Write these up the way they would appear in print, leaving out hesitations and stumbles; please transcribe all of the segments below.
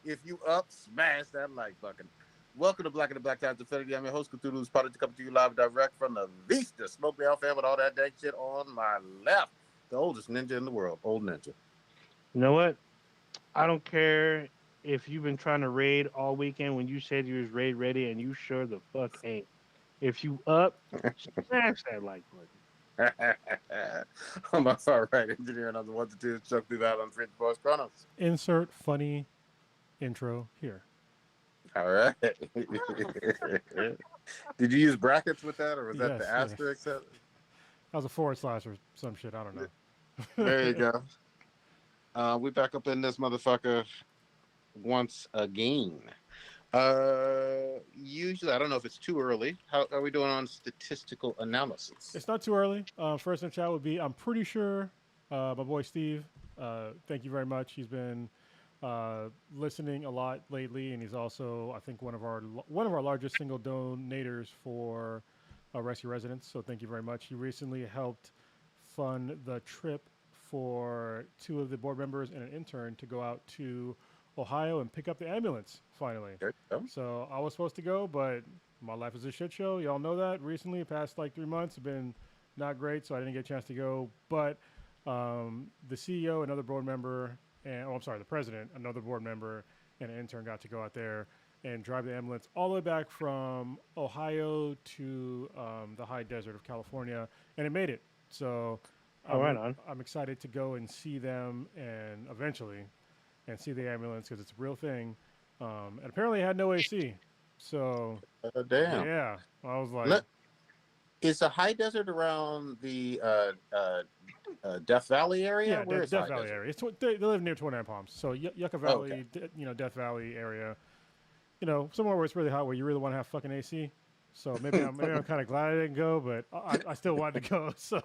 If you up, smash that like button. Welcome to Black and the Black Times Infinity. I'm your host, Cthulhu's Product, coming to you live direct from the Vista. Smoke me out, fam, with all that dang shit on my left. The oldest ninja in the world, Old Ninja. You know what? I don't care if you've been trying to raid all weekend when you said you was raid ready and you sure the fuck ain't. If you up, smash that like button. On my far right, engineer and on the one to two, Chuck through that on French Boys Chronos. Insert funny intro here. All right. Did you use brackets with that, or was that the Yes, yeah. asterisk? That was a forward slash or some shit. I don't know. There you go. We back up in this motherfucker once again. Usually, I don't know if it's too early. How are we doing on statistical analysis? It's not too early. First in chat would be, I'm pretty sure, my boy Steve. Thank you very much. He's been listening a lot lately, and he's also, I think, one of our largest single donators for Rescue Residents. So thank you very much. He recently helped fund the trip for two of the board members and an intern to go out to Ohio and pick up the ambulance finally. There you go. So I was supposed to go, but my life is a shit show. Y'all know that. Recently, past like 3 months have been not great, so I didn't get a chance to go. But the CEO, another board member, and I'm sorry, the president, another board member, and an intern got to go out there and drive the ambulance all the way back from Ohio to the high desert of California, and it made it. So Right on. I'm excited to go and see them, and eventually, and see the ambulance because it's a real thing. And apparently, it had no AC. So Damn. yeah, I was like, Let, is the high desert around the Death Valley area? yeah, Where is Death high Valley desert? area. They live near 29 Palms, so Yucca Oh, okay. Valley, Death Valley area. Somewhere where it's really hot, where you really want to have fucking AC. So maybe I'm kind of glad I didn't go, but I still wanted to go. So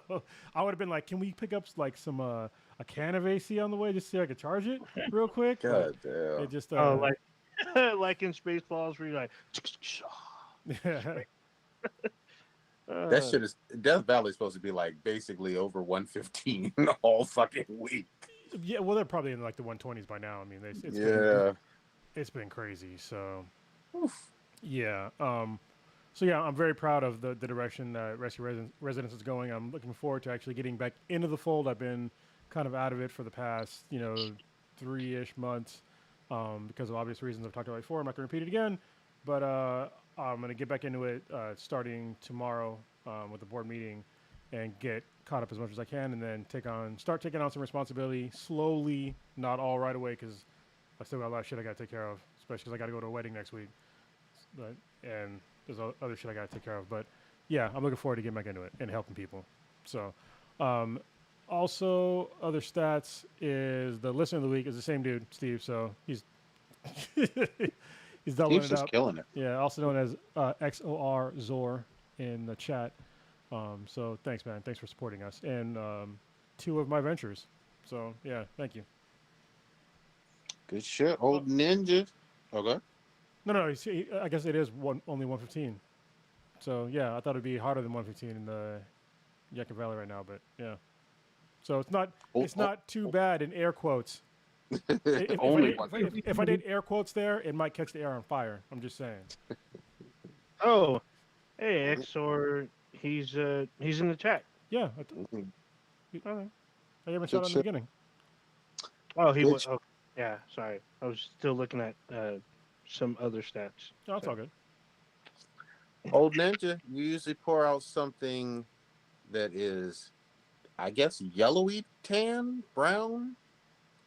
I would have been like, can we pick up like some a can of AC on the way just so I could charge it real quick? But God damn. it just Oh, like like in Spaceballs, where you're like, yeah. That shit is Death Valley is supposed to be like basically over 115 all fucking week. Yeah, well, they're probably in like the 120s by now. I mean, Yeah. it's been crazy. So Oof. yeah, so yeah, I'm very proud of the direction that Residence is going. I'm looking forward to actually getting back into the fold. I've been kind of out of it for the past 3-ish months because of obvious reasons I've talked about before. I'm not going to repeat it again, but I'm going to get back into it starting tomorrow with the board meeting and get caught up as much as I can, and then start taking on some responsibility slowly, not all right away, because I still got a lot of shit I got to take care of, especially because I got to go to a wedding next week, and there's other shit I got to take care of. But yeah, I'm looking forward to getting back into it and helping people. So, also other stats is the listener of the week is the same dude, Steve. So he's he's doubling Steve's it just up. killing it. Yeah, also known as XOR Zor in the chat. So thanks, man. Thanks for supporting us and two of my ventures. So yeah, thank you. Good shit. Old ninja. Okay. No, I guess it is only 115. So yeah, I thought it'd be hotter than 115 in the Yucca Valley right now, but yeah. So it's not too bad in air quotes. Only If I did air quotes there, it might catch the air on fire. I'm just saying. oh, hey, XOR, he's in the chat. Yeah, Mhm. Okay. I even Good shot in the shit. beginning. Oh, he Good was. Oh, yeah, sorry. I was still looking at some other stats. No, it's all good. Old ninja, you usually pour out something that is, I guess, yellowy tan, brown,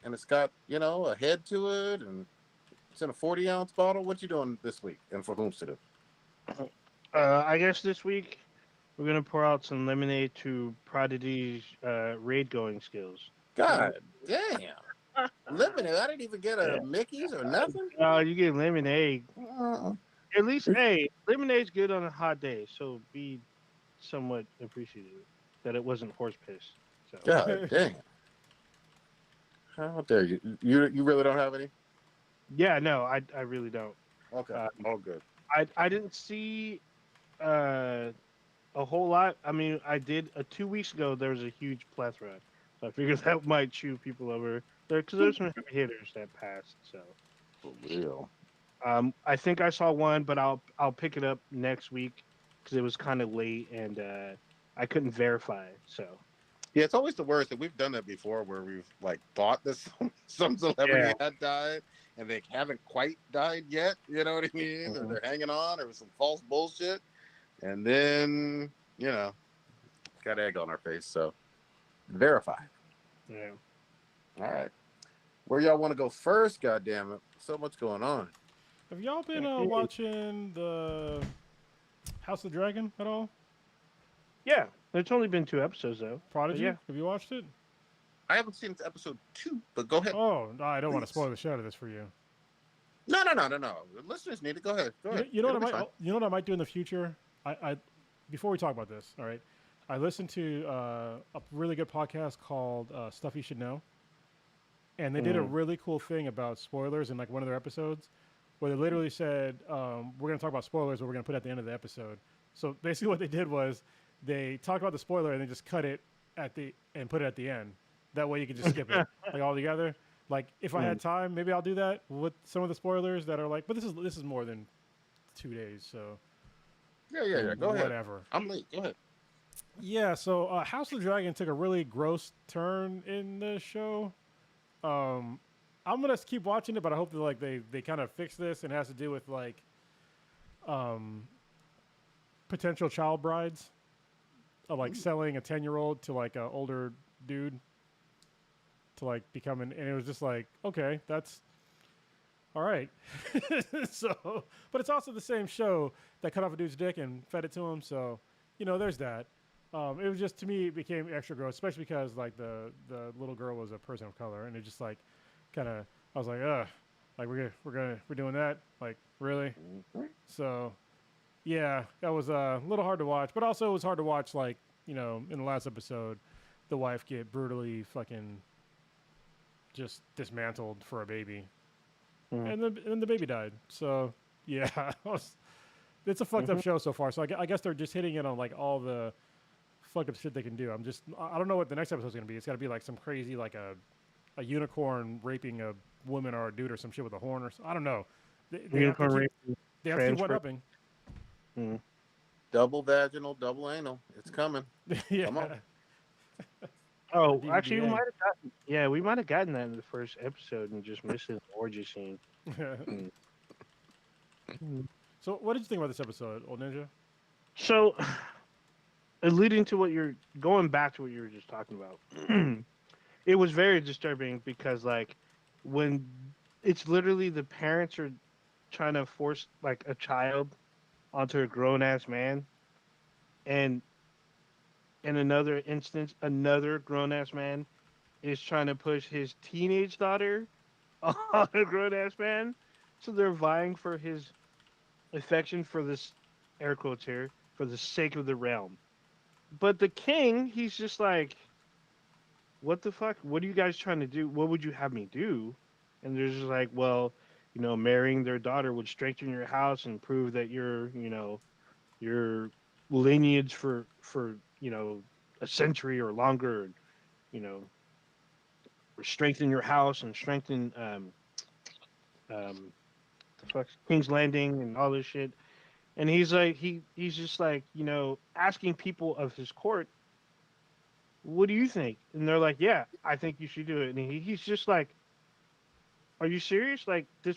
and it's got, a head to it, and it's in a 40-ounce bottle. What you doing this week, and for whom to do? I guess this week we're gonna pour out some lemonade to Prodigy's raid going skills. God damn. Lemonade. I didn't even get a Mickey's or nothing. You get lemonade. Uh, At least, hey, lemonade's good on a hot day, so be somewhat appreciative that it wasn't horse piss. So God damn. How dare you? You really don't have any? yeah, no, I really don't. Okay. Uh, All good. I didn't see uh, a whole lot. I mean, I did 2 weeks ago. There was a huge plethora, so I figured that might chew people over there because there's some heavy hitters that passed. So For real. I think I saw one, but I'll pick it up next week because it was kind of late and I couldn't verify. So Yeah, it's always the worst that we've done that before where we've like thought that some celebrity yeah. had died and they haven't quite died yet, you know what I mean? Or Mhm. they're hanging on or some false bullshit. And then, got egg on our face. So verify. Yeah. All right. Where y'all want to go first? God damn it. So much going on. Have y'all been Hey, watching the House of the Dragon at all? yeah, it's only been 2 episodes though, but Prodigy? yeah. Have you watched it? I haven't seen episode 2, but go ahead, Oh, no, I don't want to please. spoil the shit out of this for you. No, no, no, no, no. The listeners need to go ahead. Go ahead. You know what It'll I be might fine. you know what I might do in the future. I before we talk about this, all right. I listened to a really good podcast called Stuff You Should Know, and they did a Mm. really cool thing about spoilers in like one of their episodes, where they literally said, "We're going to talk about spoilers, but we're going to put it at the end of the episode." So basically, what they did was they talked about the spoiler and then just cut it at the and put it at the end. That way, you can just skip it like all together. Like if I had Mm. time, maybe I'll do that with some of the spoilers that are like. But this is more than 2 days, so Yeah, yeah, yeah. Go ahead. whatever. I'm late. Go ahead. Yeah, so House of the Dragon took a really gross turn in the show. Um, I'm gonna keep watching it, but I hope that like they kind of fix this and it has to do with like um, potential child brides, like selling a 10-year-old to like an older dude to like become and it was just like okay, that's all right. So, but it's also the same show that cut off a dude's dick and fed it to him. So, there's that. It was just to me it became extra gross, especially because like the little girl was a person of color, and it just like kind of I was like, ugh, like we're doing that, like really. Mhm. So yeah, that was a little hard to watch, but also it was hard to watch like in the last episode, the wife get brutally fucking just dismantled for a baby, Mm. and the baby died. So yeah, it's a fucked up Mhm. show so far. So I guess they're just hitting it on like all the fucked up shit they can do. I don't know what the next episode's gonna be. It's got to be like some crazy like a unicorn raping a woman or a dude or some shit with a horn or I don't know. They have to Unicorn keep race one transfer. upping. Mm. Double vaginal, double anal. It's coming. Come on. Yeah, the Oh, actually, we might DVDA. have gotten. Yeah, we might have gotten that in the first episode and just missed the orgy scene. Mm. Mm. So what did you think about this episode, Old Ninja? So, alluding to what you're going back to what you were just talking about, it was very disturbing because like when it's literally the parents are trying to force like a child onto a grown ass man, and in another instance, another grown ass man is trying to push his teenage daughter on a grown ass man. So they're vying for his affection for this air quotes here for the sake of the realm. But the king, he's just like, what the fuck? What are you guys trying to do? What would you have me do? And they're just like, well, marrying their daughter would strengthen your house and prove that your lineage for a century or longer, you know, or strengthen your house and strengthen um the fuck King's Landing and all this shit. And he's like he's just like, asking people of his court, what do you think? And they're like, yeah, I think you should do it. And he's just like, are you serious? Like this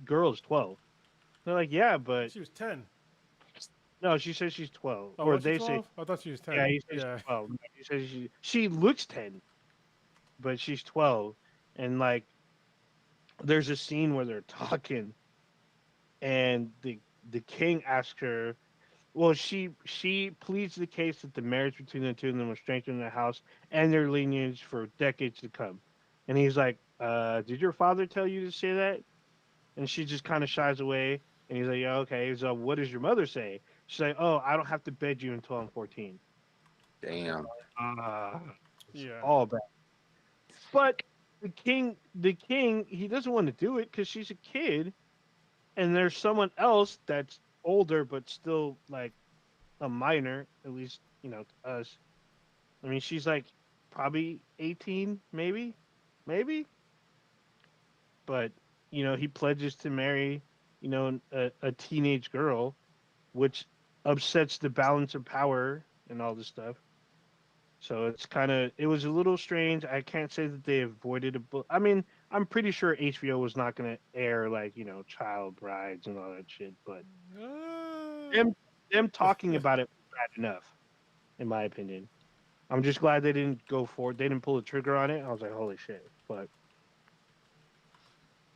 girl is 12. They're like, yeah, but She was 10. no, she says she's 12, Oh, or was she they say, 12? I thought she was yeah, 10. he says Yeah. she's 12. No, he says she looks 10, but she's 12. And like, there's a scene where they're talking, and the king asks her. Well, she pleads the case that the marriage between the two of them will strengthen the house and their lineage for decades to come. And he's like, did your father tell you to say that? And she just kind of shies away. And he's like, yeah, okay. So what does your mother say? She's like, oh, I don't have to bed you until I'm 14. Damn. Ah, it's Yeah. all bad. But the king, he doesn't want to do it because she's a kid, and there's someone else that's older but still like a minor, at least to us. I mean, she's like probably 18, maybe, but he pledges to marry, a teenage girl, which upsets the balance of power and all this stuff. So it was a little strange. I can't say that they avoided a book. I mean, I'm pretty sure HBO was not going to air like, child brides and all that shit, but Uh, them them talking about it was bad enough, in my opinion. I'm just glad they didn't go forward. They didn't pull the trigger on it. I was like, holy shit. But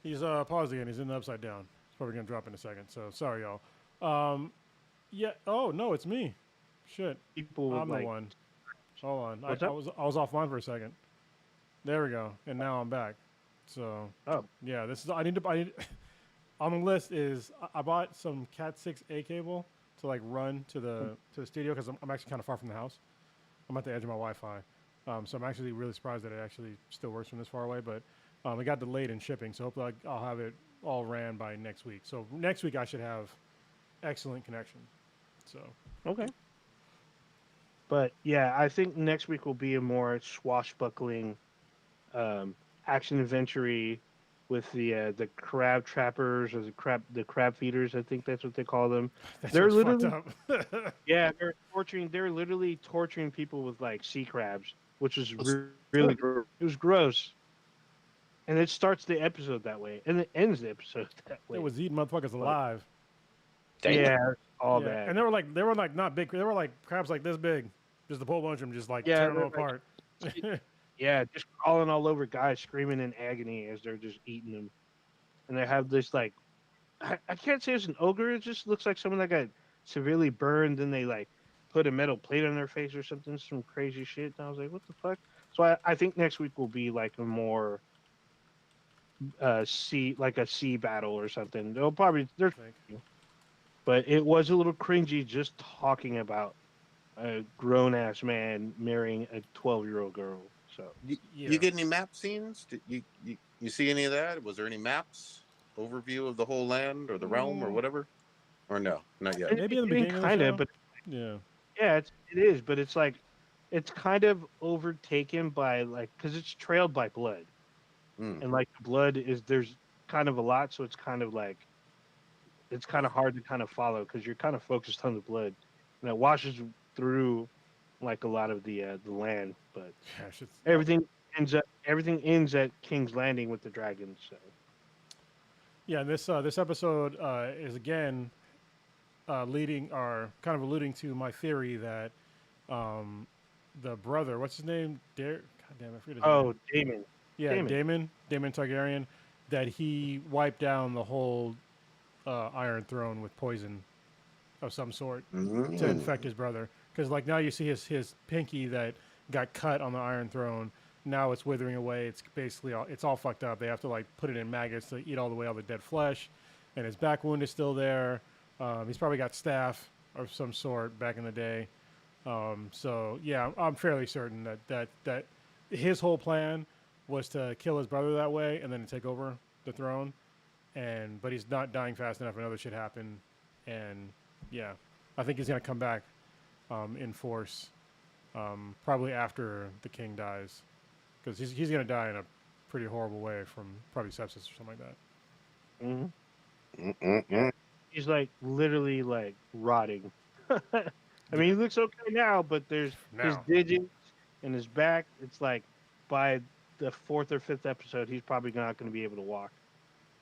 he's paused again. He's in the upside down. He's probably gonna drop in a second. So sorry, y'all. Um, yeah. Oh no, it's me. Shit, people would I'm the like, one. Hold on. I, what's I up? was I was offline for a second. There we go. And now I'm back. So Oh, yeah, this is I need on the list is I bought some Cat 6A cable to like run to the studio because I'm actually kind of far from the house. I'm at the edge of my Wi-Fi, so I'm actually really surprised that it actually still works from this far away. But it got delayed in shipping, so hopefully I'll have it all ran by next week. So next week I should have excellent connection. So okay. But yeah, I think next week will be a more swashbuckling um, action adventure with the crab trappers or the crab feeders. I think that's what they call them. that They're shit's fucked literally up. yeah, they're literally torturing people with like sea crabs, which is What's really that? it was gross. And it starts the episode that way, and it ends the episode that It way. was eating motherfuckers But alive. Damn. yeah, all Yeah, and bad. they were like not big. They were like crabs like this big, just a whole bunch of them, just like Yeah, tearing them they're like apart. yeah, just crawling all over guys, screaming in agony as they're just eating them. And they have this like I can't say it's an ogre. It just looks like someone that got severely burned, and they like put a metal plate on their face or something, some crazy shit. And I was like, what the fuck? So I think next week will be like a more sea like a sea battle or something. They'll probably there's, I think. but it was a little cringy just talking about a grown ass man marrying a 12-year-old girl. So You Yeah. get any map scenes? Did you see any of that? Was there any maps overview of the whole land or the realm or Mm, whatever? Or no, not yet. in the maybe in the beginning, beginning of the kind of, show. but Yeah. yeah, it is, but it's like it's kind of overtaken by like because it's trailed by blood, Mm. and like the blood is there's kind of a lot, so it's kind of like it's kind of hard to kind of follow because you're kind of focused on the blood, and it washes through like a lot of the land, but Yeah. Shit's, everything ends at King's Landing with the dragons. So yeah. This episode is again leading or kind of alluding to my theory that um, the brother, what's his name? God damn, I forget his oh, name. Damon, Yeah, Damon, Damon Targaryen, that he wiped down the whole Iron Throne with poison of some sort to Mm. infect his brother. Because like now you see his pinky that got cut on the Iron Throne. Now it's withering away. It's basically it's all fucked up. They have to like put it in maggots to eat all the way all the dead flesh, and his back wound is still there. He's probably got staph of some sort back in the day. So yeah, I'm fairly certain that his whole plan was to kill his brother that way and then to take over the throne. But he's not dying fast enough. Another shit happened, and yeah, I think he's gonna come back in force probably after the king dies, because he's gonna die in a pretty horrible way from probably sepsis or something like that. hmm yeah, Mm-mm-mm. he's like literally like rotting. I mean, he Yeah. looks okay now, but there's his Now, digits and his back. It's like by the fourth or fifth episode, he's probably not going to be able to walk.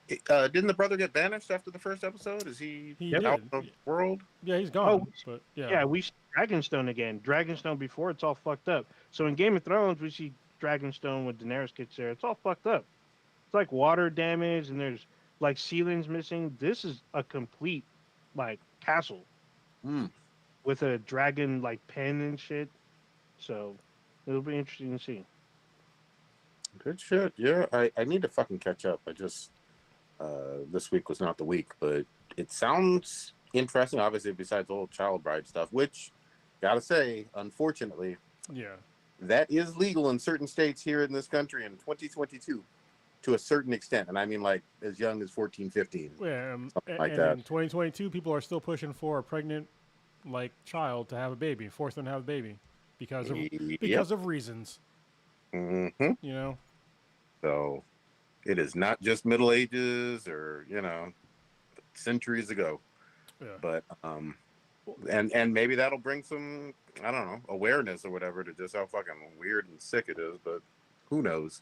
Didn't the brother get banished after the first episode? Is he he Yep. out did. of the world? Yeah, he's Oh, gone. But yeah, yeah, we see Dragonstone again. Dragonstone before it's all fucked up. So in Game of Thrones, we see Dragonstone when Daenerys gets there. It's all fucked up. It's like water damage and there's like ceilings missing. This is a complete like castle Mm. with a dragon like pen and shit. So it'll be interesting to see. Good shit. Yeah, I need to fucking catch up. I just this week was not the week, but it sounds interesting. Obviously, besides the whole child bride stuff, which gotta say, unfortunately, yeah, that is legal in certain states here in this country in 2022 to a certain extent, and I mean like as young as 14, 15, yeah. something like And that. in 2022, people are still pushing for a pregnant like child to have a baby, force them to have a baby Yep. because of reasons. Hmm. You know. So It is not just Middle Ages or centuries ago, Yeah. but and maybe that'll bring some, I don't know, awareness or whatever to just how fucking weird and sick it is. But who knows?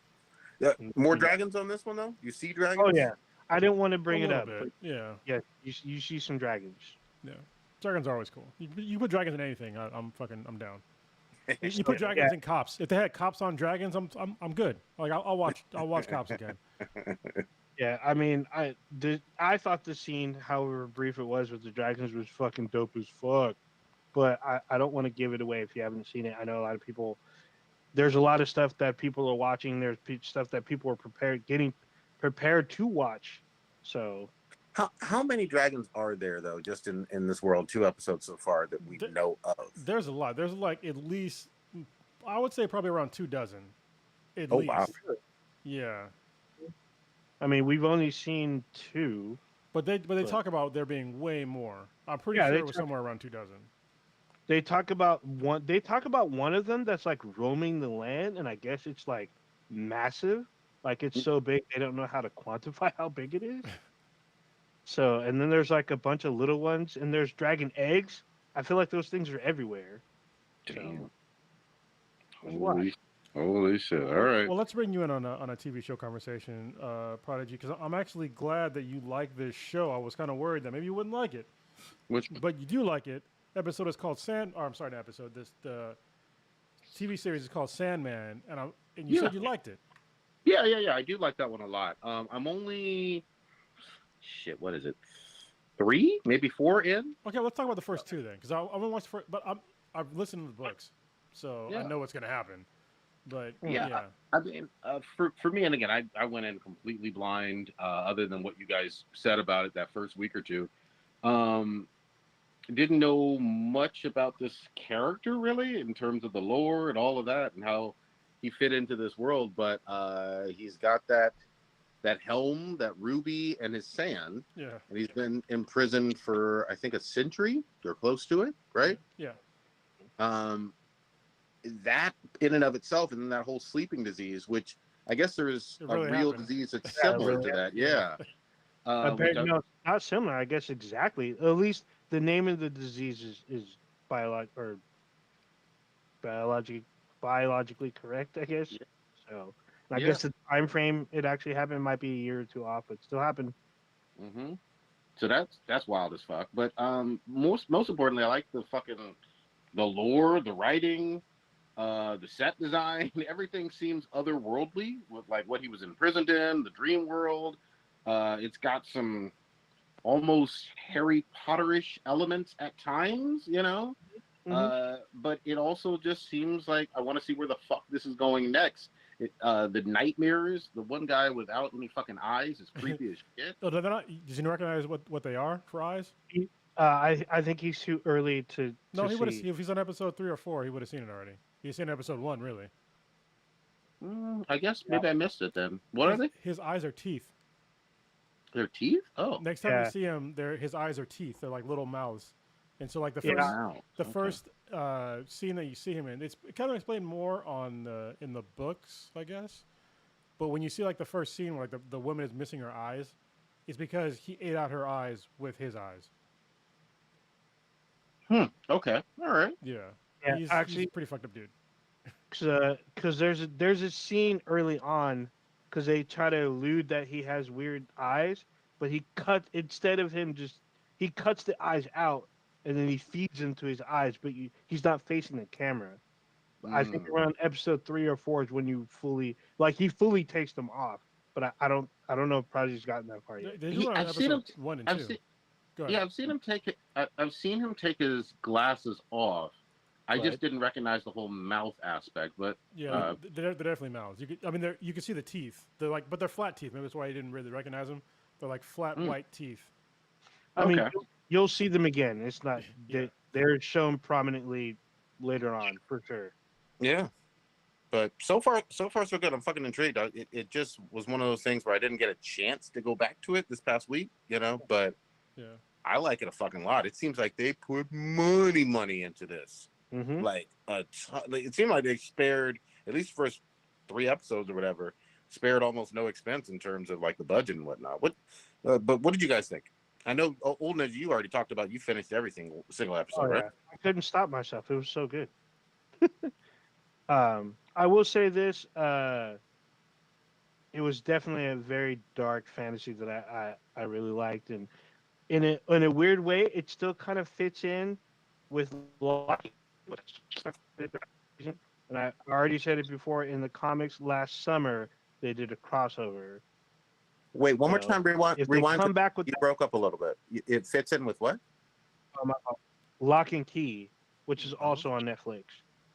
More dragons on this one though. You see dragons? Oh yeah, I didn't want to A bring it little up, bit. but Yeah. yeah, you see some dragons. Yeah. Dragons are always cool. You put dragons in anything, I'm down. You put dragons Yeah. in cops. If they had cops on dragons, I'm good. Like I'll watch cops again. Yeah, I mean, I thought the scene, however brief it was with the dragons, was fucking dope as fuck. But I don't want to give it away if you haven't seen it. I know a lot of people. There's a lot of stuff that people are watching. There's stuff that people are getting prepared to watch. So How many dragons are there though? Just in this world, 2 episodes so far that we know of. There's a lot. There's like at least, I would say probably around 24, at Oh least. wow! Yeah. I mean, we've only seen 2. But they talk about there being way more. I'm pretty Yeah, sure they it was somewhere around 24. They talk about one. They talk about one of them that's like roaming the land, and I guess it's like massive. Like it's so big they don't know how to quantify how big it is. So, and then there's like a bunch of little ones, and there's dragon eggs. I feel like those things are everywhere. Damn! So, Holy shit! All right. Well, let's bring you in on a TV show conversation, Prodigy, because I'm actually glad that you like this show. I was kind of worried that maybe you wouldn't like it, but you do like it. Episode is called I'm sorry, the episode. The TV series is called Sandman, and you said you liked it. Yeah. I do like that one a lot. I'm only what is it? 3, maybe 4 in. Okay, let's talk about the first 2 then, because I haven't watched the first, but I've listened to the books, so I know what's gonna happen. But yeah. I mean, for me, and again, I went in completely blind, other than what you guys said about it that first week or two. Didn't know much about this character really in terms of the lore and all of that and how he fit into this world, but he's got that helm, that ruby, and his sand. Yeah. And he's been imprisoned for I think a century or close to it, right? Yeah. That in and of itself, and then that whole sleeping disease, which I guess there is a real disease that's similar to that. Yeah. no, not similar. I guess exactly. At least the name of the disease is biologically correct. I guess. Yeah. So I guess the time frame it actually happened might be a year or 2 off, but still happened. Mm-hmm. So that's wild as fuck. But most importantly, I like the lore, the writing, the set design. Everything seems otherworldly with like what he was imprisoned in, the dream world. It's got some almost Harry Potterish elements at times, but it also just seems like I want to see where the fuck this is going next. The nightmares, the one guy without any fucking eyes is creepy as shit. Oh, does he recognize what they are for eyes? I think he's too early to. No, he would have. If he's on episode 3 or 4, he would have seen it already. He's seen episode 1, really. I guess maybe I missed it then. What are they? His eyes are teeth. They're teeth? Oh. Next time you see him, his eyes are teeth. They're like little mouths. And so, like the first scene that you see him in, it's kind of explained more in the books, I guess. But when you see like the first scene where like the woman is missing her eyes, it's because he ate out her eyes with his eyes. Okay. All right. Yeah. Yeah. Actually, he's a pretty fucked up dude. Because there's a scene early on, because they try to allude that he has weird eyes, but he cuts the eyes out, and then he feeds into his eyes, but he's not facing the camera. I think around episode 3 or 4 is when you fully he fully takes them off. But I don't know if Prodigy's gotten that far yet. I've seen him 1 and 2. I've seen him take his glasses off. I just didn't recognize the whole mouth aspect, but yeah, they're definitely mouths. You can see the teeth. But they're flat teeth. Maybe that's why you didn't really recognize them. They're like flat white teeth. I mean, you'll see them again. It's not they're shown prominently later on for sure. Yeah, but so far so good. I'm fucking intrigued. It just was one of those things where I didn't get a chance to go back to it this past week, But I like it a fucking lot. It seems like they put money into this. Mm-hmm. Like a ton. It seemed like they spared at least the first 3 episodes or whatever. spared almost no expense in terms of like the budget and whatnot. But what did you guys think? I know Old Ninja, you already talked about you finished everything single Oh episode, right? yeah, I couldn't stop myself. It was so good. I will say this. It was definitely a very dark fantasy that I really liked, and in a weird way, it still kind of fits in with Loki. And I already said it before in the comics last summer they did a crossover. Wait, one more So time. Rewind. if they Rewind. come back with You broke up a little bit. It fits in with what? Lock and Key, which is Uh-huh. also on Netflix,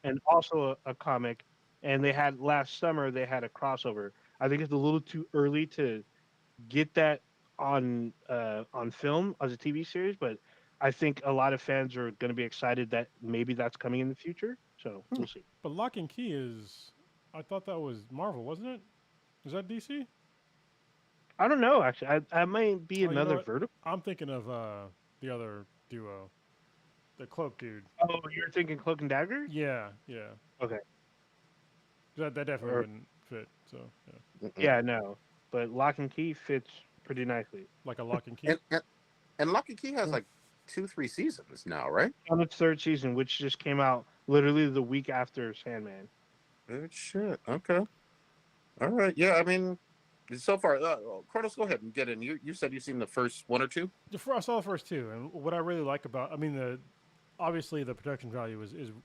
and also a comic. And they had last summer they had a crossover. I think it's a little too early to get that on film as a TV series, but I think a lot of fans are going to be excited that maybe that's coming in the future. So Hmm. we'll see. But Lock and Key is, I thought that was Marvel, wasn't it? Is that DC? I don't know. Actually, I might be Oh, you know another what? vertical. I'm thinking of the other duo, the cloak dude. Oh, you're thinking Cloak and Dagger? Yeah, yeah. Okay. That definitely Or wouldn't fit. So yeah, Mm-mm. yeah, no. But Lock and Key fits pretty nicely. like a Lock and Key. And Lock and Key has Mm. like 2, 3 seasons now, right? On its third season, which just came out literally the week after Sandman. Good shit. Okay. All right. Yeah. I mean, so far, Carlos, go ahead and get in. You said you've seen the first one or two. I saw the first two, and what I really like about, I mean, the obviously the production value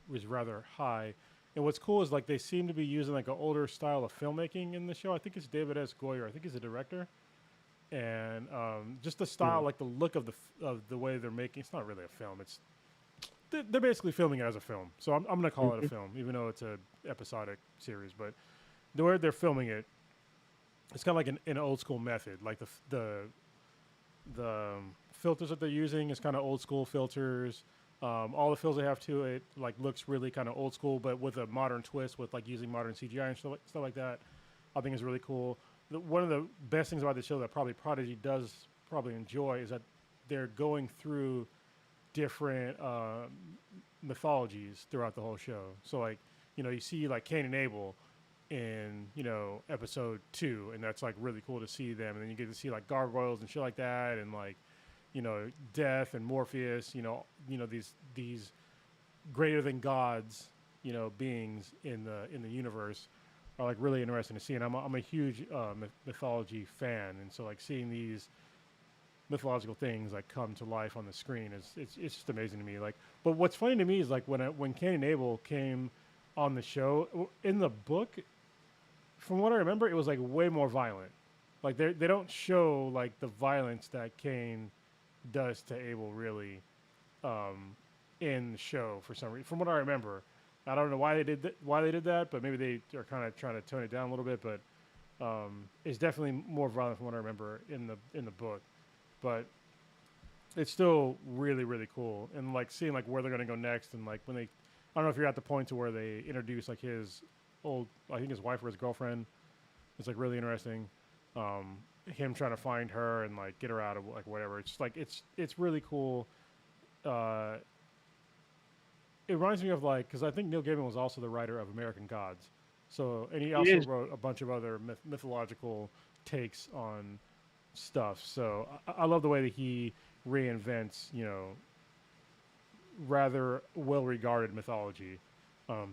was rather high, and what's cool is like they seem to be using like an older style of filmmaking in the show. I think it's David S. Goyer. I think he's the director, and just the style, like the look of the way they're making. It's not really a film. It's they're basically filming it as a film. So I'm gonna call it a film, even though it's a episodic series. But the way they're filming it, it's kind of like an old school method. Like the filters that they're using is kind of old school filters. All the fills they have to it like looks really kind of old school, but with a modern twist, with like using modern CGI and stuff like that. I think is really cool. One of the best things about the show that probably Prodigy does probably enjoy is that they're going through different mythologies throughout the whole show. So like you see like Cain and Abel in episode 2, and that's like really cool to see them, and then you get to see like gargoyles and shit like that, and like Death and Morpheus, these greater than gods, beings in the universe are like really interesting to see. And I'm a huge mythology fan, and so like seeing these mythological things like come to life on the screen is it's just amazing to me. Like, but what's funny to me is like when Cain and Abel came on the show in the book, from what I remember, it was like way more violent. Like they don't show like the violence that Cain does to Abel really in the show for some reason. From what I remember, I don't know why they did that, but maybe they are kind of trying to tone it down a little bit. But it's definitely more violent from what I remember in the book. But it's still really really cool, and like seeing like where they're gonna go next, and like when they, I don't know if you're at the point to where they introduce like his old, I think his wife or his girlfriend. It's like really interesting. Him trying to find her and like get her out of like whatever. It's just like it's really cool. Uh, it reminds me of like, because I think Neil Gaiman was also the writer of American Gods, so, and he He also is. wrote a bunch of other mythological takes on stuff. So I love the way that he reinvents rather well regarded mythology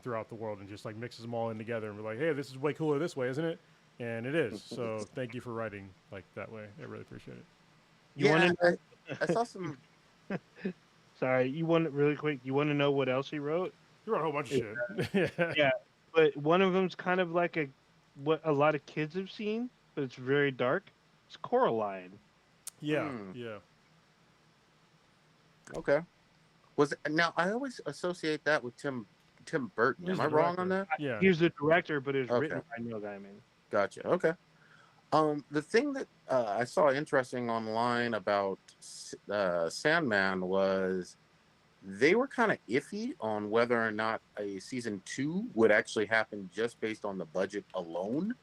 throughout the world, and just like mixes them all in together and be like, hey, this is way cooler this way, isn't it? And it is. So thank you for writing like that way. I really appreciate it. You Yeah, want to? I saw some. Sorry, you want really quick? You want to know what else he wrote? You wrote a whole bunch of It- shit. Yeah. yeah, but one of them's kind of like what a lot of kids have seen, but it's very dark. It's Coraline. Yeah. Hmm, Yeah. okay. Now I always associate that with Tim Burton. He's Am I the wrong on director. that? Yeah. He was the director, but it was Okay. written by Neil Gaiman. Gotcha. Okay. The thing that I saw interesting online about Sandman was they were kind of iffy on whether or not a season 2 would actually happen just based on the budget alone.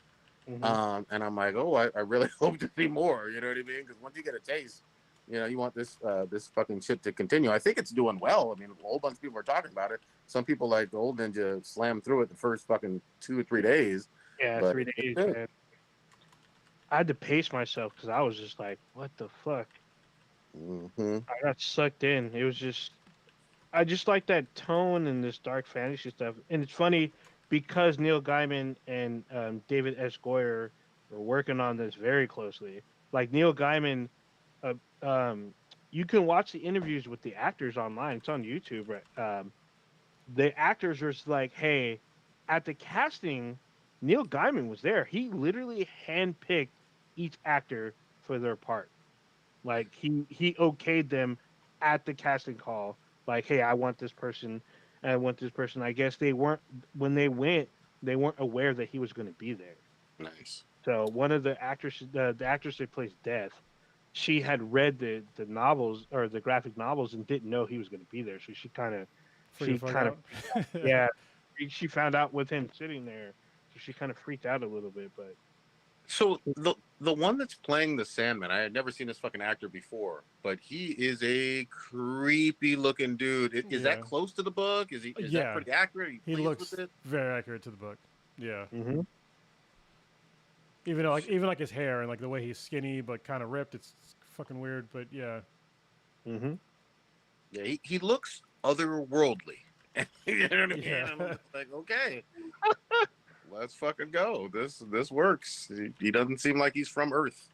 Mhm. And I'm like, oh, I really hope to see more. You know what I mean? Because once you get a taste, you want this fucking shit to continue. I think it's doing well. I mean, a whole bunch of people are talking about it. Some people like the Old Ninja slammed through it the first fucking 2 or 3 days. Yeah, But 3 days, it's good. man. I had to pace myself because I was just like, what the fuck? Hmm. I got sucked in. It was just I just like that tone and this dark fantasy stuff. And it's funny because Neil Gaiman and David S. Goyer were working on this very closely. Like Neil Gaiman, uh, um, you can watch the interviews with the actors online. It's on YouTube, right? The actors are just like, hey, at the casting, Neil Gaiman was there. He literally handpicked each actor for their part. Like he okayed them at the casting call. Like, hey, I want this person. I want this person. I guess they weren't when they went. They weren't aware that he was going to be there. Nice. So one of the actors, the actress that plays Death, she had read the novels or the graphic novels and didn't know he was going to be there. So Figure the she fuck kind of out. yeah, she found out with him sitting there. So she kind of freaked out a little bit. But So the one that's playing the Sandman, I had never seen this fucking actor before, but he is a creepy looking dude. Is that Yeah. close to the book? Is that Yeah. pretty accurate? Are you He pleased with looks it? very accurate to the book. Yeah. mhm, Even like his hair and like the way he's skinny but kind of ripped, it's fucking weird. But yeah, mhm. Yeah, he looks otherworldly. You know what I mean? yeah. I'm just like, okay, let's fucking go. This works. He doesn't seem like he's from Earth.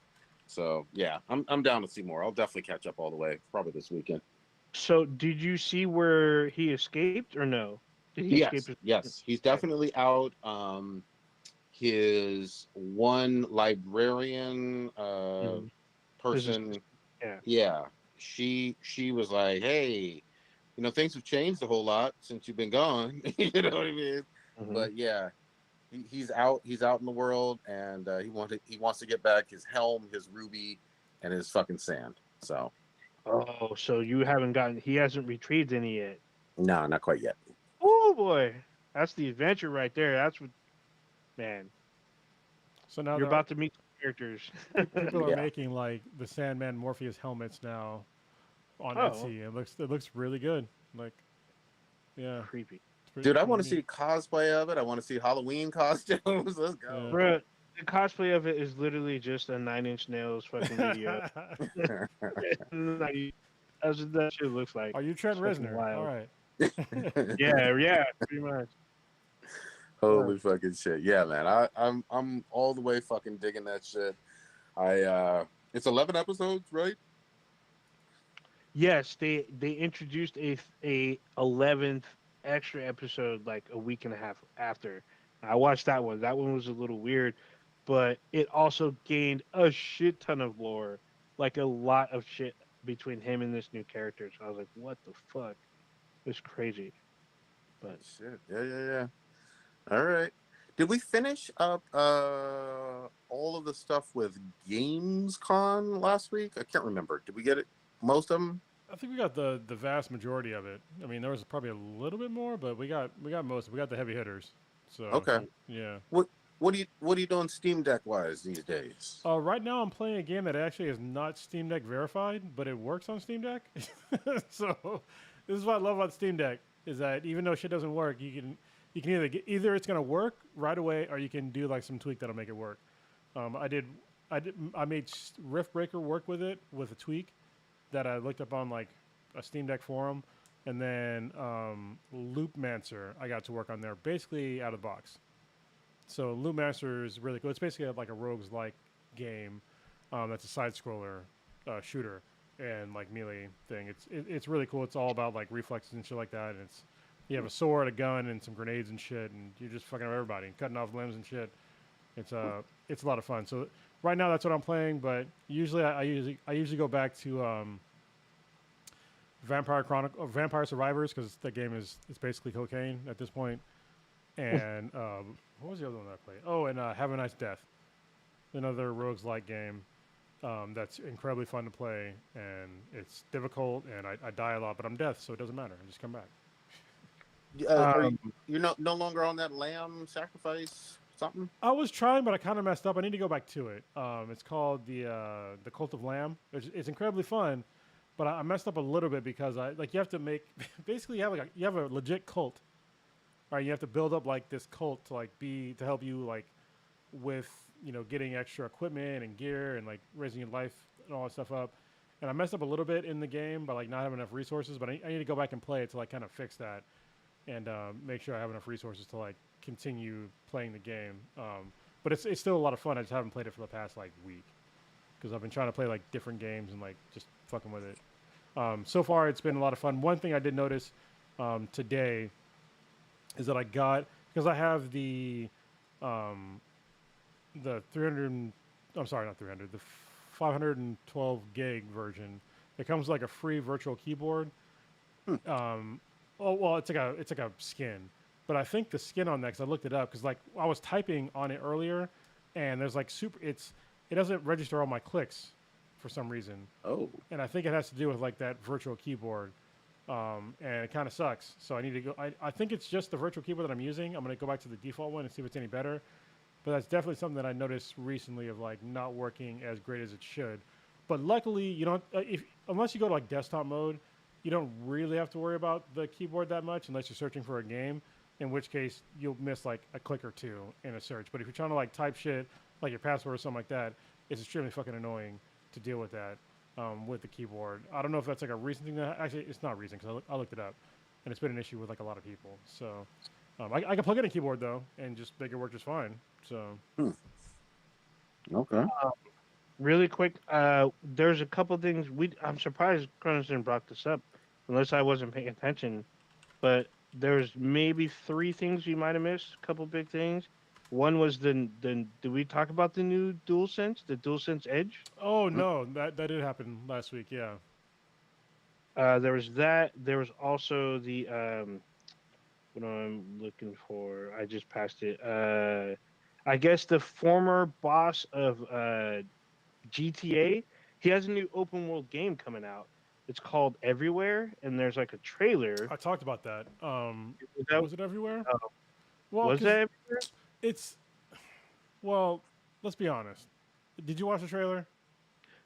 So yeah, I'm down to see more. I'll definitely catch up all the way, probably this weekend. So did you see where he escaped or no? Did he escape Yes, his yes, he's okay. definitely out. His one librarian Mhm. His person, assistant. Yeah. yeah, she was like, hey, things have changed a whole lot since you've been gone. You know what I mean? Mhm. But yeah, he's out. He's out in the world, and he wants to get back his helm, his ruby, and his fucking sand. So Oh, so you haven't gotten he hasn't retrieved any yet. no, not quite yet. Oh boy. That's the adventure right there. That's what man. So now You're there are, about to meet some characters. people are Yeah, making like the Sandman Morpheus helmets now on Oh, Etsy. It looks really good. Like yeah, creepy. dude, it's I pretty want to neat. see cosplay of it. I want to see Halloween costumes. Let's Yeah. go. Bruh, the cosplay of it is literally just a Nine Inch Nails fucking video. Like, that's what that shit looks like. Are you It's Trent fucking Reznor? All wild. right. Yeah, yeah, pretty much. Yeah. Holy fucking shit. Yeah, man. I'm all the way fucking digging that shit. It's 11 episodes, right? Yes, they introduced a 11th extra episode like a week and a half after. I watched that one. That one was a little weird, but it also gained a shit ton of lore, like a lot of shit between him and this new character. So I was like, what the fuck? It's crazy. But Shit. Yeah, yeah, yeah. All right. Did we finish up all of the stuff with Gamescom last week? I can't remember. Did we get it? Most of them? I think we got the vast majority of it. I mean, there was probably a little bit more, but we got most. We got the heavy hitters. So Okay. yeah. What are you doing Steam Deck wise these days? Right now, I'm playing a game that actually is not Steam Deck verified, but it works on Steam Deck. So this is what I love about Steam Deck is that even though shit doesn't work, you can either it's gonna work right away or you can do like some tweak that'll make it work. I made Rift Breaker work with it with a tweak that I looked up on like a Steam Deck forum, and then Loopmancer I got to work on there basically out of the box. So Loopmancer is really cool. It's basically like a rogues like game that's a side scroller shooter and like melee thing. It's really cool. It's all about like reflexes and shit like that. And you have a sword, a gun, and some grenades and shit, and you're just fucking up everybody and cutting off limbs and shit. It's a lot of fun. So right now that's what I'm playing, but usually I usually go back to Vampire Survivors because that game is it's basically cocaine at this point. And what was the other one that I played? Oh, and Have a Nice Death, another rogues-like game that's incredibly fun to play, and it's difficult, and I die a lot, but I'm death, so it doesn't matter. I just come back. Are you um, you're no longer on that lamb sacrifice something? I was trying, but I kind of messed up. I need to go back to it. It's called the Cult of Lamb. It's incredibly fun, but I messed up a little bit because you have to make basically you have a legit cult. All right, you have to build up like this cult to help you like with getting extra equipment and gear and like raising your life and all that stuff up. And I messed up a little bit in the game by like not having enough resources, but I need to go back and play it to like kind of fix that and make sure I have enough resources to like continue playing the game. But it's still a lot of fun. I just haven't played it for the past like week because I've been trying to play like different games and like just fucking with it. So far, it's been a lot of fun. One thing I did notice today is that I got because I have um, the 300. I'm sorry, not 300. The 512 gig version. It comes with like a free virtual keyboard. Um, oh well, it's like a skin, but I think the skin on that because I looked it up because like I was typing on it earlier, and there's like it doesn't register all my clicks for some reason, Oh, and I think it has to do with like that virtual keyboard. And it kind of sucks. So I need to go. I think it's just the virtual keyboard that I'm using. I'm gonna go back to the default one and see if it's any better. But that's definitely something that I noticed recently of like not working as great as it should. But luckily, you don't if unless you go to like desktop mode, you don't really have to worry about the keyboard that much unless you're searching for a game. In which case, you'll miss like a click or two in a search. But if you're trying to like type shit like your password or something like that, it's extremely fucking annoying to deal with that with the keyboard. I don't know if that's like a recent thing. Actually, it's not recent because I looked it up, and it's been an issue with like a lot of people. So I can plug in a keyboard though and just make it work just fine. So okay. Really quick, there's a couple things I'm surprised Cronison brought this up, unless I wasn't paying attention. But there's maybe three things you might have missed. A couple big things. One was the did we talk about the new DualSense, the DualSense Edge? oh no, that did happen last week. Yeah. There was that. There was also the what I'm looking for. I just passed it. I guess the former boss of GTA. He has a new open world game coming out. It's called Everywhere, and there's like a trailer. I talked about that. Was that, Was it everywhere? uh, Well, was because that Everywhere? it's well. Let's be honest. Did you watch the trailer?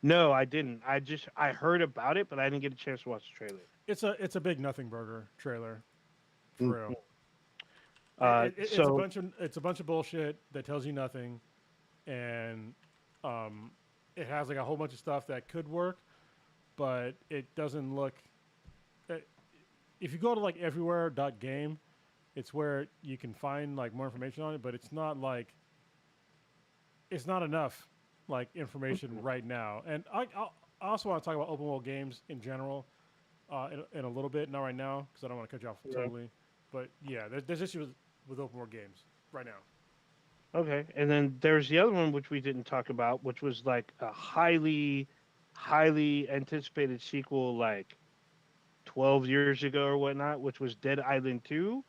No, I didn't. I heard about it, but I didn't get a chance to watch the trailer. It's a big nothing burger trailer, Hmm. for real. So It's a bunch of bullshit that tells you nothing, and um, it has like a whole bunch of stuff that could work, but it doesn't look. uh, If you go to like everywhere.game, it's where you can find like more information on it, but it's not enough like information right now. And I also want to talk about open world games in general in a little bit, not right now because I don't want to cut you off yeah. totally. But yeah, there's issues with open world games right now. Okay, and then there's the other one which we didn't talk about, which was like a highly anticipated sequel, like 12 years ago or whatnot, which was Dead Island 2.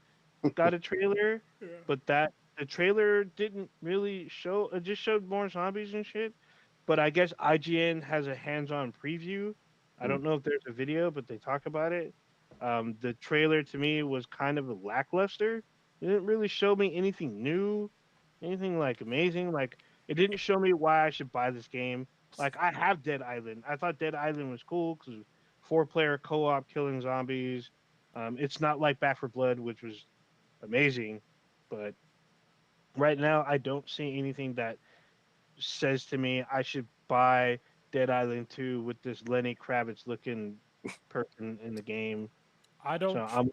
Got a trailer, Yeah. but that the trailer didn't really show. It just showed more zombies and shit. But I guess IGN has a hands-on preview. I Hmm. don't know if there's a video, but they talk about it. The trailer to me was kind of lackluster. It didn't really show me anything new, anything like amazing. Like it didn't show me why I should buy this game. Like I have Dead Island. I thought Dead Island was cool because four-player co-op killing zombies. It's not like Back for Blood, which was amazing, but right now I don't see anything that says to me I should buy Dead Island 2 with this Lenny Kravitz looking person in the game. I So don't. I'm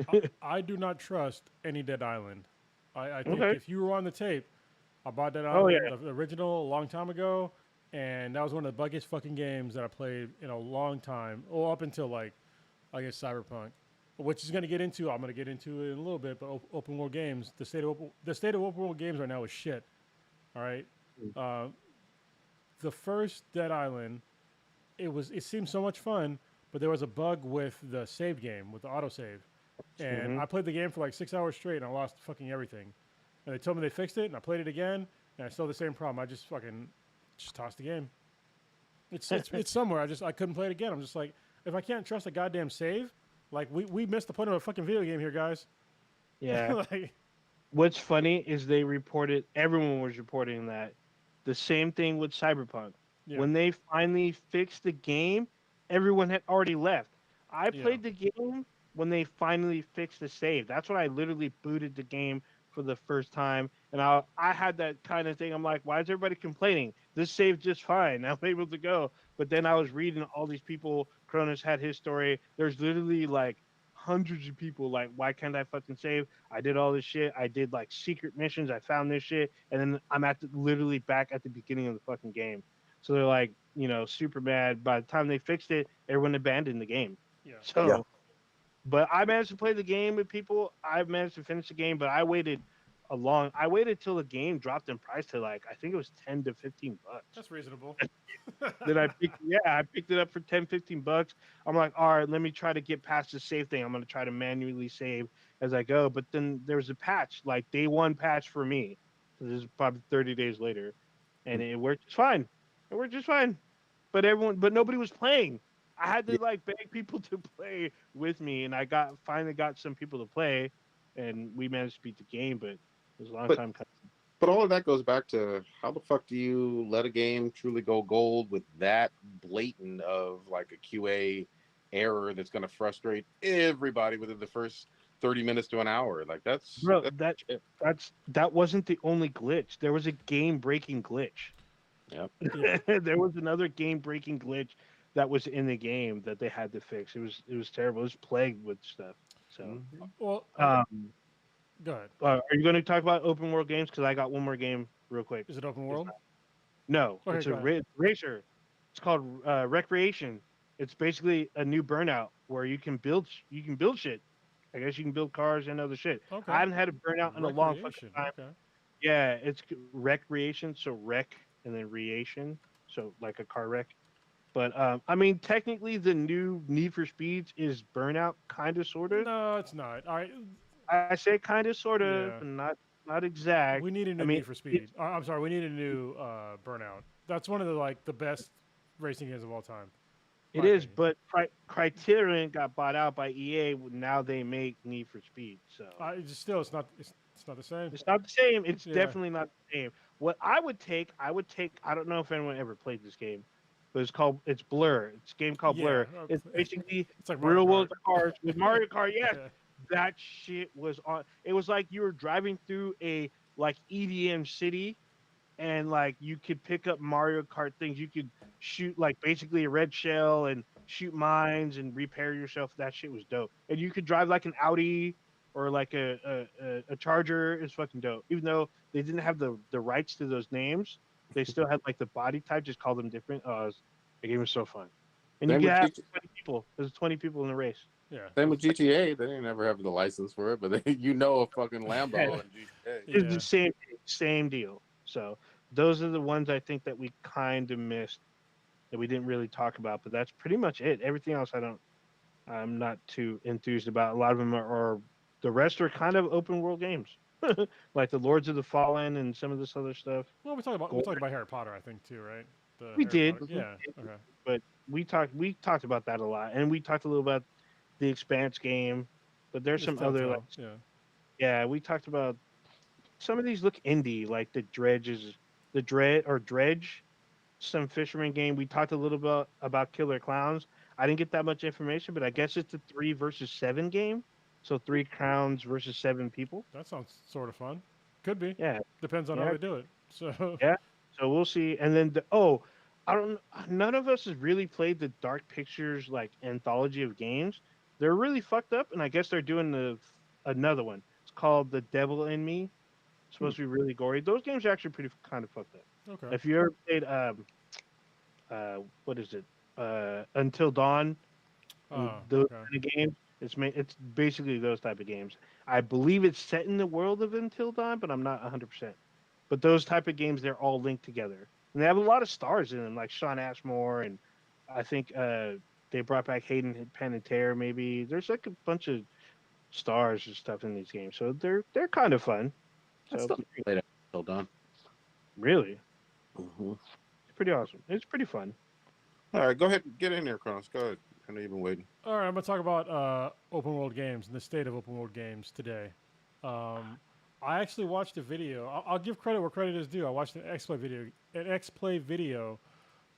I, I do not trust any Dead Island. I think okay. if you were on the tape, I bought Dead Oh Island, yeah. the original, a long time ago, and that was one of the buggiest fucking games that I played in a long time. Well, up until like, I guess Cyberpunk, which is going to get into. I'm going to get into it in a little bit. But open world games, the state of open world games right now is shit. All right, uh, the first Dead Island, it seemed so much fun, but there was a bug with the save game with the autosave, and Hmm. I played the game for like 6 hours straight, and I lost fucking everything. And they told me they fixed it, and I played it again, and I still had the same problem. I just fucking just tossed the game. It's somewhere. I couldn't play it again. I'm just like, if I can't trust a goddamn save, like we missed the point of a fucking video game here, guys. Yeah. Like, What's funny is they reported everyone was reporting that the same thing with Cyberpunk. yeah, When they finally fixed the game, everyone had already left. I yeah, played the game when they finally fixed the save. That's when I literally booted the game for the first time, and I had that kind of thing. I'm like, why is everybody complaining? This saved just fine. I'm able to go. But then I was reading all these people. Cronus had his story. There's literally like hundreds of people like, why can't I fucking save? I did all this shit. I did like secret missions. I found this shit, and then I'm literally back at the beginning of the fucking game. So they're like, super mad. By the time they fixed it, everyone abandoned the game. Yeah. Yeah. So, but I managed to play the game with people. I managed to finish the game, but I waited I waited till the game dropped in price to like I think it was 10 to 15 bucks. That's reasonable. Then I picked it up for 10, 15 bucks. I'm like, all right, let me try to get past the save thing. I'm gonna try to manually save as I go. But then there was a patch, like day one patch for me. So this is probably 30 days later. And it worked just fine. It worked just fine. But nobody was playing. I had to Yeah. like beg people to play with me, and I finally got some people to play, and we managed to beat the game. But it was a long But time coming. but all of that goes back to how the fuck do you let a game truly go gold with that blatant of like a QA error that's going to frustrate everybody within the first 30 minutes to an hour? Like Bro, that's shit. that wasn't the only glitch. There was a game breaking glitch. Yeah. Yeah. There was another game breaking glitch that was in the game that they had to fix. It was terrible. It was plagued with stuff. So, Mhm. Well, um, go ahead. are you going to talk about open world games? Because I got one more game real quick. Is it open It's world? No, Okay, it's a go ahead. racer. It's called Recreation. It's basically a new Burnout where you can build shit. I guess you can build cars and other shit. I Okay. haven't had a Burnout in a long fucking Recreation. time. Okay. Yeah, it's recreation, so wreck and then reation, so like a car wreck. But I mean, technically, the new Need for Speeds is Burnout, kind of, sort of. No, it's not. All right. I say kind of, sort of, Yeah. and not exact. We need a I new mean, Need for Speed. I'm sorry. We need a new Burnout. That's one of the best racing games of all time, it my is, opinion. but Criterion got bought out by EA. Now they make Need for Speed, so It's still, it's not the same. it's not the same. It's Yeah. definitely not the same. What I would take. I don't know if anyone ever played this game, but it's Blur. It's a game called Yeah. Blur. It's basically It's like Mario real Kart. world cars with Mario Kart. Yes, Yeah. that shit was on. It was like you were driving through a like EDM city, and like you could pick up Mario Kart things. You could shoot like basically a red shell and shoot mines and repair yourself. That shit was dope. And you could drive like an Audi or like a Charger. Is fucking dope. Even though they didn't have the rights to those names, they still had like the body type, just called them different. The game was so fun. And you Same could with have GT, 20 people. There's 20 people in the race. Yeah. same with GTA. They didn't ever have the license for it, but a fucking Lambo in GTA. It's the Yeah. same deal. So those are the ones I think that we kind of missed that we didn't really talk about, but that's pretty much it. Everything else I'm not too enthused about. A lot of them are the rest are kind of open world games. Like the Lords of the Fallen and some of this other stuff. Well, we Gore. talked about Harry Potter, I think, too, right? The We Harry did, Potter. Mhm. Yeah. Okay. but we talked about that a lot. And we talked a little about the Expanse game, but there's It's some other like Telltale. Yeah. yeah, we talked about some of these look indie, like the Dredge, some fisherman game. We talked a little bit about Killer Clowns. I didn't get that much information, but I guess it's a 3 versus 7 game. So 3 clowns versus 7 people. That sounds sort of fun. Could be. Yeah, Depends on how yeah, they do it. So, yeah. So we'll see. And then I don't. None of us has really played the Dark Pictures like anthology of games. They're really fucked up, and I guess they're doing another one. It's called The Devil in Me. It's Hmm. supposed to be really gory. Those games are actually pretty kind of fucked up. okay. If you ever played what is it? Until Dawn and those Okay. kind of games. It's basically those type of games. I believe it's set in the world of Until Dawn, but I'm not 100%. But those type of games, they're all linked together, and they have a lot of stars in them, like Sean Ashmore, and I think they brought back Hayden Panettiere. Maybe there's like a bunch of stars and stuff in these games, so they're kind of fun. I So still played it until done. really, Hmm. it's pretty awesome. It's pretty fun. All right, go ahead, get in there, Cross. Go ahead. I know you've been waiting. All right. I'm going to talk about open world games and the state of open world games today. I actually watched a video. I'll give credit where credit is due. I watched an X Play video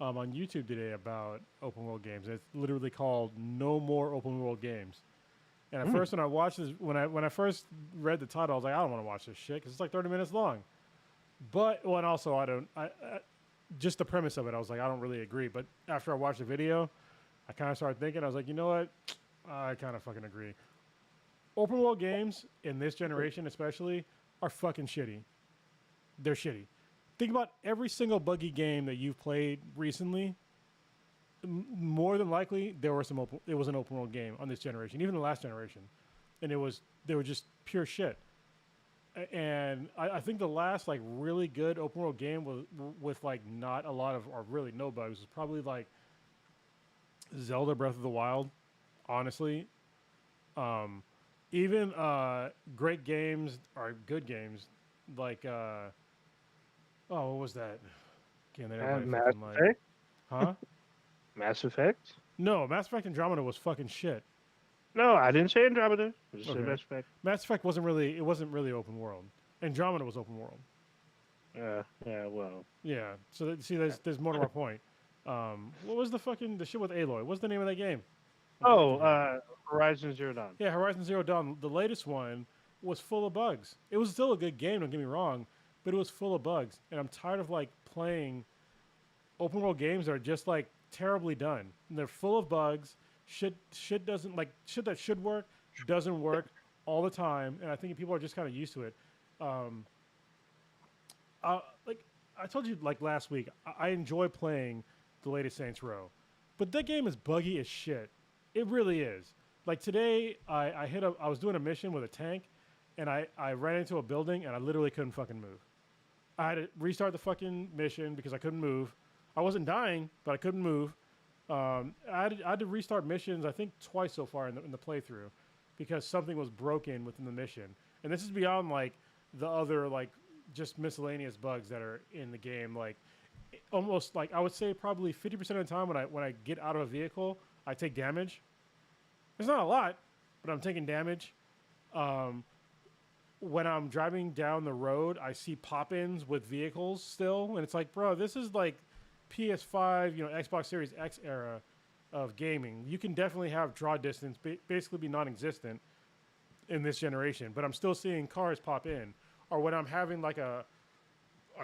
on YouTube today about open world games. It's literally called "No More Open World Games," And at first, when I watched this, when I first read the title, I was like, I don't want to watch this shit because it's like 30 minutes long. But and also I just the premise of it, I was like, I don't really agree. But after I watched the video, I kind of started thinking, I was like, you know what? I kind of fucking agree. Open world games in this generation, especially, are fucking shitty. They're shitty. Think about every single buggy game that you've played recently. More than likely, there were it was an open world game on this generation, even the last generation, and they were just pure shit. And I think the last like really good open world game was with like not a lot of or really no bugs was probably like Zelda Breath of the Wild. Honestly, even great games or good games like what was that? Again, that everybody Mass fucking like, Effect. huh? Mass Effect. No, Mass Effect Andromeda was fucking shit. No, I didn't say Andromeda. I just said Okay. Mass Effect. Mass Effect wasn't really open world. Andromeda was open world. Yeah. Well. Yeah. So see, there's more to my point. What was the shit with Aloy? What's the name of that game? Horizon Zero Dawn. Yeah, Horizon Zero Dawn. The latest one was full of bugs. It was still a good game. Don't get me wrong, but it was full of bugs. And I'm tired of like playing open world games that are just like terribly done. And they're full of bugs. Shit doesn't like shit that should work doesn't work all the time. And I think people are just kind of used to it. Like I told you like last week, I enjoy playing the latest Saints Row, but that game is buggy as shit. It really is. Like today, I was doing a mission with a tank, and I ran into a building, and I literally couldn't fucking move. I had to restart the fucking mission because I couldn't move. I wasn't dying, but I couldn't move. I had to restart missions, I think twice so far in the playthrough, because something was broken within the mission. And this is beyond like the other like just miscellaneous bugs that are in the game. Like almost like I would say probably 50% of the time when I get out of a vehicle, I take damage. It's not a lot, but I'm taking damage. When I'm driving down the road, I see pop-ins with vehicles still, and it's like, bro, this is like PS5, Xbox Series X era of gaming. You can definitely have draw distance basically be non-existent in this generation, but I'm still seeing cars pop in. Or when I'm having like a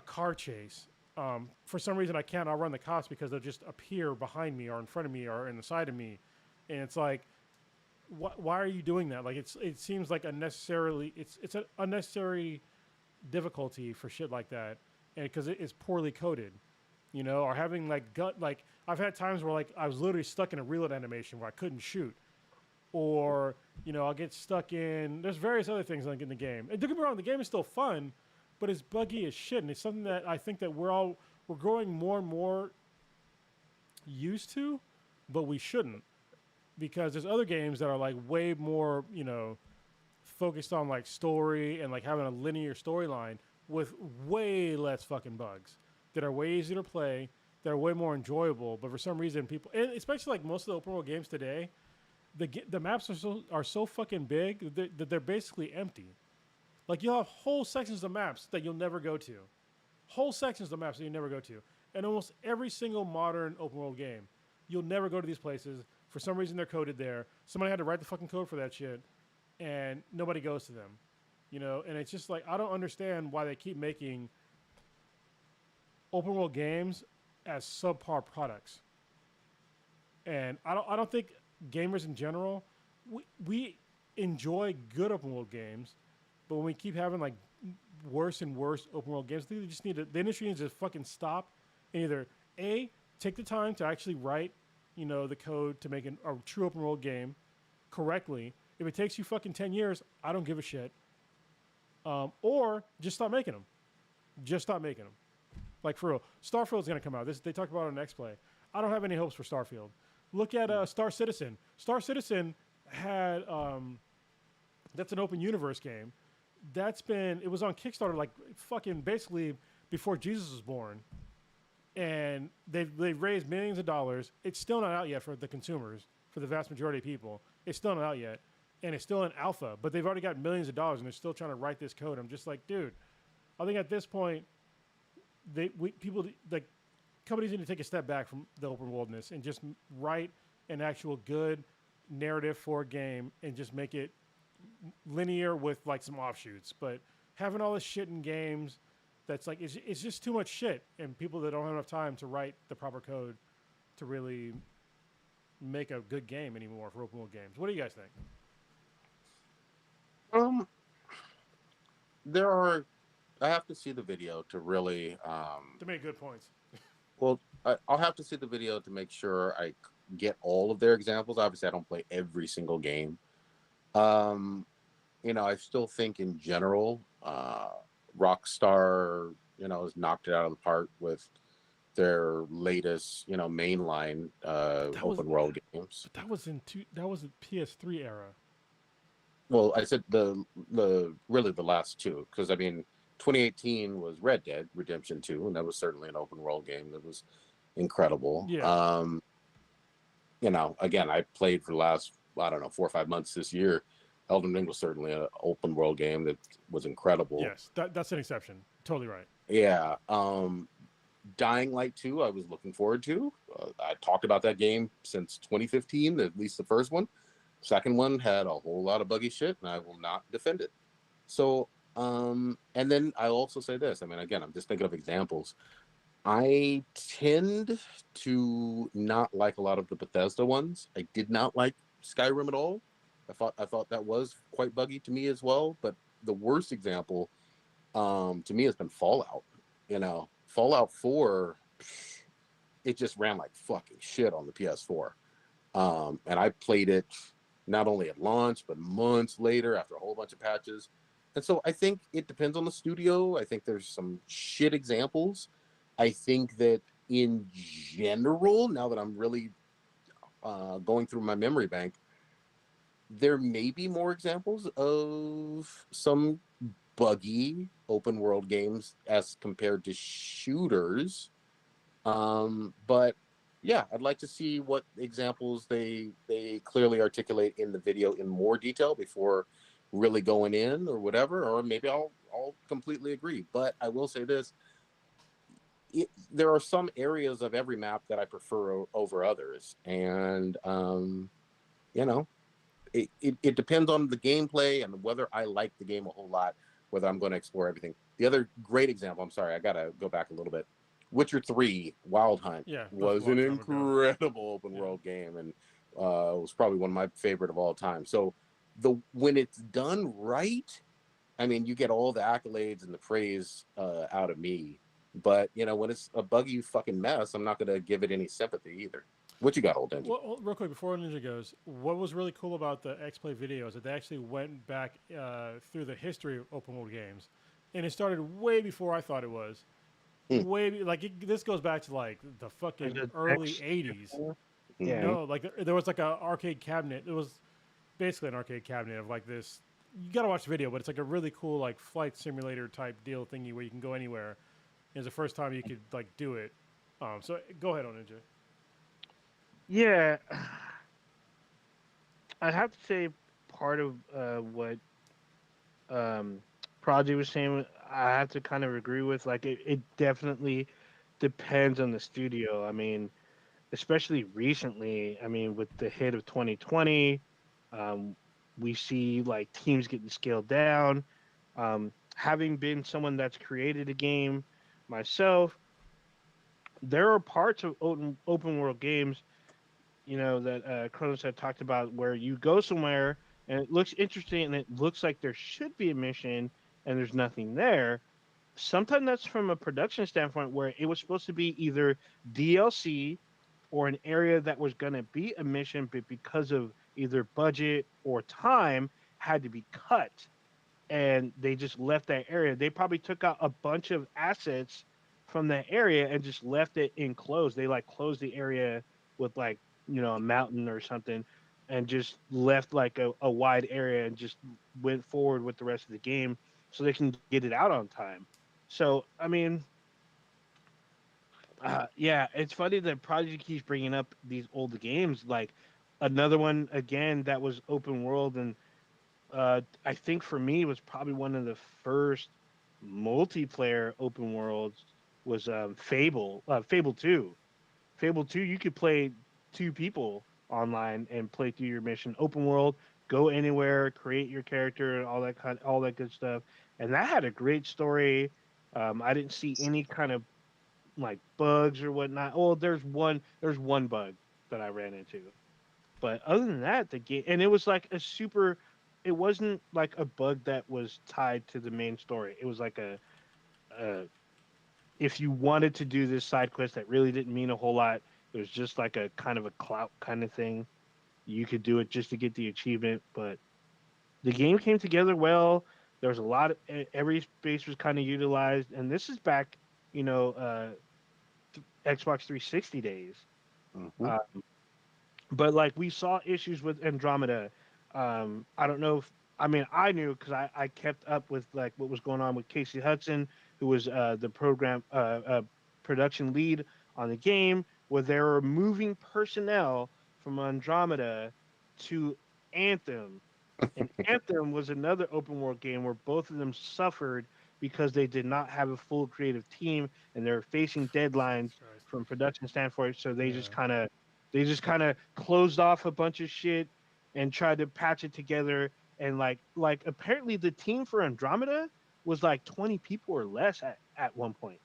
car chase, for some reason I can't outrun the cops because they'll just appear behind me or in front of me or in the side of me, and it's like, why are you doing that? Like it seems like it's an unnecessary difficulty for shit like that, and because it's poorly coded, or having like I've had times where like I was literally stuck in a reload animation where I couldn't shoot, or I'll get stuck in. There's various other things like in the game. And don't get me wrong, the game is still fun, but it's buggy as shit, and it's something that I think that we're growing more and more used to, but we shouldn't, because there's other games that are like way more focused on like story and like having a linear storyline with way less fucking bugs that are way easier to play, that are way more enjoyable. But for some reason, people, and especially like most of the open world games today, the maps are so fucking big that they're basically empty. Like you'll have whole sections of maps that you'll never go to, whole sections of maps that you never go to, and almost every single modern open world game, you'll never go to these places. For some reason, they're coded there. Somebody had to write the fucking code for that shit, and nobody goes to them, And it's just like I don't understand why they keep making open world games as subpar products. And I don't think gamers in general we enjoy good open world games, but when we keep having like worse and worse open world games, I think the industry needs to fucking stop and either take the time to actually write the code to make a true open world game correctly. If it takes you fucking 10 years, I don't give a shit. Or just stop making them. Just stop making them. Like for real. Starfield's going to come out. They talked about it on X-Play. I don't have any hopes for Starfield. Look at Star Citizen. Star Citizen had, that's an open universe game. It was on Kickstarter like fucking basically before Jesus was born. And they've raised millions of dollars. It's still not out yet for the consumers, for the vast majority of people. It's still not out yet. And it's still in alpha, but they've already got millions of dollars and they're still trying to write this code. I'm just like, dude, I think at this point, companies need to take a step back from the open worldness and just write an actual good narrative for a game and just make it linear with like some offshoots. But having all this shit in games that's like it's just too much shit, and people that don't have enough time to write the proper code to really make a good game anymore for open world games. What do you guys think? Um, there are. I have to see the video to really. To make good points. Well, I'll have to see the video to make sure I get all of their examples. Obviously, I don't play every single game. Um, I still think in general, Rockstar, has knocked it out of the park with their latest, mainline But that was open world games. that was the PS3 era. Well, I said the really the last two, because I mean, 2018 was Red Dead Redemption 2, and that was certainly an open world game that was incredible. Yeah. Again, I played for the last, I don't know, 4 or 5 months this year. Elden Ring was certainly an open world game that was incredible. Yes, that's an exception. Totally right. Yeah. Dying Light 2, I was looking forward to. I talked about that game since 2015, at least the first one. Second one had a whole lot of buggy shit, and I will not defend it. So, and then I also say this. I mean, again, I'm just thinking of examples. I tend to not like a lot of the Bethesda ones. I did not like Skyrim at all. I thought that was quite buggy to me as well. But the worst example, to me, has been Fallout. Fallout 4, it just ran like fucking shit on the PS4. And I played it not only at launch but months later after a whole bunch of patches. And so I think it depends on the studio. I think there's some shit examples. I think that in general, now that I'm really going through my memory bank, there may be more examples of some buggy open world games as compared to shooters. But yeah, I'd like to see what examples they clearly articulate in the video in more detail before really going in or whatever. Or maybe I'll completely agree. But I will say this: there are some areas of every map that I prefer over others, and you know, it depends on the gameplay and whether I like the game a whole lot, whether I'm going to explore everything. The other great example, I'm sorry, I got to go back a little bit. Witcher 3 Wild Hunt Yeah, that was a was long an time ago. incredible open Yeah. world game, and was probably one of my favorite of all time. So when it's done right, I mean, you get all the accolades and the praise out of me. But when it's a buggy fucking mess, I'm not going to give it any sympathy either. What you got, old Denji? Well, real quick before Ninja goes, what was really cool about the X Play video is that they actually went back through the history of open world games, and it started way before I thought it was. Hmm. This goes back to like the There's fucking a early text. '80s. Yeah. No, like there was like a arcade cabinet. It was basically an arcade cabinet of like this. You gotta watch the video, but it's like a really cool like flight simulator type deal thingy where you can go anywhere. It's the first time you could like do it. So go ahead on Ninja. Yeah. I have to say part of what um Prodigy was saying, I have to kind of agree with. Like it definitely depends on the studio. I mean, especially recently, I mean, with the hit of 2020, um, we see like teams getting scaled down. Having been someone that's created a game myself, there are parts of open world games, that Kronos had talked about where you go somewhere and it looks interesting and it looks like there should be a mission and there's nothing there. Sometimes that's from a production standpoint where it was supposed to be either DLC or an area that was going to be a mission, but because of either budget or time, had to be cut. And they just left that area. They probably took out a bunch of assets from that area and just left it enclosed. They like closed the area with like, a mountain or something and just left like a wide area and just went forward with the rest of the game so they can get it out on time. So, I mean, yeah, it's funny that Project keeps bringing up these old games. Like another one again that was open world, and I think for me was probably one of the first multiplayer open worlds was Fable. Fable 2. Fable 2, you could play two people, online and play through your mission. Open world, go anywhere, create your character, and all that good stuff. And that had a great story. I didn't see any kind of like bugs or whatnot. Oh, there's one bug that I ran into, but other than that, the game, and it was like a super. It wasn't like a bug that was tied to the main story. It was like a if you wanted to do this side quest that really didn't mean a whole lot, it was just like a kind of a clout kind of thing. You could do it just to get the achievement, but the game came together well. There was a lot of every space was kind of utilized, and this is back, you know, Xbox 360 days. Hmm. Uh, but like we saw issues with Andromeda. I don't know if I mean I knew because I kept up with like what was going on with Casey Hudson, who was the program production lead on the game, where they were moving personnel from Andromeda to Anthem, and Anthem was another open world game where both of them suffered because they did not have a full creative team and they're facing deadlines Jesus Christ. from production standpoint. So Yeah. they just kind of closed off a bunch of shit and tried to patch it together. And like apparently the team for Andromeda was like 20 people or less at one point.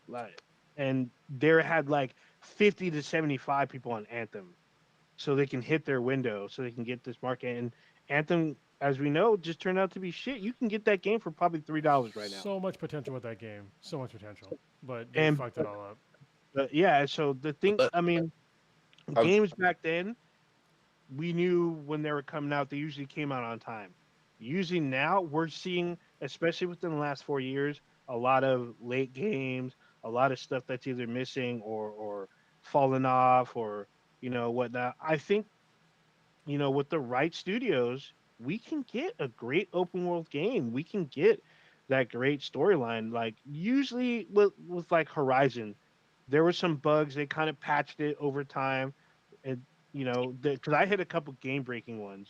Like and there had like 50 to 75 people on Anthem so they can hit their window, so they can get this market. And Anthem, as we know, just turned out to be shit. You can get that game for probably $3 right now. So much potential with that game. So much potential. But they And fucked it all up. yeah, so the thing, But I mean, I, games back then, we knew when they were coming out, they usually came out on time. Usually now, we're seeing, especially within the last 4 years, a lot of late games, a lot of stuff that's either missing or falling off or whatnot. I think with the right studios, we can get a great open world game. We can get that great storyline. Like usually with like Horizon, there were some bugs. They kind of patched it over time, and because I hit a couple game breaking ones.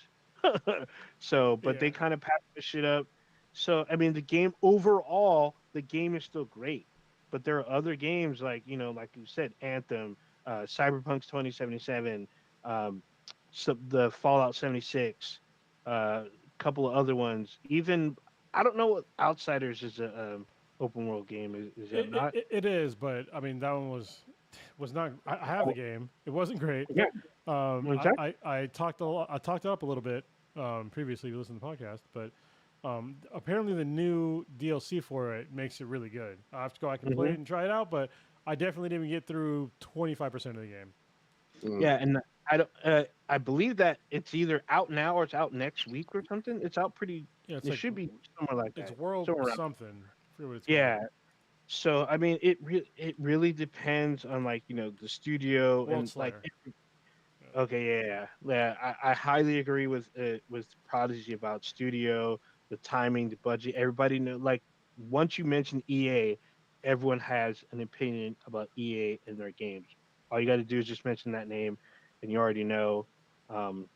So, but they Yeah. kind of patched the shit up. So, I mean, the game overall, the game is still great. But there are other games like like you said, Anthem, Cyberpunk's 2077. The Fallout 76, a couple of other ones. Even I don't know what Outsiders is a open world game. Is that not? It is, but I mean that one was not. I have the Oh, game. It wasn't great. yeah, exactly. I talked a lot, I talked it up a little bit previously. You listened to the podcast, but apparently the new DLC for it makes it really good. I have to go. I can play Hmm. it and try it out, but I definitely didn't get through 25% of the game. mm, Yeah, and I don't. I believe that it's either out now or it's out next week or something. It's out pretty. Yeah, it's It like should be somewhere like it's that. World Somewhere around. something. I forget what it's called. Yeah. So I mean, it really depends on like the studio World and like. Slayer. Yeah. Okay, yeah. I highly agree with Prodigy about studio, the timing, the budget. Everybody know like once you mention EA, everyone has an opinion about EA and their games. All you got to do is just mention that name, and you already know. Um,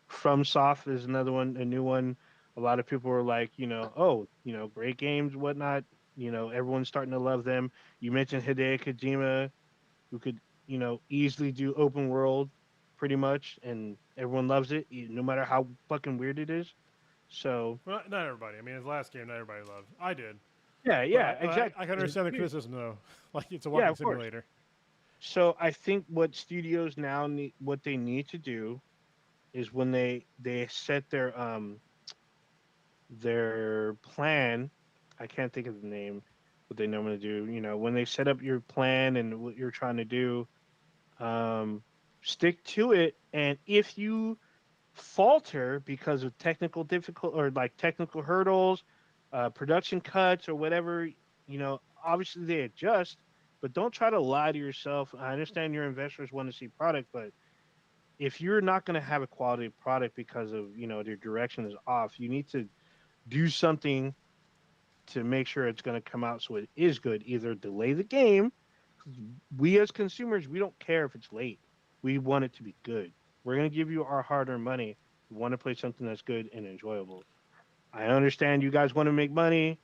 FromSoft is another one, a new one. A lot of people are like, oh, great games, whatnot. Everyone's starting to love them. You mentioned Hideo Kojima, who could easily do open world pretty much, and everyone loves it no matter how fucking weird it is. So Well, not everybody. I mean, his last game, not everybody loved. I did, yeah, but yeah, I exactly. can 'Cause it's understand the weird. criticism though. Like it's a Yeah, walking of course. simulator. So I think what studios now need, what they need to do is when they set their plan. I can't think of the name. What they normally do, when they set up your plan and what you're trying to do, um, stick to it. And if you falter because of technical difficult or like technical hurdles, production cuts or whatever, obviously they adjust, but don't try to lie to yourself. I understand your investors want to see product, but if you're not going to have a quality product because of, their direction is off, you need to do something to make sure it's going to come out so it is good. Either delay the game. We as consumers, we don't care if it's late. We want it to be good. We're going to give you our hard-earned money. We want to play something that's good and enjoyable. I understand you guys want to make money.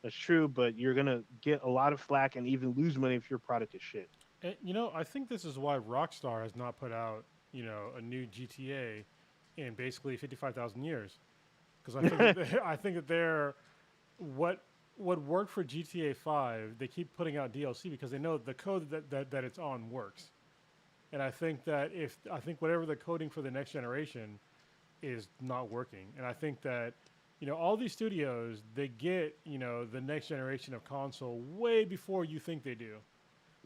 That's true, but you're going to get a lot of flack and even lose money if your product is shit. And I think this is why Rockstar has not put out a new GTA in basically 55,000 years. Because I think that I think that they're what what worked for GTA 5. They keep putting out DLC because they know the code that it's on works. And I think whatever the coding for the next generation is not working. And I think that all these studios, they get the next generation of console way before you think they do,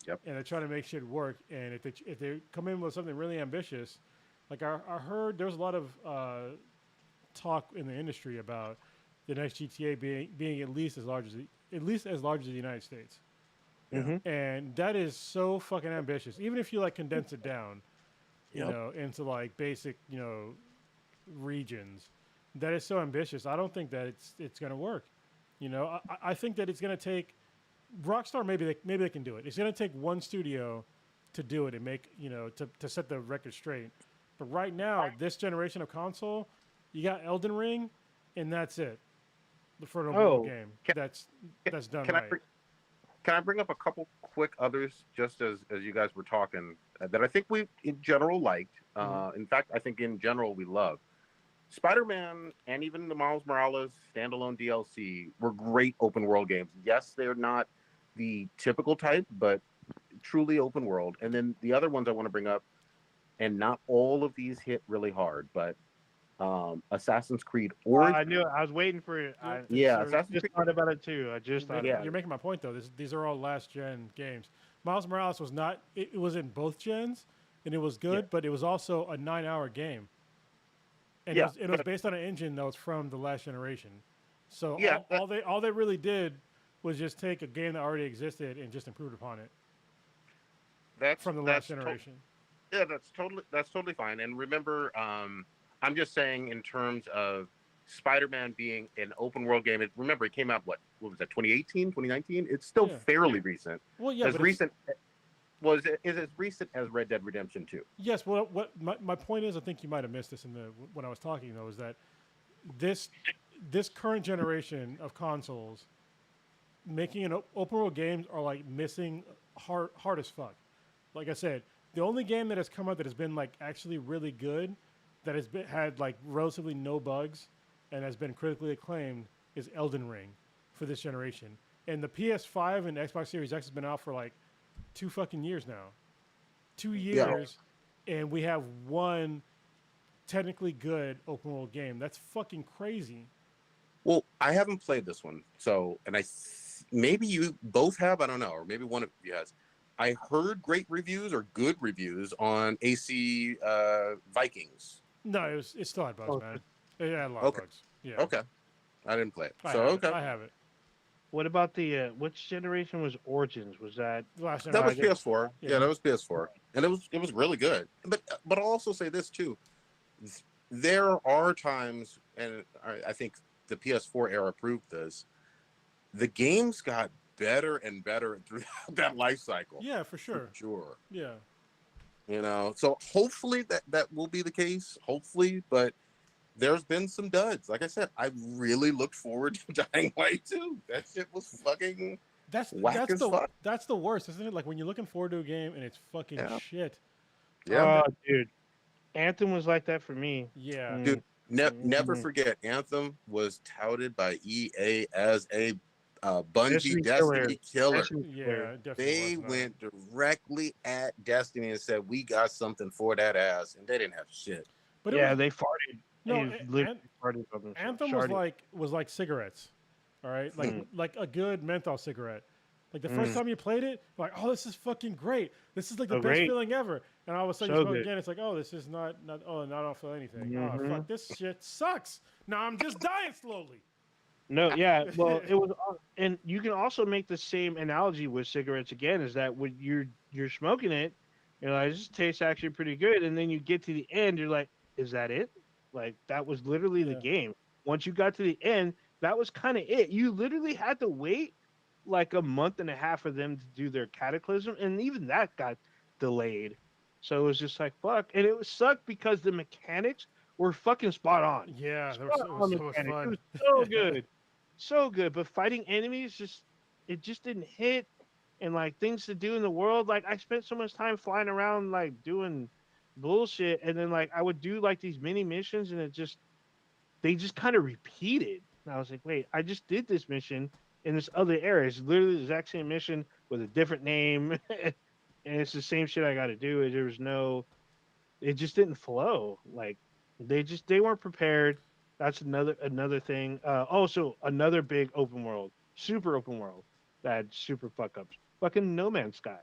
Yep. and they're trying to make shit work. And if they come in with something really ambitious, like I heard there was a lot of talk in the industry about the next GTA being at least as large as the United States, Yeah. Hmm. and that is so fucking ambitious. Even if you like condense it down, Yep. into like basic regions, that is so ambitious. I don't think that it's gonna work. I think that it's gonna take Rockstar. Maybe they can do it. It's gonna take one studio to do it and make to set the record straight. But right now, this generation of console, you got Elden Ring, and that's it for an overall Oh, game. Can, That's done can I right. can I bring up a couple quick others just as you guys were talking that I think we in general liked. In fact, I think in general we love Spider-Man and even the Miles Morales standalone DLC were great open world games. Yes, they're not the typical type, but truly open world. And then the other ones I want to bring up, and not all of these hit really hard, but Assassin's Creed I Origins. knew it. I was waiting for it. You're, I Yeah, sir, Assassin's just Creed. thought about it too. I just you're thought making about Yeah, you're it. making my point though. These are all last gen games. Miles Morales was not. It was in both gens, and it was yeah, good, but it was also a 9 hour game, and yeah, it was but based on an engine that was from the last generation. So yeah, all they really did was just take a game that already existed and just improved upon it that's from the last that's generation. yeah, that's totally fine. And remember, I'm just saying in terms of Spider-Man being an open world game. Remember, it came out what was that 2018, 2019? It's still Yeah. fairly recent. Well, yeah, As but it's recent was it is as recent as Red Dead Redemption 2. yes. Well, what my point is, I think you might have missed this when I was talking though, is that this this current generation of consoles making an open world games are like missing hard as fuck. Like I said, the only game that has come out that has been like actually really good, that had like relatively no bugs, and has been critically acclaimed is Elden Ring for this generation. And the PS5 and Xbox Series X has been out for like 2 fucking years now. two Yeah. years, and we have one technically good open world game. That's fucking crazy. Well, I haven't played this one, so maybe you both have. I don't know, or maybe one of you has. I heard great reviews or good reviews on AC Vikings. No, it still had bugs, Oh, man. It had a lot of Okay, bugs. Yeah, okay, I didn't play it, I so have it. okay. I have it. what about the which generation was Origins? Was that The last That was generation. PS4. Yeah. Yeah, that was PS4, and it was really good. But I'll also say this too: there are times, and I think the PS4 era proved this. The games got better and better throughout that life cycle, Yeah, for for sure. sure. Yeah. So hopefully that will be the case. Hopefully, but there's been some duds. Like I said, I really looked forward to Dying Light 2. That shit was fucking whack as fuck. That's the worst, isn't it? Like when you're looking forward to a game and it's fucking Yeah, shit. yeah. Oh, dude, Anthem was like that for me. Yeah. Dude, never Mm-hmm. forget, Anthem was touted by EA as a Bungie Destiny Killer. Destiny killer. Destiny Yeah, Killer. it definitely They was, man. went directly at Destiny and said, "We got something for that ass," and they didn't have shit. But it Yeah, was they farted. no They literally farted on themselves. Anthem Shardy. was like cigarettes. All right, Mm, like a good menthol cigarette. Like the first mm, time you played it, like, oh, this is fucking great. This is like the so best great. feeling ever. And all of a sudden you So smoke good. again, it's like, oh, this is not. Oh, now I don't feel anything. Oh Hmm. fuck, this shit sucks. Now I'm just dying slowly. No, yeah. Well, it was, and you can also make the same analogy with cigarettes again. Is that when you're smoking it, you're like, this tastes actually pretty good, and then you get to the end, you're like, is that it? Like that was literally the Yeah. game. Once you got to the end, that was kind of it. You literally had to wait like a month and a half for them to do their cataclysm, and even that got delayed. So it was just like fuck, and it was sucked because the mechanics were fucking spot on. Yeah, Spot it was on so much mechanics. It fun. was so good, so good. But fighting enemies it just didn't hit. And like things to do in the world, like I spent so much time flying around, like doing bullshit. And then like I would do like these mini missions, and they just kind of repeated. And I was like, wait, I just did this mission in this other area. It's literally the exact same mission with a different name, and it's the same shit I got to do. There was no, it just didn't flow. Like they weren't prepared. That's another thing. Also another big open world, super open world that had super fuck ups. Fucking No Man's Sky.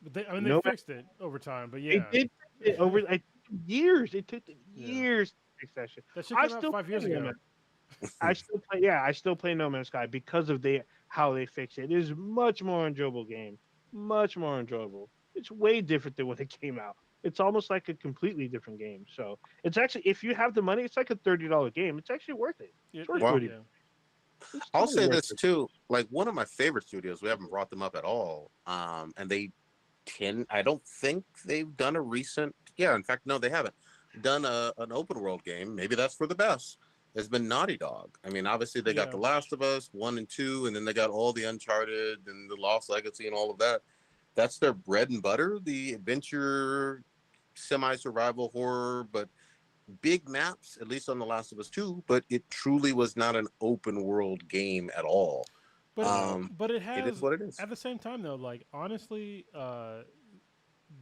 But they No, fixed it over time. But they yeah, did fix it over. It took them years. It took them yeah, years to fix that shit. that shit I came out still 5 years play No ago. Man's. I still play. Yeah, I still play No Man's Sky because of how they fix it. It is much more enjoyable game. Much more enjoyable. It's way different than when it came out. It's almost like a completely different game. So it's actually, if you have the money, it's like a $30 game. It's actually worth it. It's worth Wow. thirty. Yeah. It's I'll totally say worth this it. too. Like one of my favorite studios, we haven't brought them up at all. And I don't think they've done a recent. Yeah, in fact, no, they haven't done an open world game. Maybe that's for the best. Has been Naughty Dog. I mean, obviously they got Yeah. The Last of Us 1 and 2, and then they got all the Uncharted and the Lost Legacy and all of that. That's their bread and butter. The adventure, semi-survival horror, but big maps, at least on The Last of Us 2, but it truly was not an open world game at all. But No. but it It is has what it is. at the same time though. Like honestly,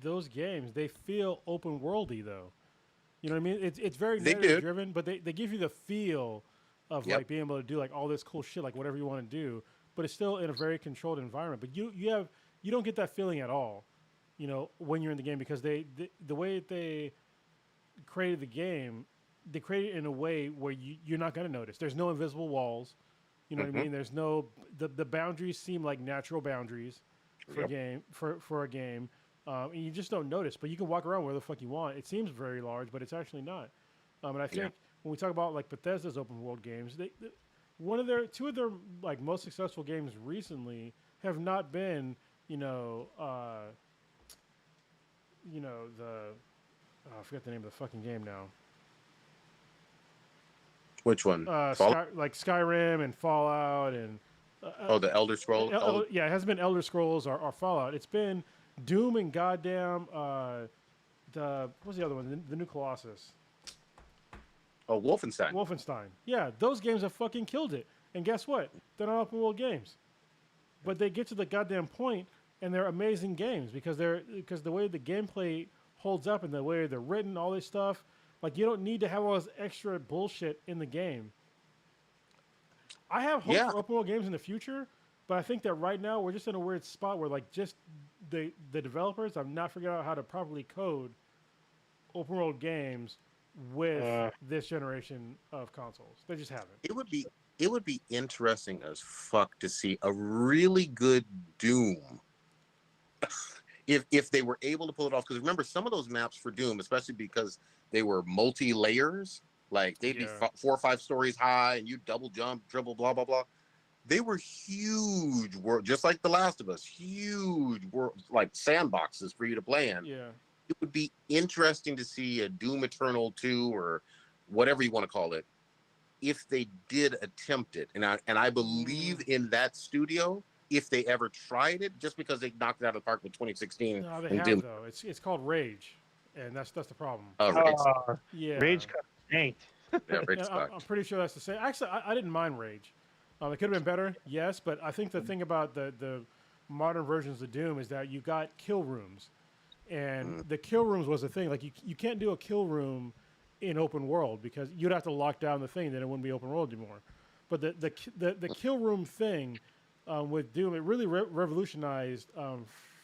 those games they feel open worldy though. You know what I mean? It's very They narrative did. driven, but they give you the feel of Yep. like being able to do like all this cool shit, like whatever you want to do. But it's still in a very controlled environment. But you don't get that feeling at all, you know, when you're in the game because the way that they created the game, they created it in a way where you're not gonna notice. There's no invisible walls. You know what I Hmm. mean? There's no the boundaries seem like natural boundaries for Yep. game for a game, and you just don't notice. But you can walk around where the fuck you want. It seems very large, but it's actually not. And I Yeah. think when we talk about like Bethesda's open world games, one of their two of their like most successful games recently have not been you know the I forget the name of the fucking game now. Which one? Fallout? Like Skyrim and Fallout and Oh, the Elder Scrolls. yeah, it hasn't been Elder Scrolls or Fallout. It's been Doom and goddamn the what was the other one? The new Colossus, Oh, Wolfenstein. Wolfenstein. Yeah, those games have fucking killed it. And guess what? They're not open world games, but they get to the goddamn point, and they're amazing games because the way the gameplay holds up and the way they're written, all this stuff. Like you don't need to have all this extra bullshit in the game. I have hope Yeah. for open world games in the future, but I think that right now we're just in a weird spot where like just the developers have not figured out how to properly code open world games with this generation of consoles. They just haven't. It would be it would be interesting as fuck to see a really good Doom if they were able to pull it off. Because remember, some of those maps for Doom, especially because they were multi layers, like they'd be Yeah. 4 or 5 stories high, and you double jump, dribble, blah blah blah. They were huge world, just like The Last of Us, huge world, like sandboxes for you to play in. Yeah. It would be interesting to see a Doom Eternal 2 or whatever you want to call it, if they did attempt it. And I believe in that studio if they ever tried it, just because they knocked it out of the park with 2016 No, they and have Doom. though. It's called Rage, and that's the problem. Rage, Yeah. Rage got tanked. yeah, Rage Yeah, sucked. I'm pretty sure that's the same. Actually, I didn't mind Rage. It could have been better, yes, but I think the thing about the modern versions of Doom is that you got kill rooms, and the kill rooms was the thing. Like you can't do a kill room in open world because you'd have to lock down the thing, then it wouldn't be open world anymore. But the kill room thing with Doom, it really revolutionized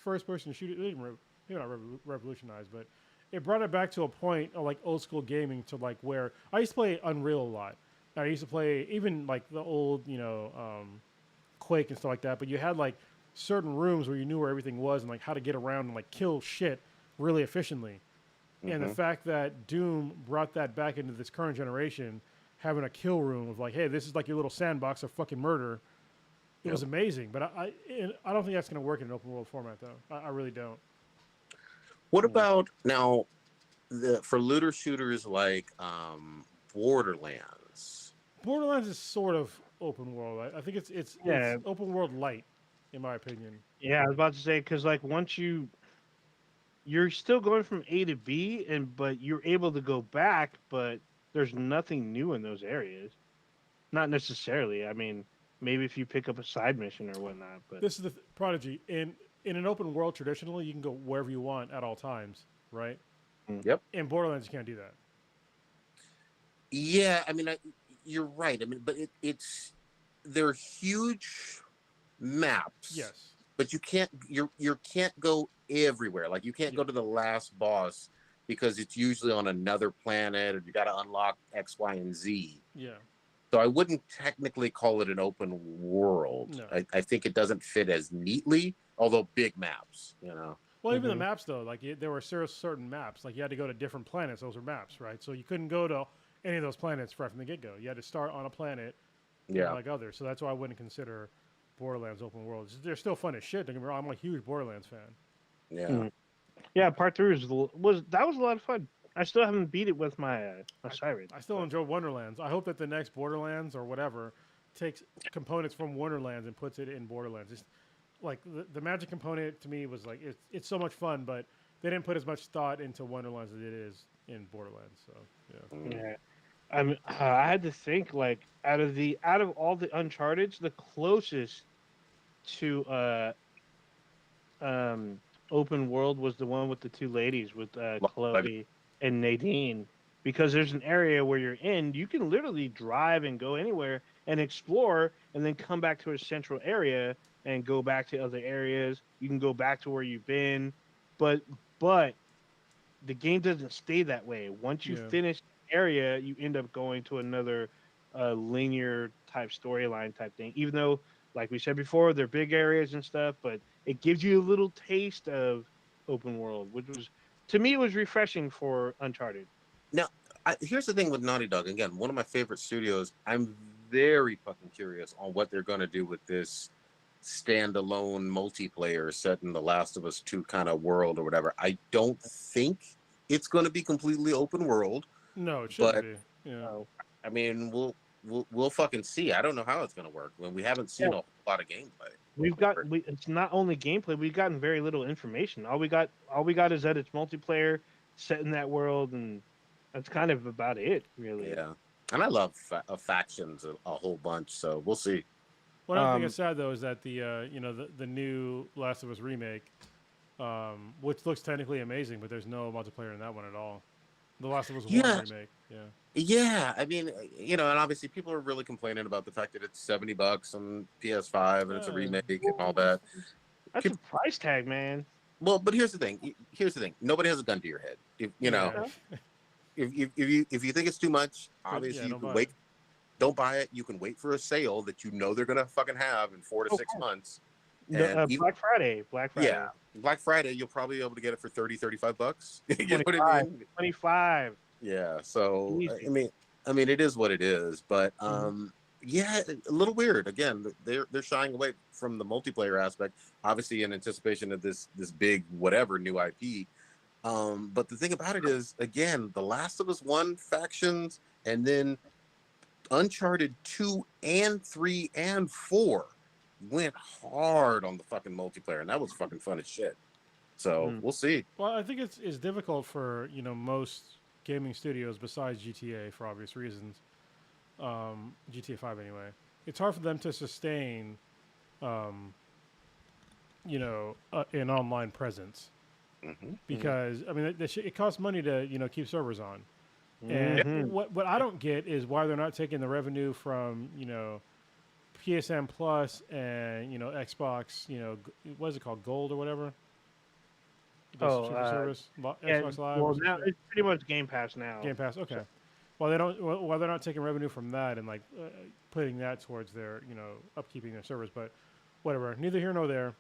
first person shooting. It didn't maybe not revolutionize, but it brought it back to a point of like old school gaming to like where I used to play Unreal a lot. I used to play even like the old, Quake and stuff like that. But you had like certain rooms where you knew where everything was and like how to get around and like kill shit really efficiently. And the fact that Doom brought that back into this current generation, having a kill room of like, hey, this is like your little sandbox of fucking murder. It was amazing, but I don't think that's going to work in an open world format though. I really don't. What about now for looter shooters like Borderlands? Borderlands is sort of open world. I think it's Yeah. open world light, in my opinion. Yeah, I was about to say because like you're still going from A to B, but you're able to go back, but there's nothing new in those areas. Not necessarily. I mean, maybe if you pick up a side mission or whatnot, but This is the Prodigy. In an open world, traditionally, you can go wherever you want at all times, right? mm, Yep. In Borderlands, you can't do that. Yeah, I mean, you're right. I mean, but it's they're huge maps, Yes. but you can't go everywhere. Like you can't Yeah. go to the last boss because it's usually on another planet, or you got to unlock X, Y, and Z. Yeah. So I wouldn't technically call it an open world. No. I think it doesn't fit as neatly, although big maps, Well, even the mhm. maps though, like there were certain maps, like you had to go to different planets. Those were maps, right? So you couldn't go to any of those planets right from the get go. You had to start on a planet, Yeah, like others. So that's why I wouldn't consider Borderlands open world. They're still fun as shit. Don't get me wrong. I'm a huge Borderlands fan. yeah. Mm. Yeah, part three was a lot of fun. I still haven't beat it with my I, siren. I still But enjoy Wonderlands. I hope that the next Borderlands or whatever takes components from Wonderlands and puts it in Borderlands. It's like the magic component to me was like it's so much fun, but they didn't put as much thought into Wonderlands as it is in Borderlands. So yeah. Mm. yeah, I had to think like out of all the Uncharted, the closest to um open world was the one with the two ladies with Like, Chloe and Nadine, because there's an area where you're in, you can literally drive and go anywhere and explore and then come back to a central area and go back to other areas. You can go back to where you've been, but but the game doesn't stay that way. Once you Yeah. finish an area, you end up going to another linear type storyline type thing. Even though, like we said before, they're big areas and stuff, but it gives you a little taste of open world, which was to me it was refreshing for Uncharted. now, here's the thing with Naughty Dog. Again, one of my favorite studios. I'm very fucking curious on what they're going to do with this standalone multiplayer set in the Last of Us 2 kind of world or whatever. I don't think it's going to be completely open world, No, it shouldn't but be. Yeah. So I mean, we'll fucking see. I don't know how it's going to work when we haven't yeah, seen a whole lot of gameplay. it's not only gameplay. We've gotten very little information. All we got is that it's multiplayer set in that world, and that's kind of about it, really. Yeah, and I love factions a whole bunch, so we'll see. One other thing that's Um, sad though is that the new Last of Us remake, which looks technically amazing, but there's no multiplayer in that one at all. The Last of Us One Yeah, remake. Yeah. yeah. I mean, and obviously people are really complaining about the fact that it's $70 on PS5 and it's a Uh, remake and all that. that's a People, price tag, man. well, but here's the thing. Here's the thing. Nobody has a gun to your head. If you know, yeah. if you think it's too much, Yeah. obviously you Don't can buy wait. it. Don't buy it. You can wait for a sale that you know they're gonna fucking have in 4 to Oh, 6 months. no, And even Black Friday, Black yeah, Friday, Black Friday, you'll probably be able to get it for 30, $35. You know what I 25, mean? 25. Yeah. So Easy. I mean, it is what it is. But Mhm. yeah, a little weird. Again, they're shying away from the multiplayer aspect, obviously in anticipation of this big whatever new IP. But the thing about it is, again, The Last of Us One factions, and then Uncharted 2 and 3 and 4 went hard on the fucking multiplayer, and that was fucking fun as shit. So Mm. we'll see. Well, I think it's difficult for most gaming studios besides GTA for obvious reasons. GTA 5 anyway. It's hard for them to sustain, um, an online presence Hmm. Mm. because I mean it costs money to keep servers on. And Mhm. what I don't get is why they're not taking the revenue from PSN Plus and Xbox. What is it called, Gold or whatever? The Oh, subscription service, yeah. Xbox Live or Well, some now shit. it's pretty much Game Pass now. Game Pass. So, Okay. Well, they don't. Well, they're not taking revenue from that and like putting that towards their upkeeping their servers. But whatever. Neither here nor there.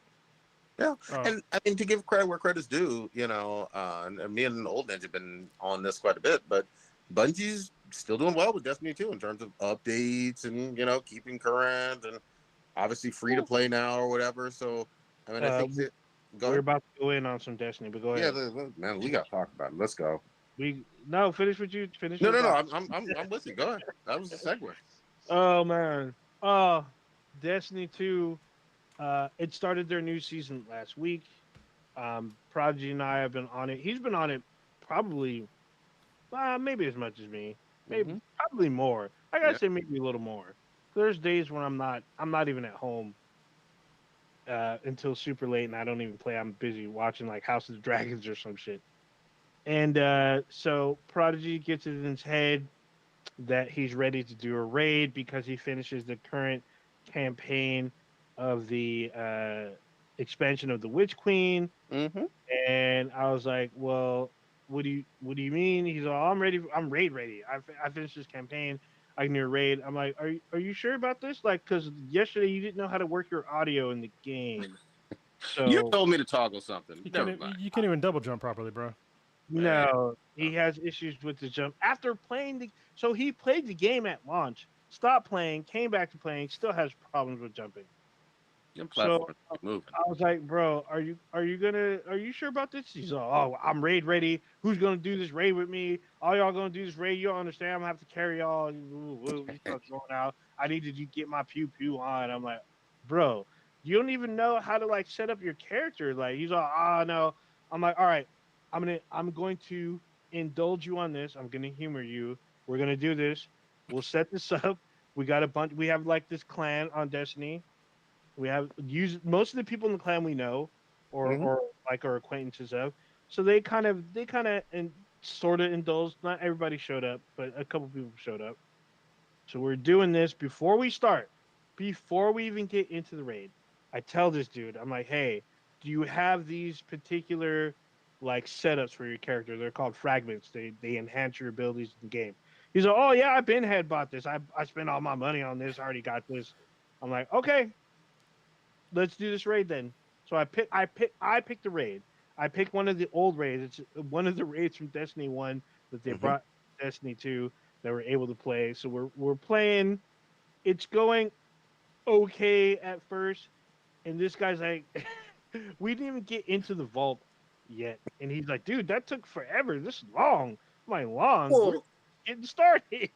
Yeah, Uh, and I mean to give credit where credit's due, and me and Old Ninja have been on this quite a bit, but Bungie's still doing well with Destiny 2 in terms of updates and keeping current and obviously free to play now or whatever. So I mean, I uh, think that go we're ahead. about to go in on some Destiny, but go Yeah, ahead. man, we got to talk about it. Let's go. We no finish what you finish No, your no, no. thought. I'm with you. Go ahead. That was a segue. Oh man. Oh, Destiny 2. It started their new season last week. Prodigy and I have been on it. He's been on it probably maybe as much as me, maybe Mm-hmm. probably more. I gotta Yeah. say maybe a little more. There's days when I'm not even at home until super late, and I don't even play. I'm busy watching like House of the Dragons or some shit. And so Prodigy gets it in his head that he's ready to do a raid because he finishes the current campaign of the expansion of the Witch Queen. Mm-hmm. And I was like, "Well, what do you mean?" He's like, "I'm ready. I'm raid ready. I finished this campaign. I can do a raid." I'm like, "Are you sure about this? Like, because yesterday you didn't know how to work your audio in the game, You so told me to toggle something. You can't Never mind. you can't even double jump properly, bro. Man. no, he has issues with the jump after playing the. So he played the game at launch, stopped playing, came back to playing, still has problems with jumping. Your So platforms keep moving. I was like, bro, are you sure about this? He's like, oh, I'm raid ready. Who's gonna do this raid with me? All y'all gonna do this raid? You don't understand. I'm gonna have to carry y'all. He starts going out. I need to get my pew pew on. I'm like, bro, you don't even know how to like set up your character. Like he's like, oh no. I'm like, all right, I'm going to indulge you on this. I'm gonna humor you. We're gonna do this. We'll set this up. We got a bunch. We have like this clan on Destiny. We have used most of the people in the clan we know, or Mm-hmm. or like our acquaintances of. So they kind of and sort of indulged. Not everybody showed up, but a couple people showed up. So we're doing this before we start, before we even get into the raid. I tell this dude, I'm like, hey, do you have these particular like setups for your character? They're called fragments. They enhance your abilities in the game. He's like, oh yeah, I've been head bought this. I spent all my money on this. I already got this. I'm like, okay, let's do this raid then. So I picked the raid. I picked one of the old raids. It's one of the raids from Destiny 1 that they Mm-hmm. brought Destiny 2 that we're able to play. So we're playing. It's going okay at first, and this guy's like, we didn't even get into the vault yet, and he's like, dude, that took forever. This is long. I'm like, long. We're Well, getting started.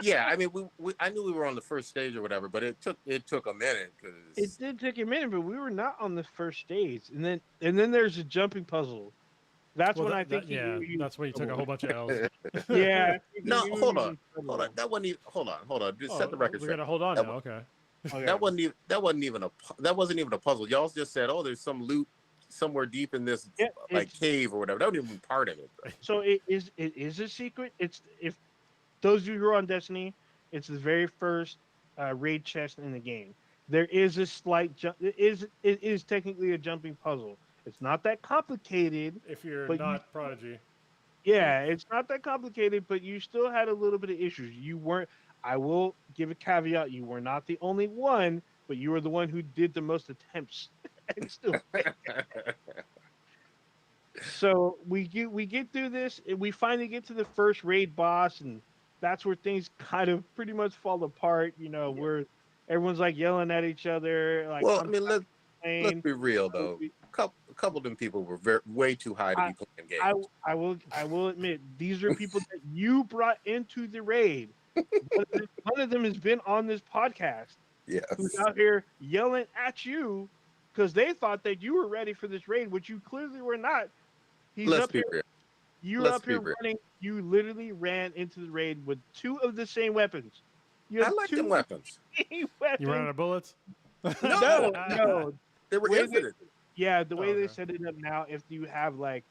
yeah. I mean, we I knew we were on the first stage or whatever, but it took a minute It because did take a minute, but we were not on the first stage, and then there's a jumping puzzle. That's Well, when I think he knew yeah, he was that's when you in took a trouble. whole bunch of L's. Yeah, I think he no. knew he Hold was on, in hold on. trouble. That wasn't even. Hold on. Just set the Oh, record we straight. gotta hold on That now. Okay. Okay. that wasn't even that wasn't even a puzzle. Y'all just said, oh, there's some loot somewhere deep in this Yeah, like it's cave or whatever. That wasn't even part of it. so it is a secret. It's if those of you who are on Destiny, it's the very first raid chest in the game. There is a slight jump. It is technically a jumping puzzle. It's not that complicated, If you're but not Prodigy, yeah, it's not that complicated, but you still had a little bit of issues. You weren't, I will give a caveat, you were not the only one, but you were the one who did the most attempts and still. So we get through this, and we finally get to the first raid boss, and that's where things kind of pretty much fall apart. Yeah. Where everyone's like yelling at each other, like Well, I I'm mean, let's playing. be real though. A couple of them people were way too high to I, be playing I games. I will admit these are people that you brought into the raid. One of them has been on this podcast who's Yes. out here yelling at you because they thought that you were ready for this raid, which you clearly were not. He's Let's up be here. real. You're Let's up be here real. running. You literally ran into the raid with two of the same weapons. You I had like two them of the weapons. same you run out weapons. of bullets. No, No, no. they The were way they, infinite. yeah, the Oh, way they okay. set it up now, if you have like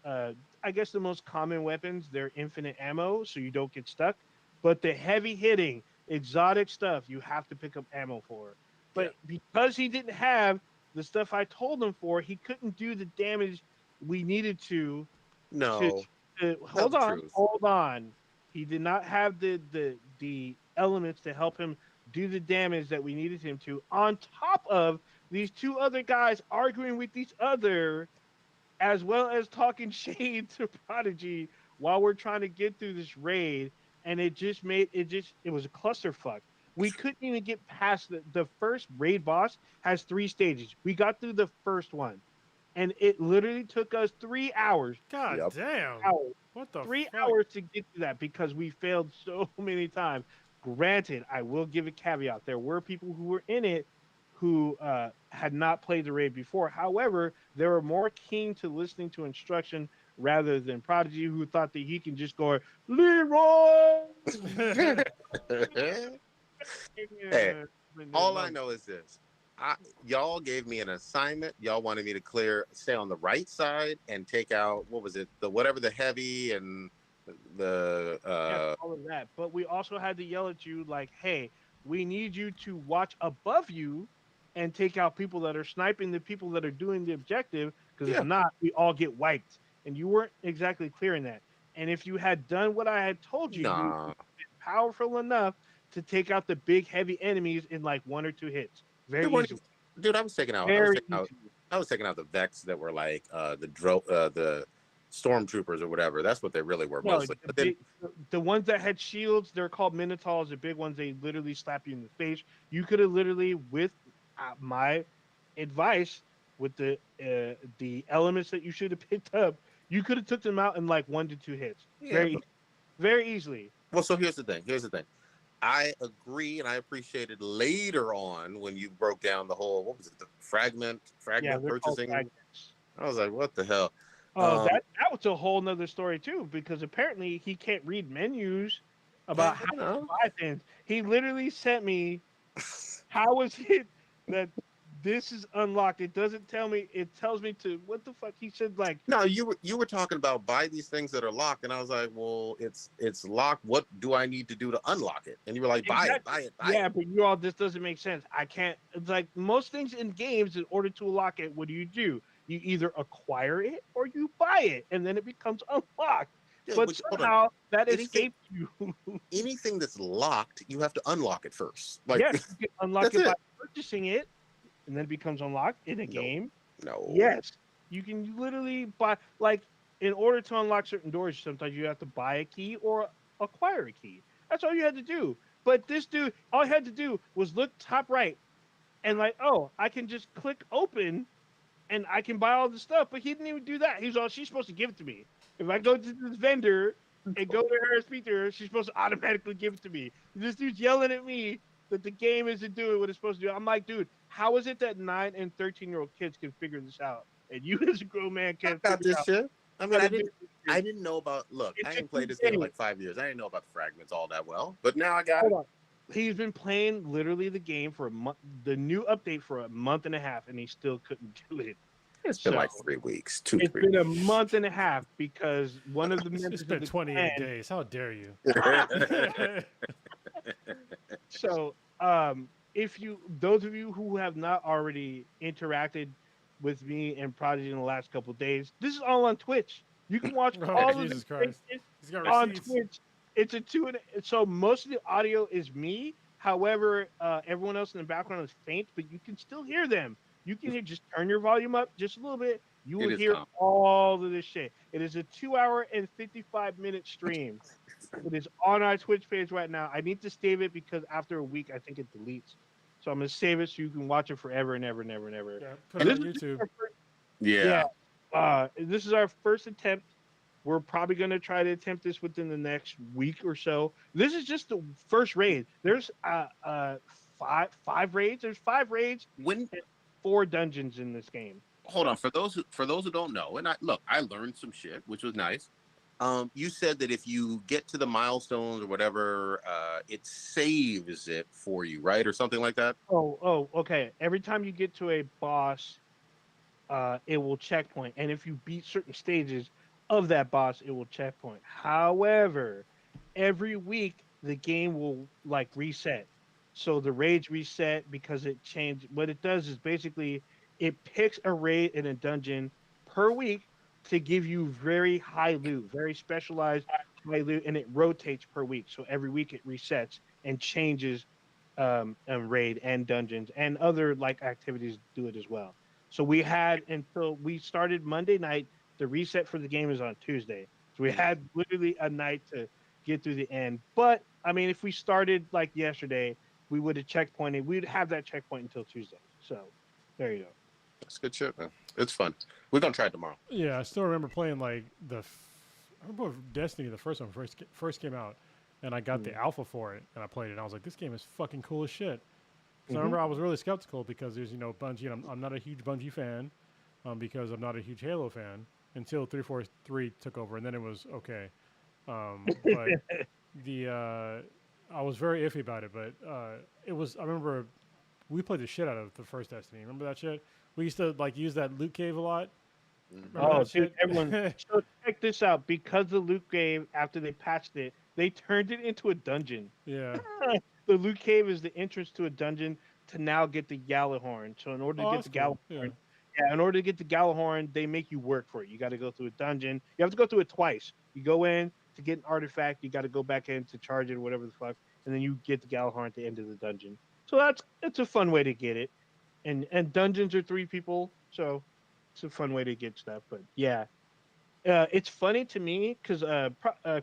I guess the most common weapons, they're infinite ammo, so you don't get stuck. But the heavy hitting, exotic stuff, you have to pick up ammo for. Yeah. But because he didn't have the stuff I told him for, he couldn't do the damage we needed to, No, tell hold the on, truth. hold on. He did not have the elements to help him do the damage that we needed him to. On top of these two other guys arguing with each other as well as talking shade to Prodigy while we're trying to get through this raid. And it was a clusterfuck. We couldn't even get past the first raid boss has 3 stages. We got through the first one, and it literally took us 3 hours, God Yep. damn! hours, What the three fuck? hours to get to that because we failed so many times. Granted, I will give a caveat. There were people who were in it who had not played the raid before. However, they were more keen to listening to instruction rather than Prodigy, who thought that he can just go Leroy. Hey, Yeah, all I know is this. Y'all gave me an assignment. Y'all wanted me to stay on the right side and take out, what was it, the whatever the heavy and the yes, all of that. But we also had to yell at you like, hey, we need you to watch above you and take out people that are sniping the people that are doing the objective, because if yeah, not, we all get wiped. And you weren't exactly clear in that. And if you had done what I had told you, you would nah. have been powerful enough to take out the big heavy enemies in like 1 or 2 hits. They Very weren't easily. even, dude, Very easily. I was taking out the Vex that were like the stormtroopers or whatever. That's what they really were No, mostly. But then the ones that had shields, they're called Minotaurs. The big ones, they literally slap you in the face. You could have literally, with my advice, with the elements that you should have picked up, you could have took them out in like 1 to 2 hits, yeah, but very easily. well, so here's the thing. Here's the thing. I agree, and I appreciated later on when you broke down the whole, what was it, the Yeah, fragment they're called purchasing. fragments. I was like, what the hell? Oh, Um, that was a whole nother story too, because apparently he can't read menus well, about how you to know, buy things. He literally sent me, how is it that this is unlocked? It doesn't tell me. It tells me to, what the fuck? He said like, no, you were talking about buy these things that are locked, and I was like, well, it's locked. What do I need to do to unlock it? And you were like, buy it, exactly. buy it, buy Yeah, it. but you all, this doesn't make sense. I can't. It's like most things in games. In order to unlock it, what do? You either acquire it or you buy it, and then it becomes unlocked. Yeah, But but hold on. somehow that Anything escaped you. anything that's locked, you have to unlock it first. Like Yes, you can unlock that's it by it. purchasing it, and then it becomes unlocked in a No, game. no. Yes, you can literally buy, like, in order to unlock certain doors, sometimes you have to buy a key or acquire a key. That's all you had to do. But this dude, all he had to do was look top right and like, oh, I can just click open and I can buy all the stuff. But he didn't even do that. He's all, she's supposed to give it to me. If I go to this vendor and go to her and speak to her, she's supposed to automatically give it to me. This dude's yelling at me that the game isn't doing what it's supposed to do. I'm like, dude, how is it that 9 and 13-year-old kids can figure this out? And you as a grown man I can't got figure this out shit. I how mean, to do this I shit. didn't know about. Look, I It's a ain't played new this game in game. like 5 years. I didn't know about the fragments all that well, but now I got Hold it. on. He's been playing literally the game for a month, the new update for a month and a half, and he still couldn't do it. It's been So like 3 weeks, two, it's three. been a month and a half because one of the It's members of been the 28 clan. days. How dare you? So, if you, those of you who have not already interacted with me and Prodigy in the last couple of days, this is all on Twitch. You can watch Oh, all of Jesus this Christ. He's got on receipts. Twitch. It's a two, so most of the audio is me. However, everyone else in the background is faint, but you can still hear them. You can hear. Just turn your volume up just a little bit. You will It is hear calm. all of this shit. It is a 2 hour and 55 minute stream. It is on our Twitch page right now. I need to save it because after a week, I think it deletes. So I'm gonna save it so you can watch it forever and ever and ever and ever. Yeah, put it This on is just YouTube. our first, yeah. Yeah, This is our first attempt. We're probably gonna try to attempt this within the next week or so. This is just the first raid. There's five raids. There's 5 raids when and 4 dungeons in this game. hold on, for those who don't know, and I learned some shit, which was nice. You said that if you get to the milestones or whatever, it saves it for you, right, or something like that. Okay. Every time you get to a boss, it will checkpoint. And if you beat certain stages of that boss, it will checkpoint. However, every week the game will like reset. So the raids reset because it changed. What it does is basically it picks a raid in a dungeon per week to give you very high loot, very specialized high loot, and it rotates per week. So every week it resets and changes and raid and dungeons and other like activities do it as well. So we had until we started Monday night. The reset for the game is on Tuesday. So we had literally a night to get through the end. But I mean, if we started like yesterday, we would have checkpointed. We'd have that checkpoint until Tuesday. So there you go. That's good shit, man. It's fun. We're gonna try it tomorrow. Yeah, I still remember playing like I remember Destiny, the first one first came out, and I got the alpha for it, and I played it, and I was like, this game is fucking cool as shit. So I remember I was really skeptical because there's Bungie, and I'm not a huge Bungie fan, because I'm not a huge Halo fan until 343 took over, and then it was okay. But the I was very iffy about it, but it was. I remember we played the shit out of the first Destiny. Remember that shit? We used to like use that loot cave a lot. Remember Oh, that dude, shit? everyone. So check this out. Because the loot cave, after they patched it, they turned it into a dungeon. Yeah. The loot cave is the entrance to a dungeon to now get the Gallahorn. So in order to Oh, get that's the cool. Yeah. Gallahorn, yeah, in order to get the Gallahorn, they make you work for it. You got to go through a dungeon. You have to go through it twice. You go in to get an artifact. You got to go back in to charge it or whatever the fuck, and then you get the Gallahorn at the end of the dungeon. So it's a fun way to get it. And dungeons are 3 people, so it's a fun way to get stuff. But yeah, it's funny to me because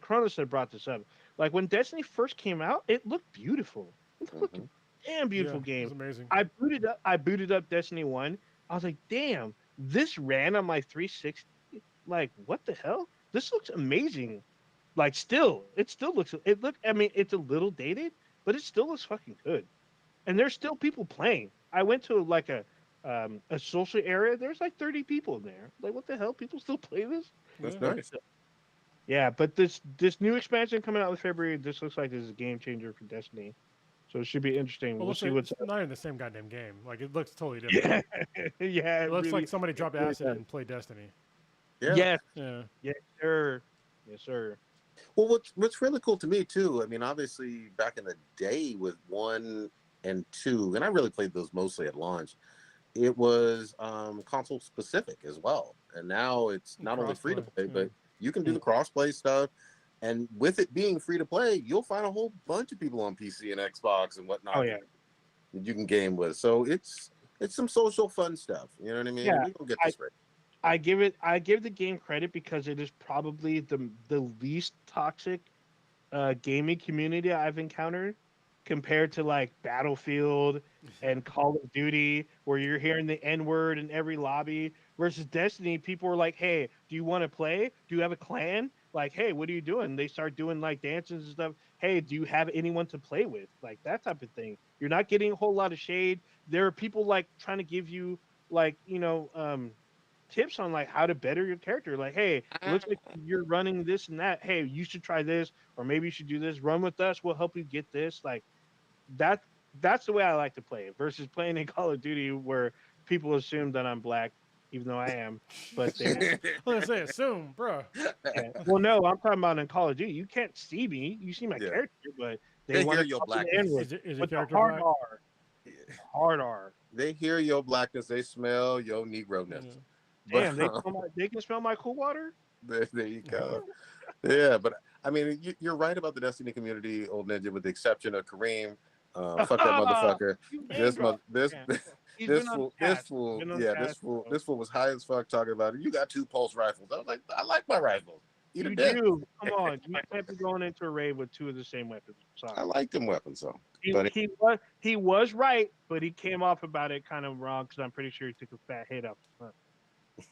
Kronos had brought this up. Like when Destiny first came out, it looked beautiful. It looked like Mm-hmm. a damn Yeah. beautiful It was game. amazing. I booted up Destiny 1. I was like, damn, this ran on my 360. Like, what the hell? This looks amazing. Like, it still looks. It look. I mean, it's a little dated, but it still looks fucking good. And there's still people playing. I went to like a social area. There's like 30 people in there. Like, what the hell? People still play this? That's Yeah. But nice. yeah, but this new expansion coming out in February, this looks like this is a game changer for Destiny. So it should be interesting. Well, We'll looks see like what's it's up. not even the same goddamn game. Like it looks totally different. Yeah, yeah, It looks like somebody it dropped really acid does. and played Destiny. Yeah. Yes, Yeah. yes, sir. Yes, sir. Well, what's really cool to me too. I mean, obviously back in the day with 1 and 2, and I really played those mostly at launch. It was console specific as well, and now it's not only free to Crossplay. play, Yeah. but you can do Mm. the crossplay stuff. And with it being free to play, you'll find a whole bunch of people on PC and Xbox and Oh whatnot yeah, that you can game with. So it's some social fun stuff. You know what I mean? And yeah. we gonna get I this right. I give the game credit because it is probably the least toxic gaming community I've encountered compared to like Battlefield and Call of Duty, where you're hearing the N word in every lobby, versus Destiny. People are like, hey, do you want to play? Do you have a clan? Like, hey, what are you doing? They start doing like dances and stuff. Hey, do you have anyone to play with? Like that type of thing. You're not getting a whole lot of shade. There are people like trying to give you like, tips on like how to better your character. Like, hey, it looks like you're running this and that. Hey, you should try this, or maybe you should do this. Run with us. We'll help you get this. Like that. That's the way I like to play it versus playing in Call of Duty where people assume that I'm black, even though I am. But they won't. I was gonna say assume, bro. Yeah. Well, no, I'm talking about in Call of Duty. You can't see me. You see my Yeah, character, but they they want hear to your call me the blackness. N-word Is your with the character hard black? R. Hard R. They hear your blackness. They smell your Yeah. Negro-ness. But Damn, they can smell my cool water. there you go. Yeah, but I mean, you're right about the Destiny community, old ninja, with the exception of Kareem. Fuck that motherfucker. You name This drop. mother, this Yeah. He's this been on fool, the this cast. fool, Been on yeah, the cast. this fool was high as fuck talking about it. You got 2 pulse rifles. I was like, I like my rifles. Eat a You dick. do. Come on. You can't be going into a raid with 2 of the same weapons. I Sorry. like them weapons, so. He But he was he was right, but he came off about it kind of wrong because I'm pretty sure he took a fat hit off the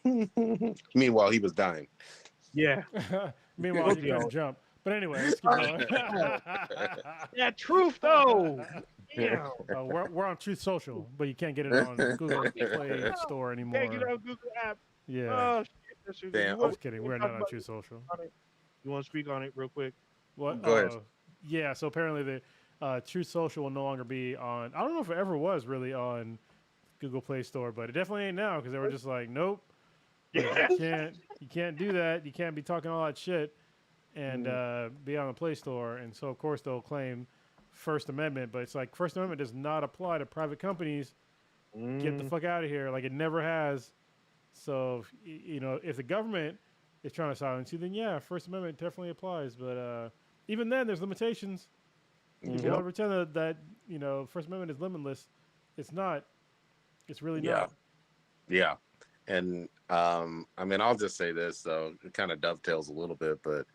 front. meanwhile, he was dying. Yeah. Meanwhile, you Guilty couldn't of it. jump. But anyway, let's keep going. Yeah, truth though. Damn. We're on Truth Social, but you can't get it on Google Play Store Can't get anymore. on Google app. Yeah, Oh shit. That's what Damn. just kidding. We're talk not on about- Truth Social. You want to speak on it real quick? What? Go ahead. Yeah. So apparently the Truth Social will no longer be on. I don't know if it ever was really on Google Play Store, but it definitely ain't now because they were just like, nope, Yeah. you can't do that. You can't be talking all that shit and be on the Play Store. And so of course they'll claim First Amendment, but it's like First Amendment does not apply to private companies. Get the fuck out of here! Like it never has. So if the government is trying to silence you, then yeah, First Amendment definitely applies. But even then, there's limitations. People want to pretend that First Amendment is limitless. It's not. It's really not. Yeah. And I mean, I'll just say this, though. It kind of dovetails a little bit, but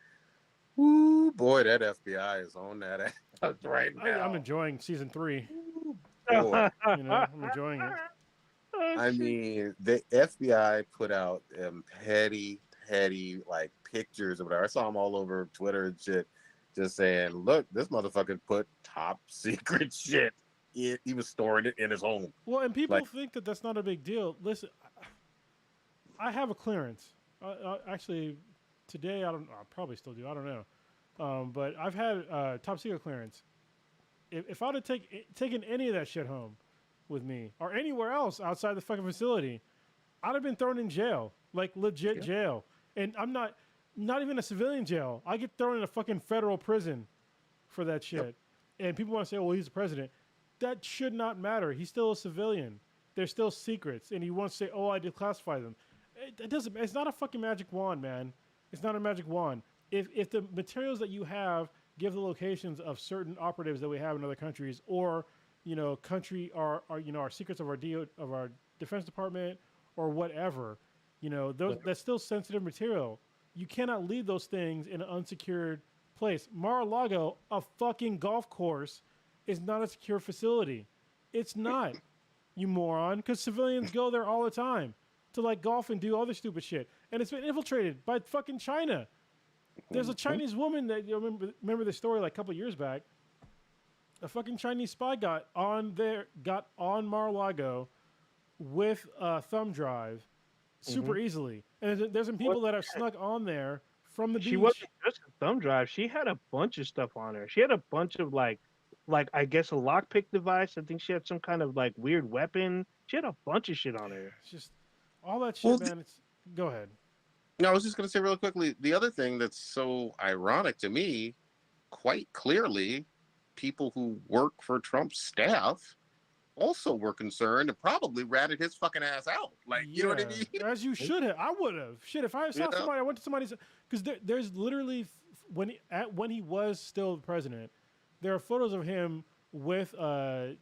woo, boy, that FBI is on that ass right now. I'm enjoying season 3. Ooh, boy. I'm enjoying it. Oh, I shit. mean, the FBI put out petty, like pictures or whatever. I saw them all over Twitter and shit, just saying, look, this motherfucker put top secret shit he was storing it in his home. Well, and people Like, think that that's not a big deal. Listen, I have a clearance. Actually, today I probably still do. I don't know. But I've had top secret clearance. If I'd have taken any of that shit home with me or anywhere else outside the fucking facility, I'd have been thrown in jail, like legit yeah. jail. And I'm not even a civilian jail. I get thrown in a fucking federal prison for that Yep. shit. And people want to say, well, he's the president. That should not matter. He's still a civilian. They're still secrets. And he wants to say, oh, I declassify them. It doesn't, it's not a fucking magic wand, man. It's not a magic wand. If the materials that you have give the locations of certain operatives that we have in other countries, or country our our secrets of of our Defense Department or whatever, that's still sensitive material. You cannot leave those things in an unsecured place. Mar-a-Lago, a fucking golf course, is not a secure facility. It's not, you moron, because civilians go there all the time to like golf and do other stupid shit. And it's been infiltrated by fucking China. There's a Chinese woman that remember the story like a couple years back. A fucking Chinese spy got on Mar-a-Lago with a thumb drive super easily. And there's some people that have snuck on there from the beach. She wasn't just a thumb drive. She had a bunch of stuff on her. She had a bunch of like I guess a lockpick device. I think she had some kind of like weird weapon. She had a bunch of shit on her. It's just all that shit, Well, man. Go ahead. No, I was just going to say real quickly, the other thing that's so ironic to me, quite clearly, people who work for Trump's staff also were concerned and probably ratted his fucking ass out. Like, you know what I mean? As you should have. I would have. Shit, if I saw somebody, I went to somebody's, because there's literally when he was still the president, there are photos of him with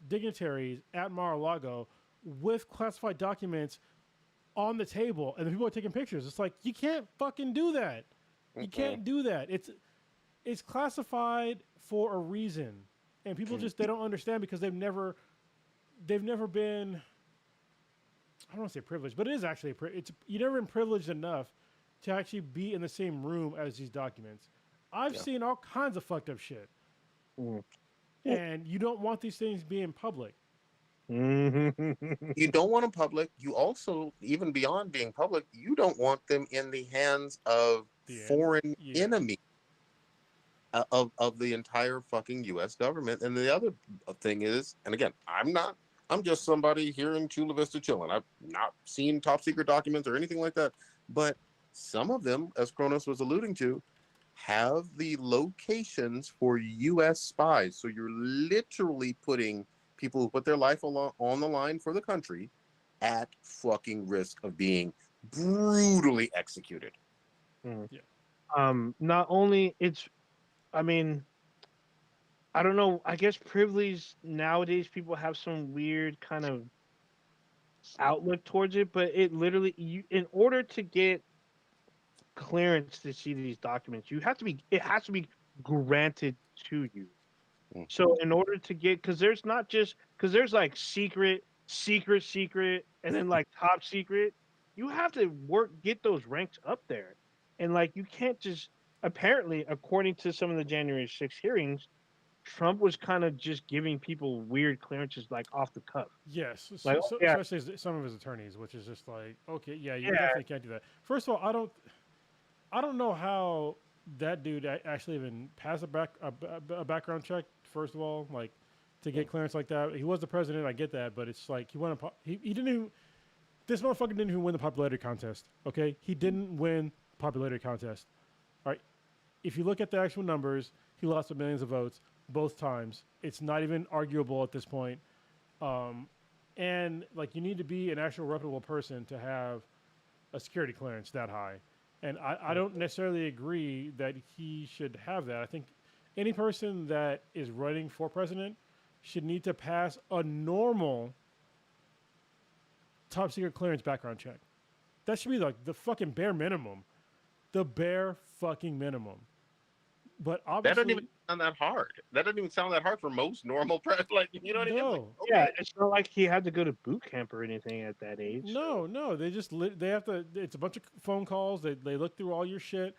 dignitaries at Mar-a-Lago with classified documents on the table, and the people are taking pictures. It's like, you can't fucking do that. You can't do that. It's classified for a reason, and people just they don't understand because they've never been. I don't want to say privileged, but it is actually you've never been privileged enough to actually be in the same room as these documents. I've seen all kinds of fucked up shit, and you don't want these things being public. You don't want them public. You also, even beyond being public, you don't want them in the hands of foreign enemy of the entire fucking U.S. government. And the other thing is, and again, I'm just somebody here in Chula Vista chilling. I've not seen top secret documents or anything like that. But some of them, as Kronos was alluding to, have the locations for U.S. spies. So you're literally putting people who put their life on the line for the country at fucking risk of being brutally executed. Not only I mean, I don't know. I guess privilege nowadays, people have some weird kind of outlook towards it, but it literally, in order to get clearance to see these documents, it has to be granted to you. So in order to get, because there's there's like secret, and then like top secret, you have to get those ranks up there. And like, you can't just, apparently, according to some of the January 6th hearings, Trump was kind of just giving people weird clearances like off the cuff. Yes, like, especially some of his attorneys, which is just like, okay, you definitely can't do that. First of all, I don't know how that dude actually even passed a background check. First of all, like, to get clearance like that, he was the president. I get that, but it's like he didn't even. This motherfucker didn't even win the popularity contest. Okay, he didn't win popularity contest. All right, if you look at the actual numbers, he lost millions of votes both times. It's not even arguable at this point. And like, you need to be an actual reputable person to have a security clearance that high. And I don't necessarily agree that he should have that. I think any person that is running for president should need to pass a normal top secret clearance background check. That should be like the fucking bare minimum. The bare fucking minimum. But obviously, that doesn't even sound that hard. That doesn't even sound that hard for most normal like, you know what I mean? Like, okay. Yeah, it's not like he had to go to boot camp or anything at that age. No, they just they have to. It's a bunch of phone calls. They look through all your shit,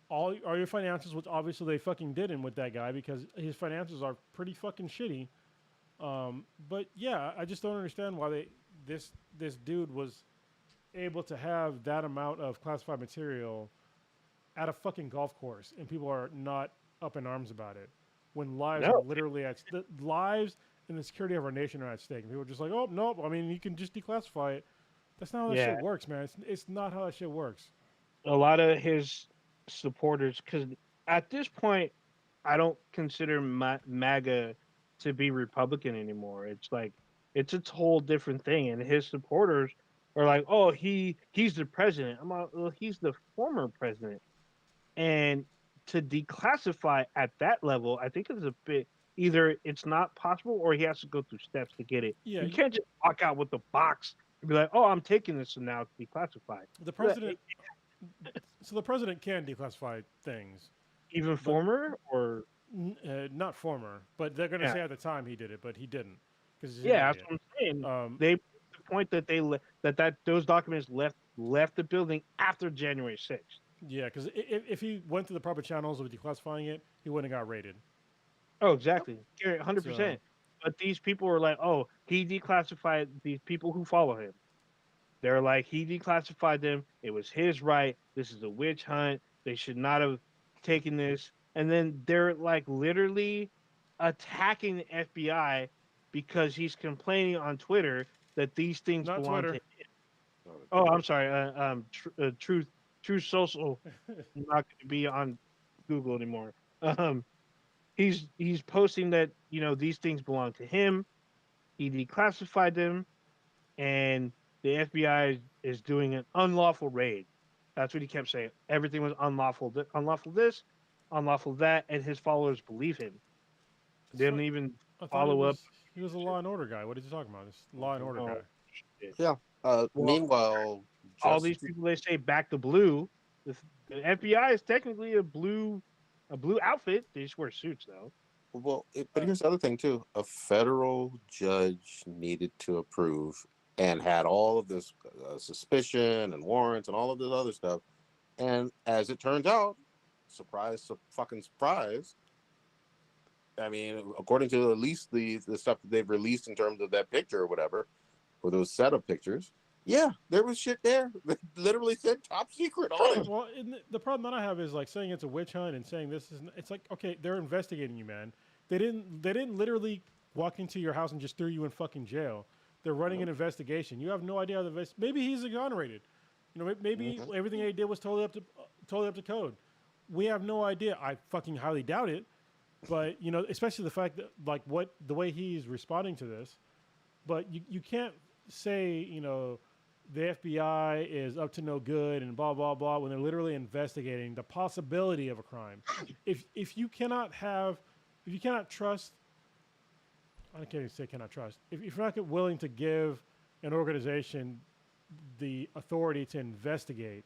all your financials, which obviously they fucking didn't with that guy because his financials are pretty fucking shitty. But yeah, I just don't understand why this dude was able to have that amount of classified material at a fucking golf course, and people are not up in arms about it when lives are No, literally the lives and the security of our nation are at stake. And people are just like, oh nope, I mean you can just declassify it. That's not how that yeah, shit works, man. It's not how that shit works. a lot of his supporters, because at this point, I don't consider MAGA to be Republican anymore. It's like it's a whole different thing, and his supporters are like, "Oh, he's the president." I'm like, "Well, he's the former president," and to declassify at that level, I think it's a bit either it's not possible or he has to go through steps to get it. Yeah, You can't just walk out with the box and be like, "Oh, I'm taking this and now it's declassified." the Yeah, president. So the president can declassify things, even but former or not former. But they're gonna yeah, say at the time he did it, but he didn't because he's an yeah, that's idiot. what I'm saying. Um, They the point that that those documents left the building after January 6th. yeah, because if he went through the proper channels of declassifying it, he wouldn't have got raided. Oh, Yep. exactly. Yeah, So 100%. But these people were like, "Oh, he declassified these people who follow him." They're like, he declassified them. It was his right. This is a witch hunt. They should not have taken this. And then they're like literally attacking the FBI because he's complaining on Twitter that these things not belong to Twitter. him. Oh, I'm sorry. Truth Social not going to be on Google anymore. Um, he's posting that these things belong to him. He declassified them and the FBI is doing an unlawful raid. That's what he kept saying. Everything was unlawful, unlawful this, unlawful that, and his followers believe him. They didn't even I thought follow up. he was a law and order guy. What are you talking about? This law and order Oh, guy. shit. Yeah. Well, Meanwhile, all these just people they say back to blue. The FBI is technically a blue outfit. They just wear suits though. but here's the other thing too. A federal judge needed to approve and had all of this suspicion and warrants and all of this other stuff. And as it turns out, fucking surprise. I mean, according to at least the stuff that they've released in terms of that picture or whatever, or those set of pictures, yeah, there was shit there that literally said top secret on it. Well, the problem that I have is like saying it's a witch hunt and saying this is. It's like okay, they're investigating you, man. They didn't literally walk into your house and just threw you in fucking jail. They're running an investigation. You have no idea how the maybe he's exonerated. Maybe Mm-hmm. everything they did was totally up to code. We have no idea. I fucking highly doubt it. But especially the fact that like what the way he's responding to this. But you can't say the FBI is up to no good and blah blah blah when they're literally investigating the possibility of a crime. If you cannot trust, I can't even say cannot trust. If you're not willing to give an organization the authority to investigate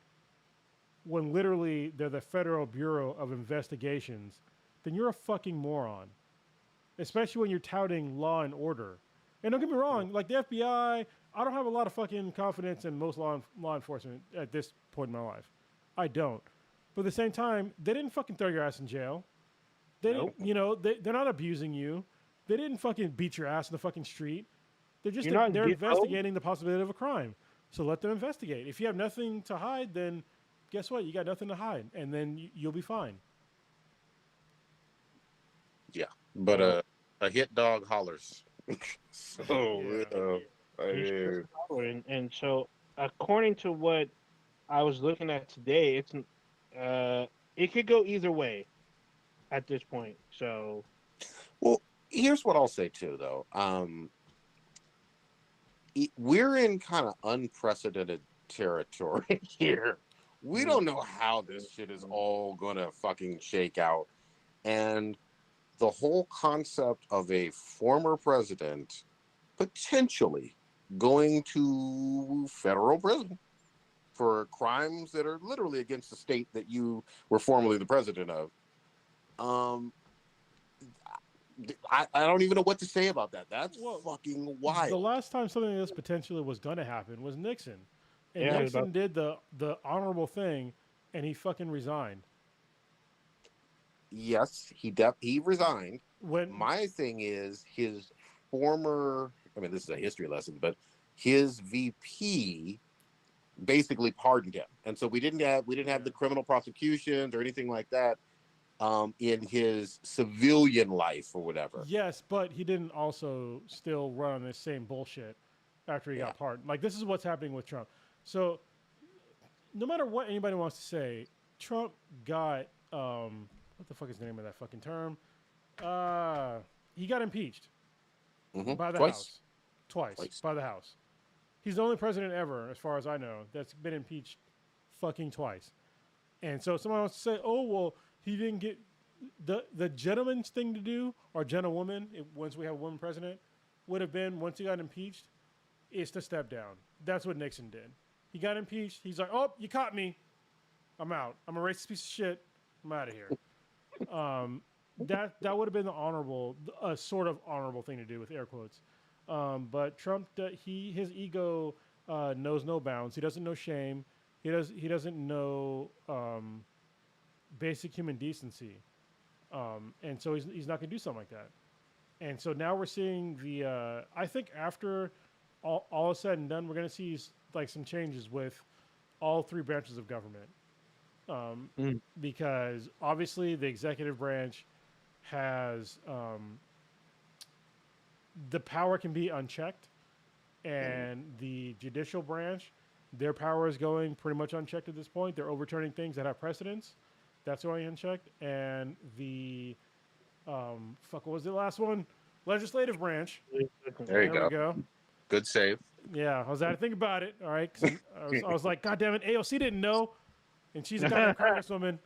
when literally they're the Federal Bureau of Investigations, then you're a fucking moron. Especially when you're touting law and order. And don't get me wrong, like the FBI, I don't have a lot of fucking confidence in most law enforcement at this point in my life. I don't. But at the same time, they didn't fucking throw your ass in jail. They didn't, Nope. they're not abusing you. They didn't fucking beat your ass in the fucking street. You're not They're getting old. investigating the possibility of a crime. So let them investigate. If you have nothing to hide, then guess what? You got nothing to hide, and then you'll be fine. Yeah, but So a hit dog hollers. So Yeah. I he's mean, and so according to what I was looking at today, it could go either way at this point. So well, here's what I'll say too, though. We're in kind of unprecedented territory here. We don't know how this shit is all gonna fucking shake out, and the whole concept of a former president potentially going to federal prison for crimes that are literally against the state that you were formerly the president of. Um, I don't even know what to say about that. That's Well, fucking the wild. last time something like this potentially was going to happen was Nixon, and yeah, about Nixon did the honorable thing, and he fucking resigned. Yes, he resigned. When My thing is his former, I mean, this is a history lesson, but his VP basically pardoned him, and so we didn't have the criminal prosecutions or anything like that in his civilian life or whatever. Yes, but he didn't also still run on this same bullshit after he Yeah. got pardoned. Like this is what's happening with Trump. So no matter what anybody wants to say, Trump got what the fuck is the name of that fucking term? He got impeached by the Twice. House twice Twice. by the House. He's the only president ever, as far as I know, that's been impeached fucking twice. And so someone wants to say, "Oh well, he didn't get the gentleman's thing to do, or gentlewoman, once we have a woman president, would have been once he got impeached, is to step down. That's what Nixon did. He got impeached. He's like, "Oh, you caught me. I'm out. I'm a racist piece of shit. I'm out of here." That would have been the honorable, a sort of honorable thing to do with air quotes. But Trump, his ego knows no bounds. He doesn't know shame. He doesn't know basic human decency. And so he's not going to do something like that. And so now we're seeing the. I think after all is said and done, we're going to see like some changes with all three branches of government. Because obviously the executive branch has the power can be unchecked, and the judicial branch, their power is going pretty much unchecked at this point. They're overturning things that have precedence. That's going unchecked, and the what was the last one? Legislative branch. There you There we go. go. Good save. Yeah, I was had to think about it. All right, 'cause I was like, God damn it, AOC didn't know, and she's a goddamn congresswoman.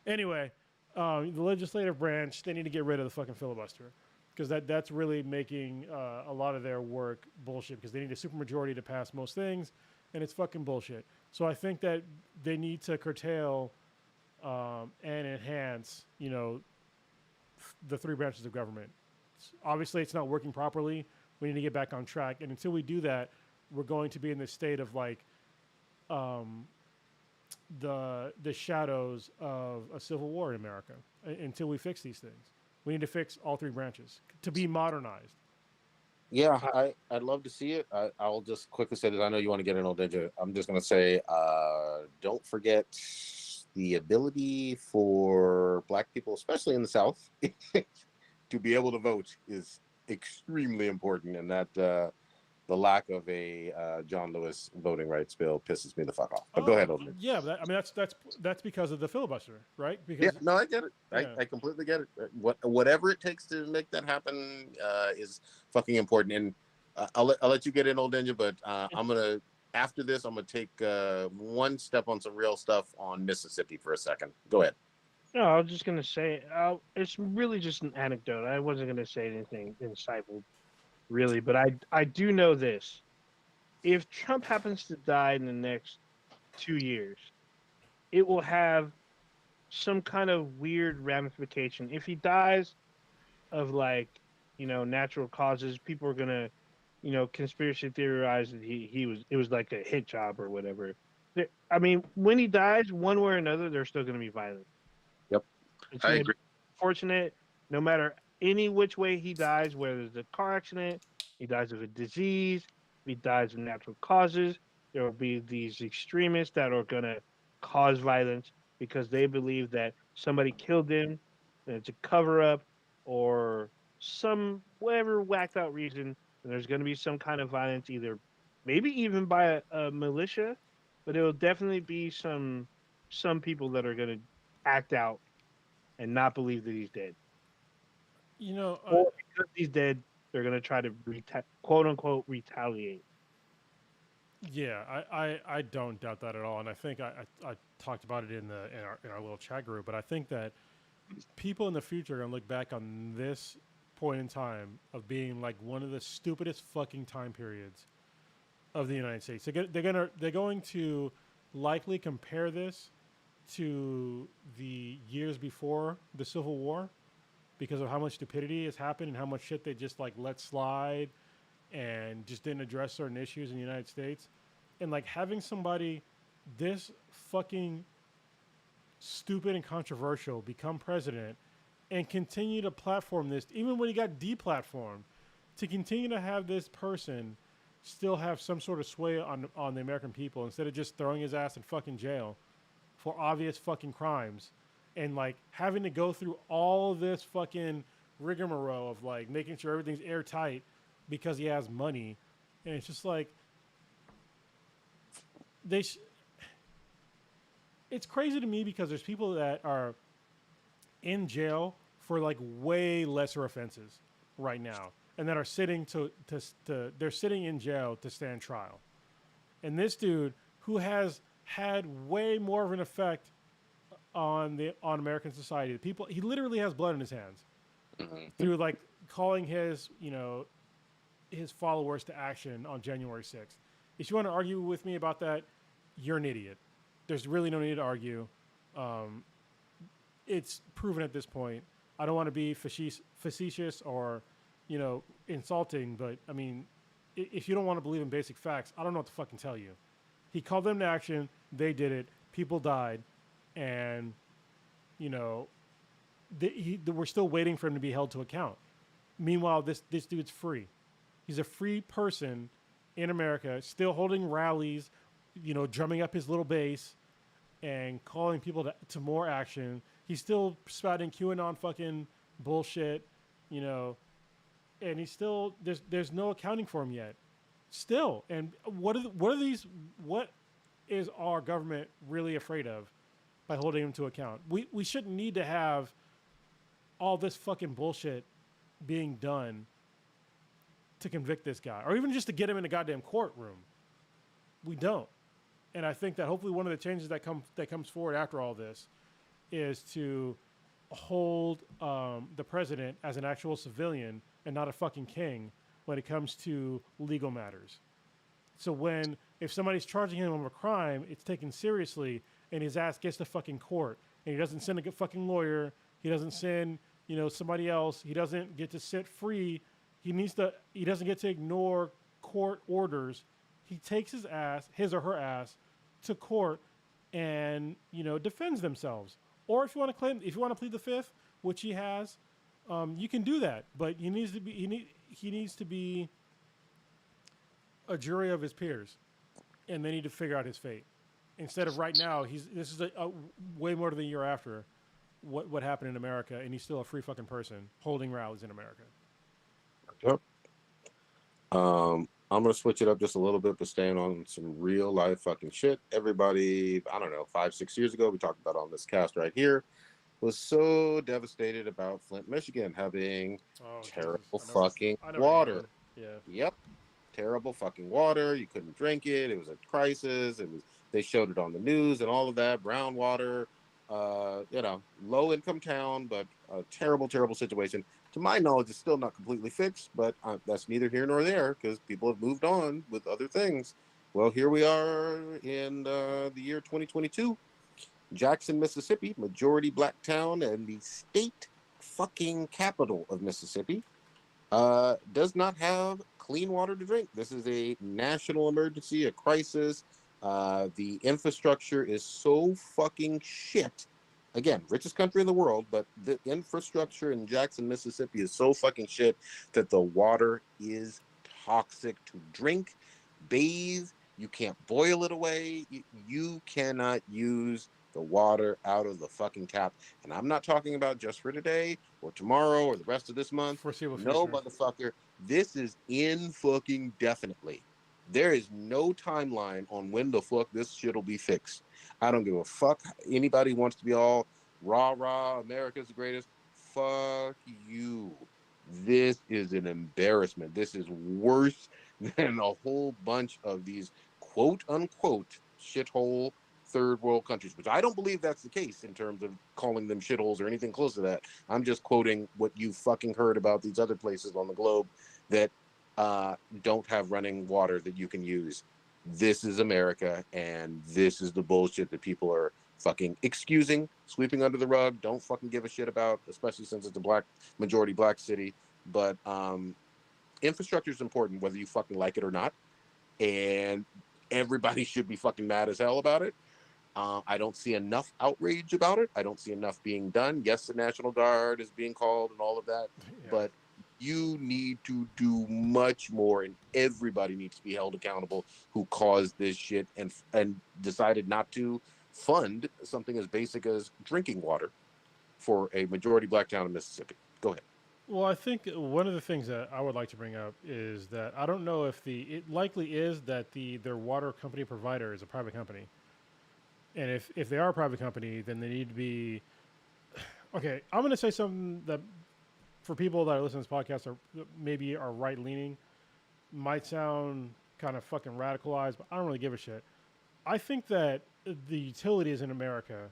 Anyway, the legislative branch, they need to get rid of the fucking filibuster, because that's really making a lot of their work bullshit, because they need a supermajority to pass most things, and it's fucking bullshit. So I think that they need to curtail and enhance, the three branches of government. Obviously, it's not working properly. We need to get back on track, and until we do that, we're going to be in this state of like the shadows of a civil war in America until we fix these things. We need to fix all three branches to be modernized. Yeah, I'd love to see it. I'll just quickly say that I know you want to get an old ninja. I'm just going to say, don't forget the ability for Black people, especially in the South, to be able to vote is extremely important, and that the lack of a John Lewis voting rights bill pisses me the fuck off. But go ahead, old ninja. Yeah, but that's because of the filibuster, right? Because Yeah, no, I get it. Yeah. I completely get it. Whatever it takes to make that happen is fucking important. And I'll let you get in, old ninja. But after this, I'm gonna take one step on some real stuff on Mississippi for a second. Go ahead. No, I was just gonna say, it's really just an anecdote. I wasn't gonna say anything insightful, really, but I do know this: if Trump happens to die in the next 2 years, it will have some kind of weird ramification. If he dies of natural causes, people are gonna, conspiracy theorize that it was like a hit job or whatever. I mean, when he dies, one way or another, there's still gonna be violence. Yep, It's I gonna agree. be unfortunate, no matter any which way he dies, whether it's a car accident, he dies of a disease, he dies of natural causes, there will be these extremists that are gonna cause violence because they believe that somebody killed him and it's a cover up or some whatever whacked out reason, and there's gonna be some kind of violence, either maybe even by a militia, but it will definitely be some people that are gonna act out and not believe that he's dead. you know, Or because he's dead, they're going to try to quote unquote retaliate. yeah, I don't doubt that at all, and I think I talked about it in our little chat group, but I think that people in the future are gonna look back on this point in time of being like one of the stupidest fucking time periods of the United States. They're going to likely compare this to the years before the Civil War because of how much stupidity has happened and how much shit they just like let slide and just didn't address certain issues in the United States. And like having somebody this fucking stupid and controversial become president and continue to platform this even when he got deplatformed. to continue to have this person still have some sort of sway on the American people instead of just throwing his ass in fucking jail for obvious fucking crimes and like having to go through all this fucking rigmarole of like making sure everything's airtight because he has money. And it's just like they it's crazy to me because there's people that are in jail for like way lesser offenses right now and that are sitting to they're sitting in jail to stand trial. And this dude who has had way more of an effect on American society, the people he literally has blood in his hands through like calling his, his followers to action on January 6th. If you want to argue with me about that, you're an idiot. There's really no need to argue. It's proven at this point. I don't want to be facetious or, insulting, but I mean, if you don't want to believe in basic facts, I don't know what to fucking tell you. He called them to action. They did it. People died, and we're still waiting for him to be held to account. Meanwhile, this dude's free. He's a free person in America, still holding rallies, drumming up his little bass and calling people to more action. He's still spouting QAnon fucking bullshit, and he's still there's no accounting for him yet. Still, and what is our government really afraid of by holding him to account? We shouldn't need to have all this fucking bullshit being done to convict this guy, or even just to get him in a goddamn courtroom. We don't. And I think that hopefully one of the changes that comes forward after all this is to hold the president as an actual civilian and not a fucking king when it comes to legal matters. So if somebody's charging him of a crime, it's taken seriously, and his ass gets to fucking court, and he doesn't send a fucking lawyer, he doesn't send somebody else, he doesn't get to sit free, he doesn't get to ignore court orders. He takes his or her ass, to court, and defends themselves. Or if you want to plead the fifth, which he has, you can do that. But he needs to be a jury of his peers, and they need to figure out his fate. Instead of right now, this is a way more than a year after what happened in America, and he's still a free fucking person holding rallies in America. Yep. I'm gonna switch it up just a little bit, but staying on some real life fucking shit. Everybody, I don't know, 5-6 years ago, we talked about on this cast right here, was so devastated about Flint, Michigan having terrible fucking water. Yeah. Yep. Terrible fucking water. You couldn't drink it. It was a crisis. They showed it on the news and all of that. Brown water. Low income town, but a terrible, terrible situation. To my knowledge, it's still not completely fixed, but that's neither here nor there because people have moved on with other things. Well, here we are in the year 2022. Jackson, Mississippi, majority black town and the state fucking capital of Mississippi, does not have clean water to drink. This is a national emergency, a crisis. The infrastructure is so fucking shit. Again, richest country in the world, but the infrastructure in Jackson, Mississippi is so fucking shit that the water is toxic to drink, bathe. You can't boil it away. You cannot use the water out of the fucking tap. And I'm not talking about just for today or tomorrow or the rest of this month. Foreseeable No, future. motherfucker. This is in fucking definitely. There is no timeline on when the fuck this shit will be fixed. I don't give a fuck. Anybody wants to be all rah, America's the greatest. Fuck you. This is an embarrassment. This is worse than a whole bunch of these quote unquote shithole third world countries, which I don't believe that's the case in terms of calling them shitholes or anything close to that. I'm just quoting what you fucking heard about these other places on the globe that don't have running water that you can use. This is America, and this is the bullshit that people are fucking excusing, sweeping under the rug, don't fucking give a shit about, especially since it's a majority black city. But infrastructure is important whether you fucking like it or not, and everybody should be fucking mad as hell about it. I don't see enough outrage about it. I don't see enough being done. Yes, the National Guard is being called and all of that, but you need to do much more, and everybody needs to be held accountable who caused this shit and decided not to fund something as basic as drinking water for a majority black town in Mississippi. Go ahead. Well, I think one of the things that I would like to bring up is that I don't know if it likely is that their water company provider is a private company, and if they are a private company, then they need to be okay. I'm going to say something that for people that are listening to this podcast or maybe are right leaning might sound kind of fucking radicalized, but I don't really give a shit. I think that the utilities in America,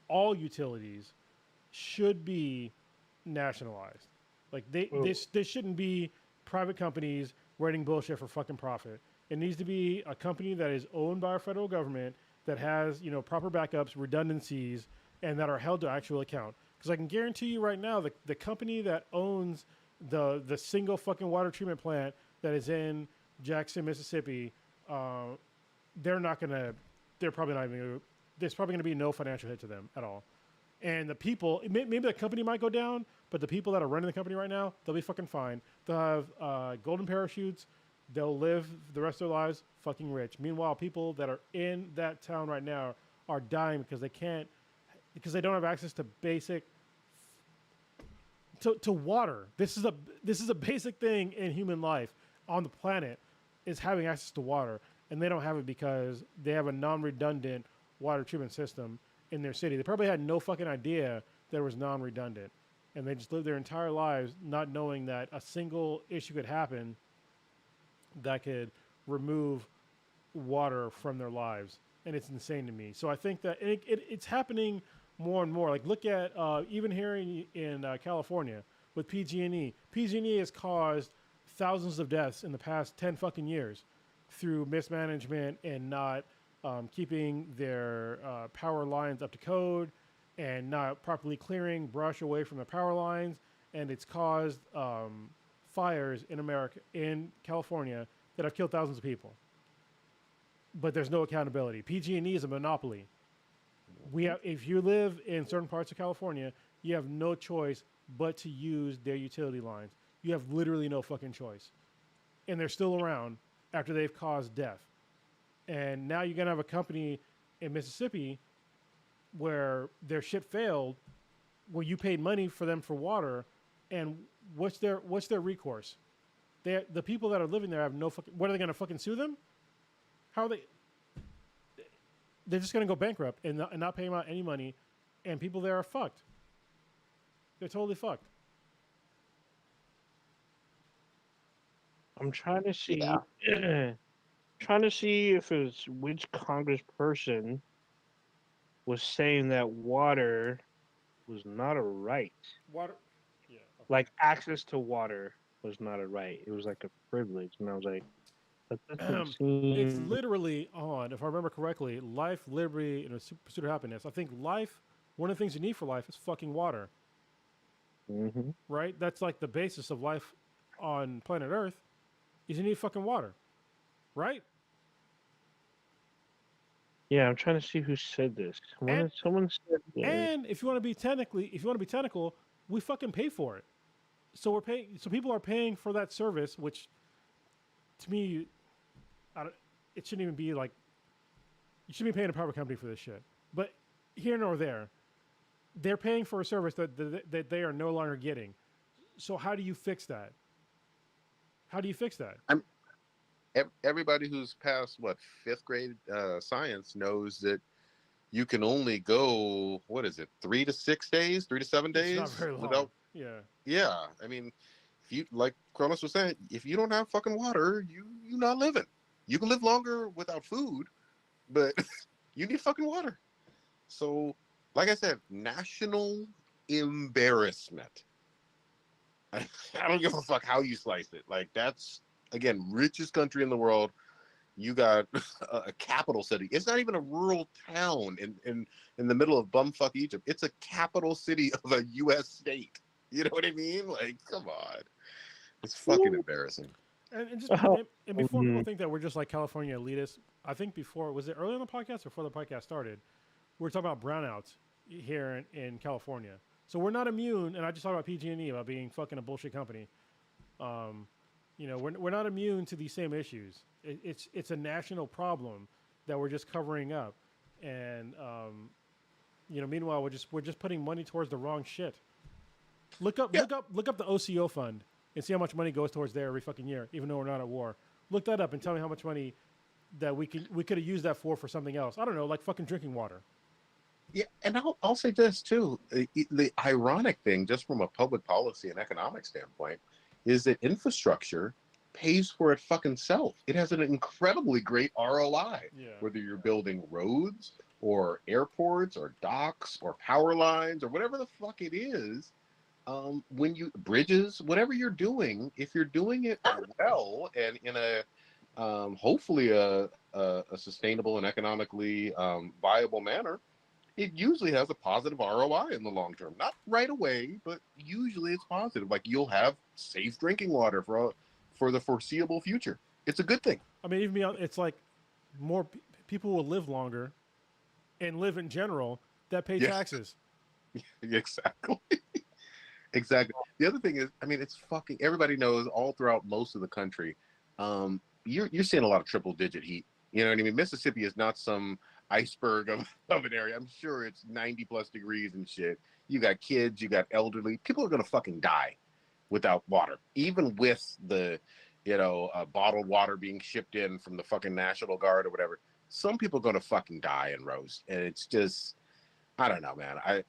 all utilities, should be nationalized. Like this shouldn't be private companies writing bullshit for fucking profit. It needs to be a company that is owned by our federal government that has proper backups, redundancies, and that are held to actual account. Because I can guarantee you right now, the company that owns the single fucking water treatment plant that is in Jackson, Mississippi, they're not gonna. They're probably not even. There's probably gonna be no financial hit to them at all. And the people, maybe the company might go down, but the people that are running the company right now, they'll be fucking fine. They'll have golden parachutes. They'll live the rest of their lives fucking rich. Meanwhile, people that are in that town right now are dying because they don't have access to basic to water. This is a basic thing in human life on the planet is having access to water, and they don't have it because they have a non-redundant water treatment system in their city. They probably had no fucking idea that it was non-redundant, and they just lived their entire lives not knowing that a single issue could happen that could remove water from their lives, and it's insane to me. So I think that it's happening more and more. Like look at even here in California with PG&E. PG&E has caused thousands of deaths in the past 10 fucking years through mismanagement and not keeping their power lines up to code and not properly clearing brush away from the power lines. And it's caused fires in California that have killed thousands of people. But there's no accountability. PG&E is a monopoly. If you live in certain parts of California, you have no choice but to use their utility lines. You have literally no fucking choice. And they're still around after they've caused death. And now you're going to have a company in Mississippi where their shit failed, where you paid money for them for water, and what's their recourse? The people that are living there have no fucking... What, are they going to fucking sue them? How are they... They're just going to go bankrupt and not pay them out any money, and people there are fucked. They're totally fucked. I'm trying to see. Yeah. Trying to see if it's which congressperson was saying that water was not a right. Water... Yeah. Okay. Like access to water was not a right. It was like a privilege. And I was like, that doesn't seem... It's literally on, if I remember correctly, life, liberty, and a pursuit of happiness. I think life, one of the things you need for life is fucking water. Mm-hmm. Right? That's like the basis of life on planet Earth is you need fucking water. Right? Yeah, I'm trying to see who said this. Someone said that. And if you want to be technical, we fucking pay for it. So we're paying. So people are paying for that service, which, to me, it shouldn't even be like. You shouldn't be paying a private company for this shit. But here nor there, they're paying for a service that they are no longer getting. So how do you fix that? How do you fix that? Everybody who's passed fifth grade science knows that you can only go 3 to 6 days, 3 to 7 days It's not very long. without. Yeah. I mean, if you, like Kronos was saying, if you don't have fucking water, you're not living. You can live longer without food, but you need fucking water. So, like I said, national embarrassment. I don't give a fuck how you slice it. Like, that's, again, richest country in the world. You got a capital city. It's not even a rural town in the middle of bumfuck Egypt. It's a capital city of a U.S. state. You know what I mean? Like, come on. It's fucking embarrassing. And before people think that we're just like California elitists, I think was it early on the podcast or before the podcast started, we were talking about brownouts here in California. So we're not immune, and I just talked about PG&E, about being fucking a bullshit company. Um, we're not immune to these same issues. It's a national problem that we're just covering up, and meanwhile we're just putting money towards the wrong shit. Look up Yeah, look up look up the OCO fund and see how much money goes towards there every fucking year, even though we're not at war. Look that up and tell me how much money that we could have used that for something else. I don't know, like fucking drinking water. yeah, and I'll say this too. The ironic thing, just from a public policy and economic standpoint, is that infrastructure pays for it fucking self. It has an incredibly great ROI. Yeah. Whether you're building roads or airports or docks or power lines or whatever the fuck it is, when you bridges, whatever you're doing, if you're doing it well and in a hopefully a sustainable and economically viable manner, it usually has a positive ROI in the long term. Not right away, but usually it's positive. Like you'll have safe drinking water for the foreseeable future. It's a good thing. I mean, even beyond, it's like more people will live longer and live in general that pay Yeah, taxes. exactly. Exactly. The other thing is, I mean, it's fucking everybody knows all throughout most of the country. You're seeing a lot of triple digit heat. You know what I mean? Mississippi is not some iceberg of an area. I'm sure it's 90 plus degrees and shit. You got kids, you got elderly. People are gonna fucking die without water, even with the, bottled water being shipped in from the fucking National Guard or whatever. Some people are gonna fucking die and roast, and it's just, I don't know, man. I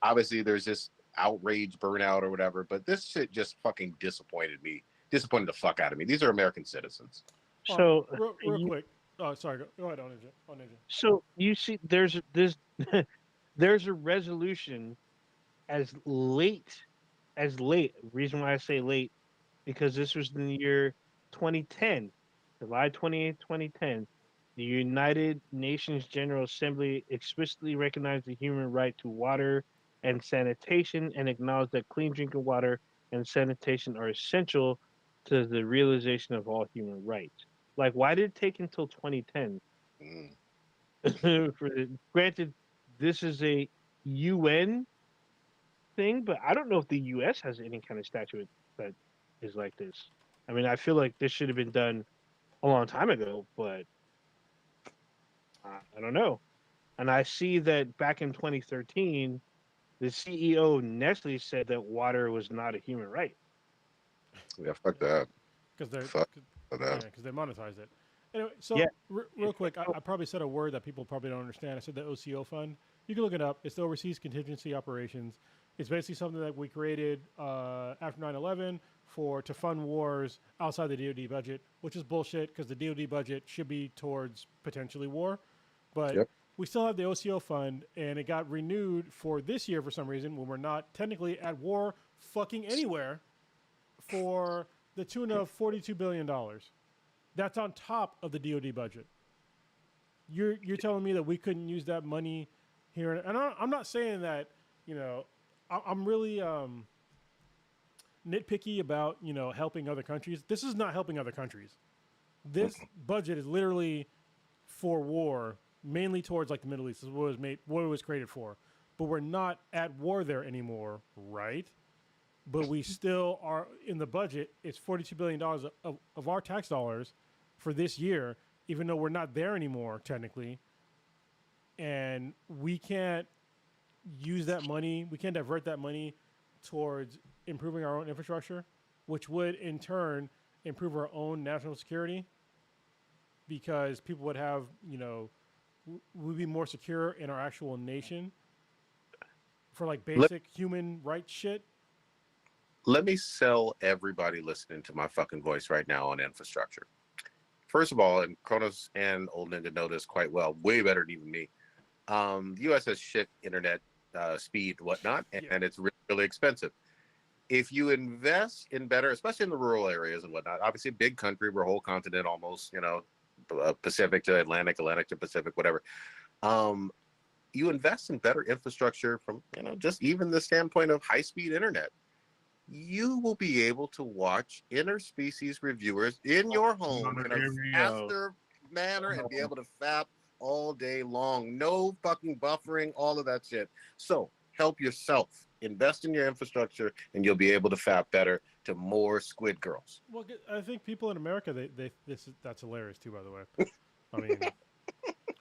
obviously there's this outrage, burnout, or whatever, but this shit just fucking disappointed the fuck out of me. These are American citizens. So Real quick. Oh, sorry. Go ahead, on Ninja. On Ninja. so you see, there's this there's a resolution as late. Reason why I say late, because this was in the year 2010, July 20th, 2010. The United Nations General Assembly explicitly recognized the human right to water and sanitation and acknowledged that clean drinking water and sanitation are essential to the realization of all human rights. Like, why did it take until 2010 Mm. granted, this is a UN thing, but I don't know if the US has any kind of statute that is like this. I mean, I feel like this should have been done a long time ago, but I don't know. And I see that back in 2013, the CEO Nestle said that water was not a human right. Yeah, fuck that. Because they're, Fuck yeah, that. because they monetize it. Anyway, Yeah. so real quick, I probably said a word that people probably don't understand. I said the OCO fund. You can look it up. It's the Overseas Contingency Operations. It's basically something that we created after 9/11 to fund wars outside the DoD budget, which is bullshit because the DoD budget should be towards potentially war. But Yep. we still have the OCO fund, and it got renewed for this year for some reason when we're not technically at war fucking anywhere for the tune of $42 billion. That's on top of the DoD budget. You're telling me that we couldn't use that money here, and I'm not saying that. I'm really nitpicky about helping other countries. This is not helping other countries. This budget is literally for war, mainly towards like the Middle East. This is what it was created for. But we're not at war there anymore, right? But we still are in the budget. It's $42 billion of our tax dollars for this year, even though we're not there anymore technically, and we can't use that money. We can't divert that money towards improving our own infrastructure, which would in turn improve our own national security because people would have, would be more secure in our actual nation for like Let basic human rights shit. let me sell everybody listening to my fucking voice right now on infrastructure. First of all, and Kronos and Old Ninja know this quite well, way better than even me. The U.S. has shit internet speed, whatnot, Yeah. and it's really, really expensive. If you invest in better, especially in the rural areas and whatnot, obviously big country, we're a whole continent almost, Pacific to Atlantic, Atlantic to Pacific, whatever. Um, you invest in better infrastructure from, just even the standpoint of high speed internet, you will be able to watch interspecies reviewers in your home in a Here we go. faster manner and be able to fap all day long. No fucking buffering, all of that shit. So help yourself. invest in your infrastructure, and you'll be able to fap better to more squid girls. Well, I think people in America that's hilarious too. By the way, I mean,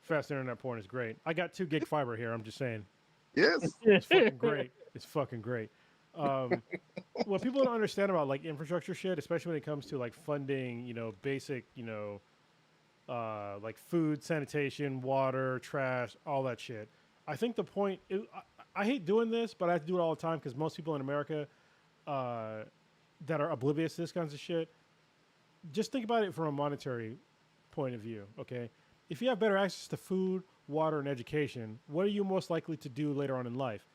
fast internet porn is great. I got 2 gig fiber here. I'm just saying, Yes. it's fucking great. It's fucking great. Um, what people don't understand about like infrastructure shit, especially when it comes to like funding, basic, like food, sanitation, water, trash, all that shit. I think the point is, I hate doing this, but I have to do it all the time because most people in America uh, that are oblivious to this kinds of shit, just think about it from a monetary point of view, okay? If you have better access to food, water, and education, what are you most likely to do later on in life?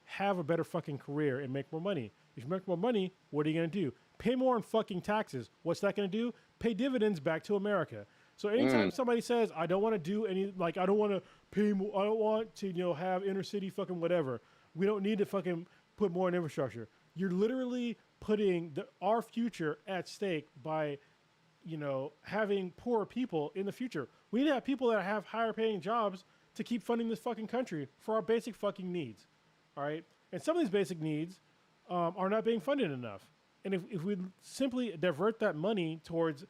Have a better fucking career and make more money. If you make more money, what are you going to do? Pay more on fucking taxes. What's that going to do? Pay dividends back to America. So anytime somebody says, I don't want to do any, like, I don't want to pay more, I don't want to, have inner city fucking whatever. We don't need to fucking put more in infrastructure. You're literally putting our future at stake by, having poorer people in the future. We need to have people that have higher paying jobs to keep funding this fucking country for our basic fucking needs. All right. And some of these basic needs are not being funded enough. And if we simply divert that money towards,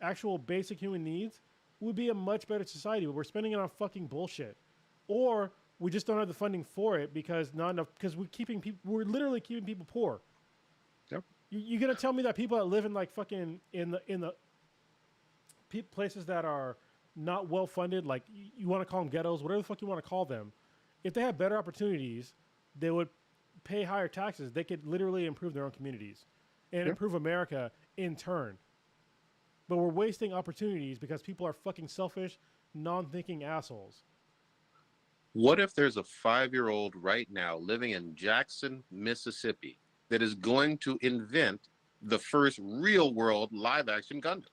actual basic human needs, we'd be a much better society. But we're spending it on fucking bullshit. Or we just don't have the funding for it because not enough, because we're literally keeping people poor. Yep. You're going to tell me that people that live in like fucking in the places that are not well funded, like you want to call them ghettos, whatever the fuck you want to call them, if they have better opportunities, they would pay higher taxes. They could literally improve their own communities and improve America in turn. But we're wasting opportunities because people are fucking selfish, non-thinking assholes. What if there's a 5-year-old right now living in Jackson, Mississippi, that is going to invent the first real world live action Gundam?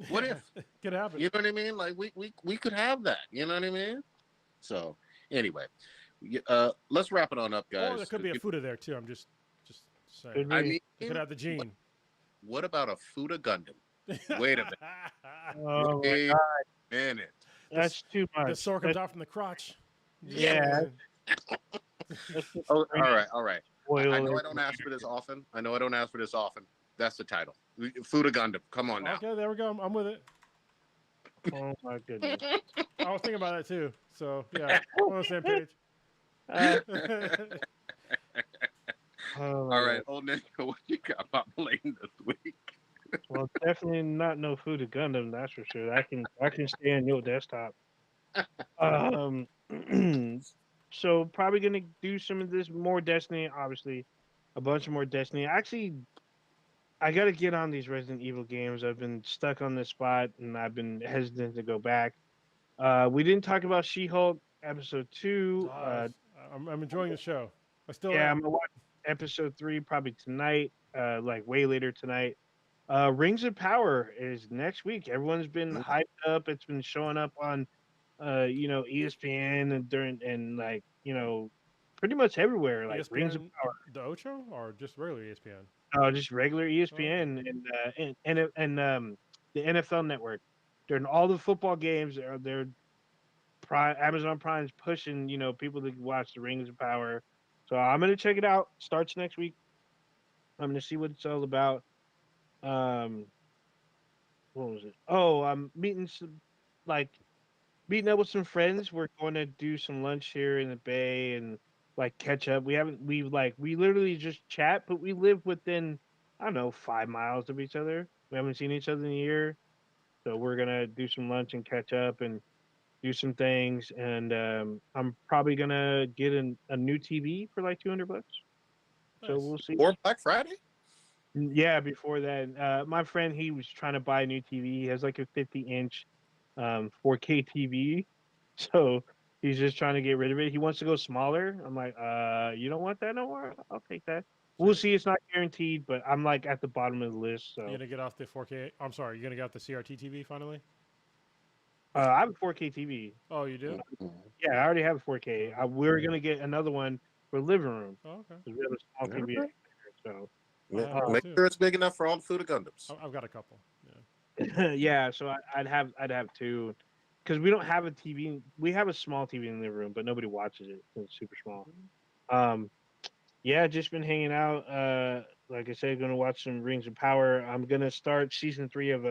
What if? Could happen. You know what I mean? Like we could have that. You know what I mean? So anyway, let's wrap it on up, guys. Or there could be a Fuda there too. I'm just saying. Could I be. mean, They could have the gene. what about a Fuda Gundam? Wait a minute. Oh my Wait god, a minute. that's too The much. sword comes out from the crotch. Yeah. Oh, all right. I know Spoiler. I don't ask for this often. That's the title. Fuda Gundam. Come on now. Okay, there we go. I'm with it. Oh my goodness. I was thinking about that too. So yeah, we're on the same page. Oh my All right, God. old Nick, what you got about playing this week? Well, definitely not no food to Gundam. That's for sure. I can stay on your desktop. Um. So probably gonna do some of this more Destiny. Obviously, a bunch of more Destiny. Actually, I got to get on these Resident Evil games. I've been stuck on this spot, and I've been hesitant to go back. We didn't talk about She-Hulk episode 2. I'm enjoying the show. I still Yeah, am. I'm gonna watch episode 3 probably tonight. Like way later tonight. Rings of Power is next week. Everyone's been hyped up. It's been showing up on, ESPN and like pretty much everywhere. Like Rings of ESPN, the Ocho, or just regular ESPN? just regular Okay. ESPN and the NFL Network. During all the football games, they're Amazon Prime's pushing people to watch the Rings of Power. So I'm gonna check it out. Starts next week. I'm gonna see what it's all about. Um, what was it? Oh, I'm meeting like meeting up with some friends. We're going to do some lunch here in the Bay and like catch up. We literally just chat, but we live within I don't know 5 miles of each other. We haven't seen each other in a year, so we're gonna do some lunch and catch up and do some things. And I'm probably gonna get a new TV for like $200. So Nice. we'll see. Or Black Friday? Yeah, before that, my friend he was trying to buy a new TV. He has like a 50-inch 4K TV, so he's just trying to get rid of it. He wants to go smaller. I'm like, you don't want that no more? I'll take that. We'll So see. It's not guaranteed, but I'm like at the bottom of the list. you're So gonna get off the 4K. I'm sorry. You're gonna get off the CRT TV finally. I have a 4K TV. Oh, you do? Yeah, I already have a 4K. Okay. We're gonna get another one for living room Oh, okay. because we have a small TV. Alright. So I have one Make too. sure it's big enough for all the Fuda Gundams. I've got a couple. Yeah. yeah, so I'd have two because we don't have a TV. We have a small TV in the living room, but nobody watches it. It's super small. Um, yeah, just been hanging out. Like I said, gonna watch some Rings of Power. I'm gonna start season 3 of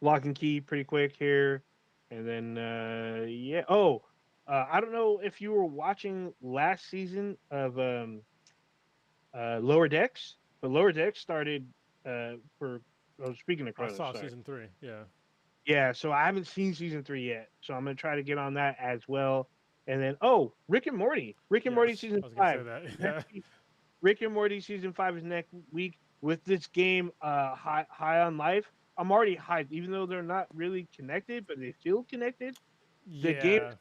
Lock and Key pretty quick here, and then yeah. Oh, I don't know if you were watching last season of Lower Decks, but Lower Decks started for. Oh, speaking of I Chronos, saw sorry. season 3. Yeah. Yeah, so I haven't seen season 3 yet, so I'm gonna try to get on that as well. And then, oh, Rick and Morty, Rick and Morty Yes, season I was gonna say 5 that. next Yeah. week. Rick and Morty season 5 is next week with this game, High on Life. I'm already hyped, even though they're not really connected, but they feel connected. The game, Yeah.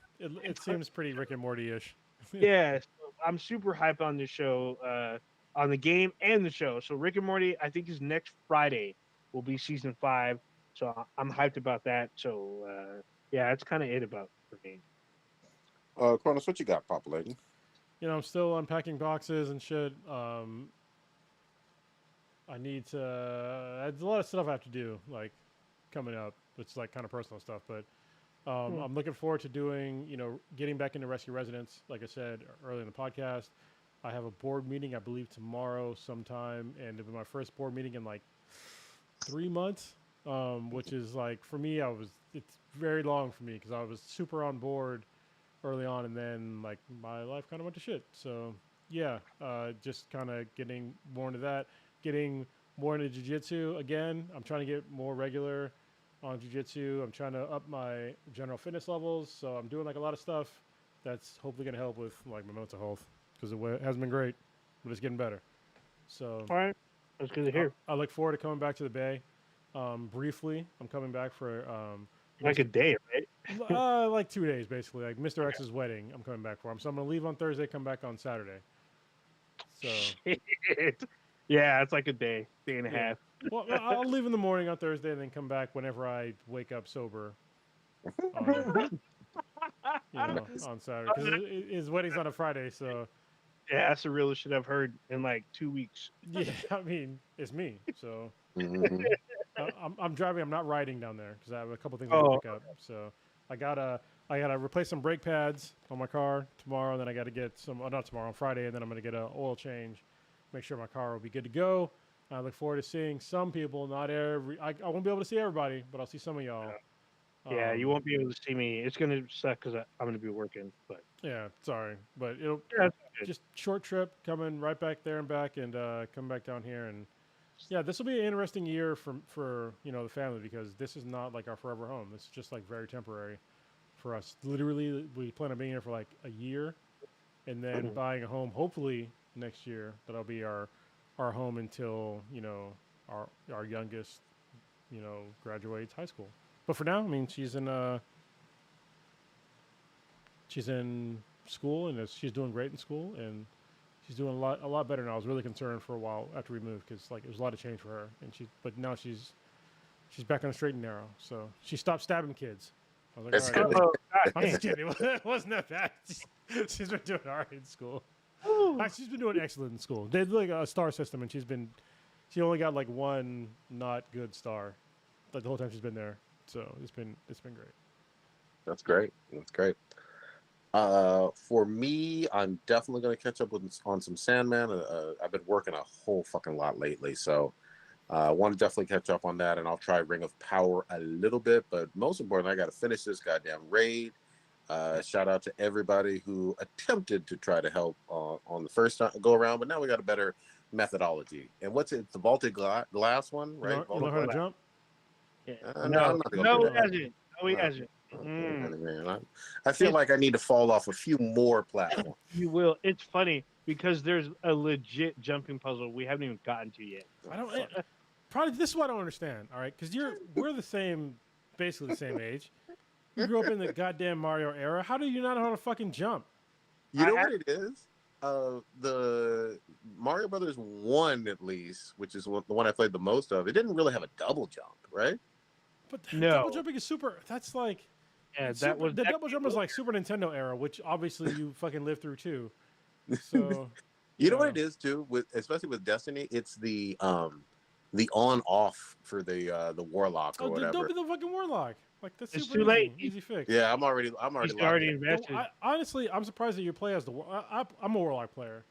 It seems pretty Rick and Morty ish. yeah, so I'm super hyped on the show, on the game and the show. So Rick and Morty, I think is next Friday will be season 5. So I'm hyped about that. So yeah, that's kind of it about for me. Cronus, what you got populating? I'm still unpacking boxes and shit. I need to. There's a lot of stuff I have to do, like coming up. It's like kind of personal stuff, but I'm looking forward to doing, getting back into Rescue Residence. Like I said earlier in the podcast, I have a board meeting, I believe, tomorrow sometime, and it'll be my first board meeting in like 3 months, which is like for me, it's very long for me because I was super on board early on, and then like my life kind of went to shit. So yeah, just kind of getting more into that, getting more into jiu-jitsu again. I'm trying to get more regular on jiu-jitsu. I'm trying to up my general fitness levels, so I'm doing like a lot of stuff that's hopefully going to help with like my mental health because it hasn't been great, but it's getting better. So All right, that's good to hear. I look forward to coming back to the Bay. Briefly, I'm coming back for Like a day, right? like 2 days basically, like Mr. X's wedding. I'm coming back for him, so I'm gonna leave on Thursday, come back on Saturday. So Shit. Yeah, it's like a day and a yeah, half. well, I'll leave in the morning on Thursday and then come back whenever I wake up sober on Nice. on Saturday because his wedding's on a Friday. So Yeah, that's the realest shit I've heard in like 2 weeks. yeah, I mean it's me. So Hmm. I'm driving. I'm not riding down there because I have a couple things I got to Oh, pick up. So I gotta I gotta replace some brake pads on my car tomorrow. And then I got to get some not tomorrow on Friday. And then I'm gonna get an oil change, make sure my car will be good to go. I look forward to seeing some people. Not every I won't be able to see everybody, but I'll see some of y'all. yeah, you Um, won't be able to see me. It's gonna suck because I'm gonna be working. But yeah, sorry, but it'll yeah, it's good. just short trip coming right back there and back and come back down here and yeah, this will be an interesting year for the family because this is not like our forever home. This is just like very temporary for us. Literally, we plan on being here for like a year, and then buying a home. Hopefully next year that'll be our home until our youngest graduates high school. But for now, I mean, she's in school and she's doing great in school and she's doing a lot better now. I was really concerned for a while after we moved because like it was a lot of change for her, and but now she's back on the straight and narrow. So she stopped stabbing kids. I was like, That's all right, good. cool. Oh, God I'm damn. just kidding. It wasn't that bad. She's been doing all right in school. Woo. Actually, she's been doing excellent in school. They did like a star system, and she only got like one not good star, like the whole time she's been there. So it's been great. That's great. That's great. For me, I'm definitely going to catch up on some Sandman. I've been working a whole fucking lot lately, so I want to definitely catch up on that, and I'll try Ring of Power a little bit. But most important, I got to finish this goddamn raid. Shout out to everybody who attempted to try to help on the first go around, but now we got a better methodology. And what's it? The vaulted glass one, right? You learn how to jump? Yeah. No, I'm No, not going to no, do he that. hasn't. No, he No. hasn't. Okay, man. I feel like I need to fall off a few more platforms. You will. It's funny because there's a legit jumping puzzle we haven't even gotten to yet. I don't. Probably this is what I don't understand. All right, because we're the same, basically the same age. You grew up in the goddamn Mario era. How do you not know how to fucking jump? You know what it is? The Mario Brothers 1, at least, which is the one I played the most of, it didn't really have a double jump, right? But No. double jumping is super. That's like Yeah, the double jump is like Super Nintendo era, which obviously you fucking lived through too. So You know what it is too, especially with Destiny, it's the on off for the Warlock or Oh, whatever. don't be the fucking warlock. Like that's It's super too late. easy fix. Yeah, I'm already He's locked already in. invested. Honestly, I'm surprised that you play as the. I'm a warlock player.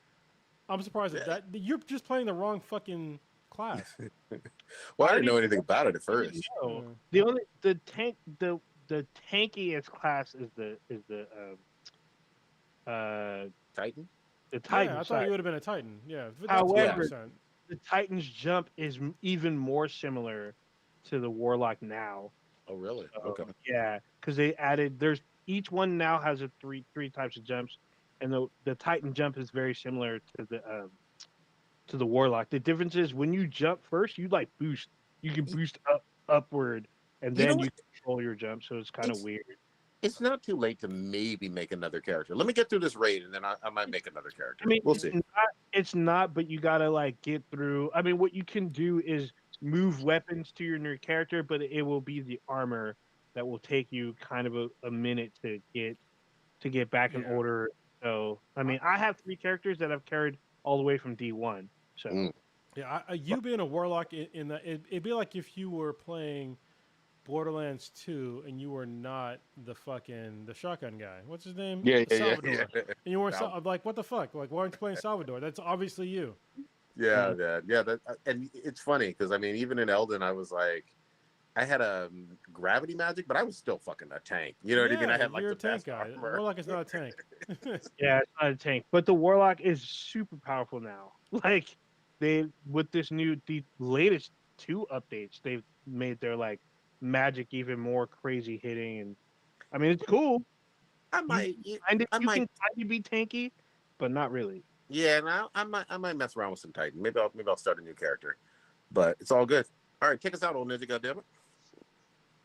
I'm surprised Yeah. that you're just playing the wrong fucking class. Well, I I didn't already know anything about it at I didn't first. know. Yeah. The tankiest class is uh Titan. the Yeah, Titan I thought side. you would have been a Titan. Yeah, that's Yeah. 100%. The Titan's jump is even more similar to the Warlock now. Oh, really? So, Okay. yeah, because they added there's each one now has a three types of jumps, and the Titan jump is very similar to the Warlock. The difference is when you jump first, you like boost. You can Y- boost upward, and You know then you what? control your jump. So it's kind of It's weird. it's not too late to maybe make another character. Let me get through this raid, and then I might make another I character. mean, We'll see. it's not, but you gotta like get through. I mean, what you can do is move weapons to your new character, but it will be the armor that will take you kind of a minute to get back in Yeah. order. So, I I, mean, I have three characters that I've carried all the way from D1. Mm. So, yeah, you being a warlock in that it'd be like if you were playing Borderlands 2 and you were not the shotgun guy. What's his name? Yeah. Salvador. And you weren't Now, I'm like, what the fuck? Like, why aren't you playing Salvador? That's obviously you. yeah, mm, that, yeah, that, and it's funny because I mean, even in Elden, I was like, I had a gravity magic, but I was still fucking a tank. You know what I mean? Yeah, I had like you're a the tank best guy. A armor. warlock is not a tank. yeah, it's not a tank, but the Warlock is super powerful now. Like they with the latest two updates, they've made their like magic even more crazy hitting, and I mean, it's cool. I You might, I you might, can kind of be tanky, but not really. yeah, and I might mess around with some Titan. Maybe I'll start a new character, but it's all good. All right, kick us out, old ninja. Goddammit.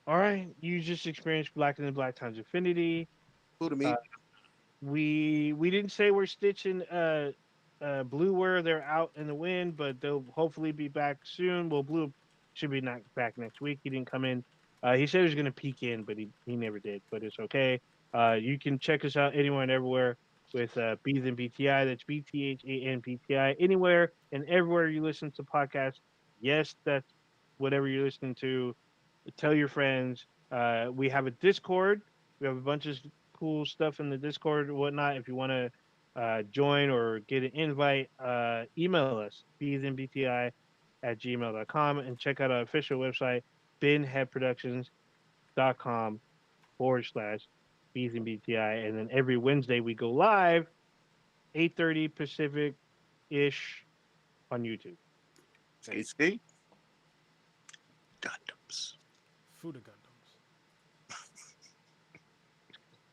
All right, you just experienced Black and the Black times Infinity. Who to Uh, meet? we didn't say we're stitching Blue where they're out in the wind, but they'll hopefully be back soon. Well, Blue should be not back next week. He didn't come in. He said he was going to peek in, but he never did. But it's okay. You can check us out anywhere and everywhere with Bees and BTI. That's BTHANPTI. Anywhere and everywhere you listen to podcasts. Yes, that's whatever you're listening to. Tell your friends. We have a Discord. We have a bunch of cool stuff in the Discord and whatnot. If you want to join or get an invite, email us, bthenbti@gmail.com, and check out our official website, binheadproductions.com/bthenbti. And then every Wednesday we go live, 8:30 Pacific ish on YouTube. JC. Gundams. Fudagun.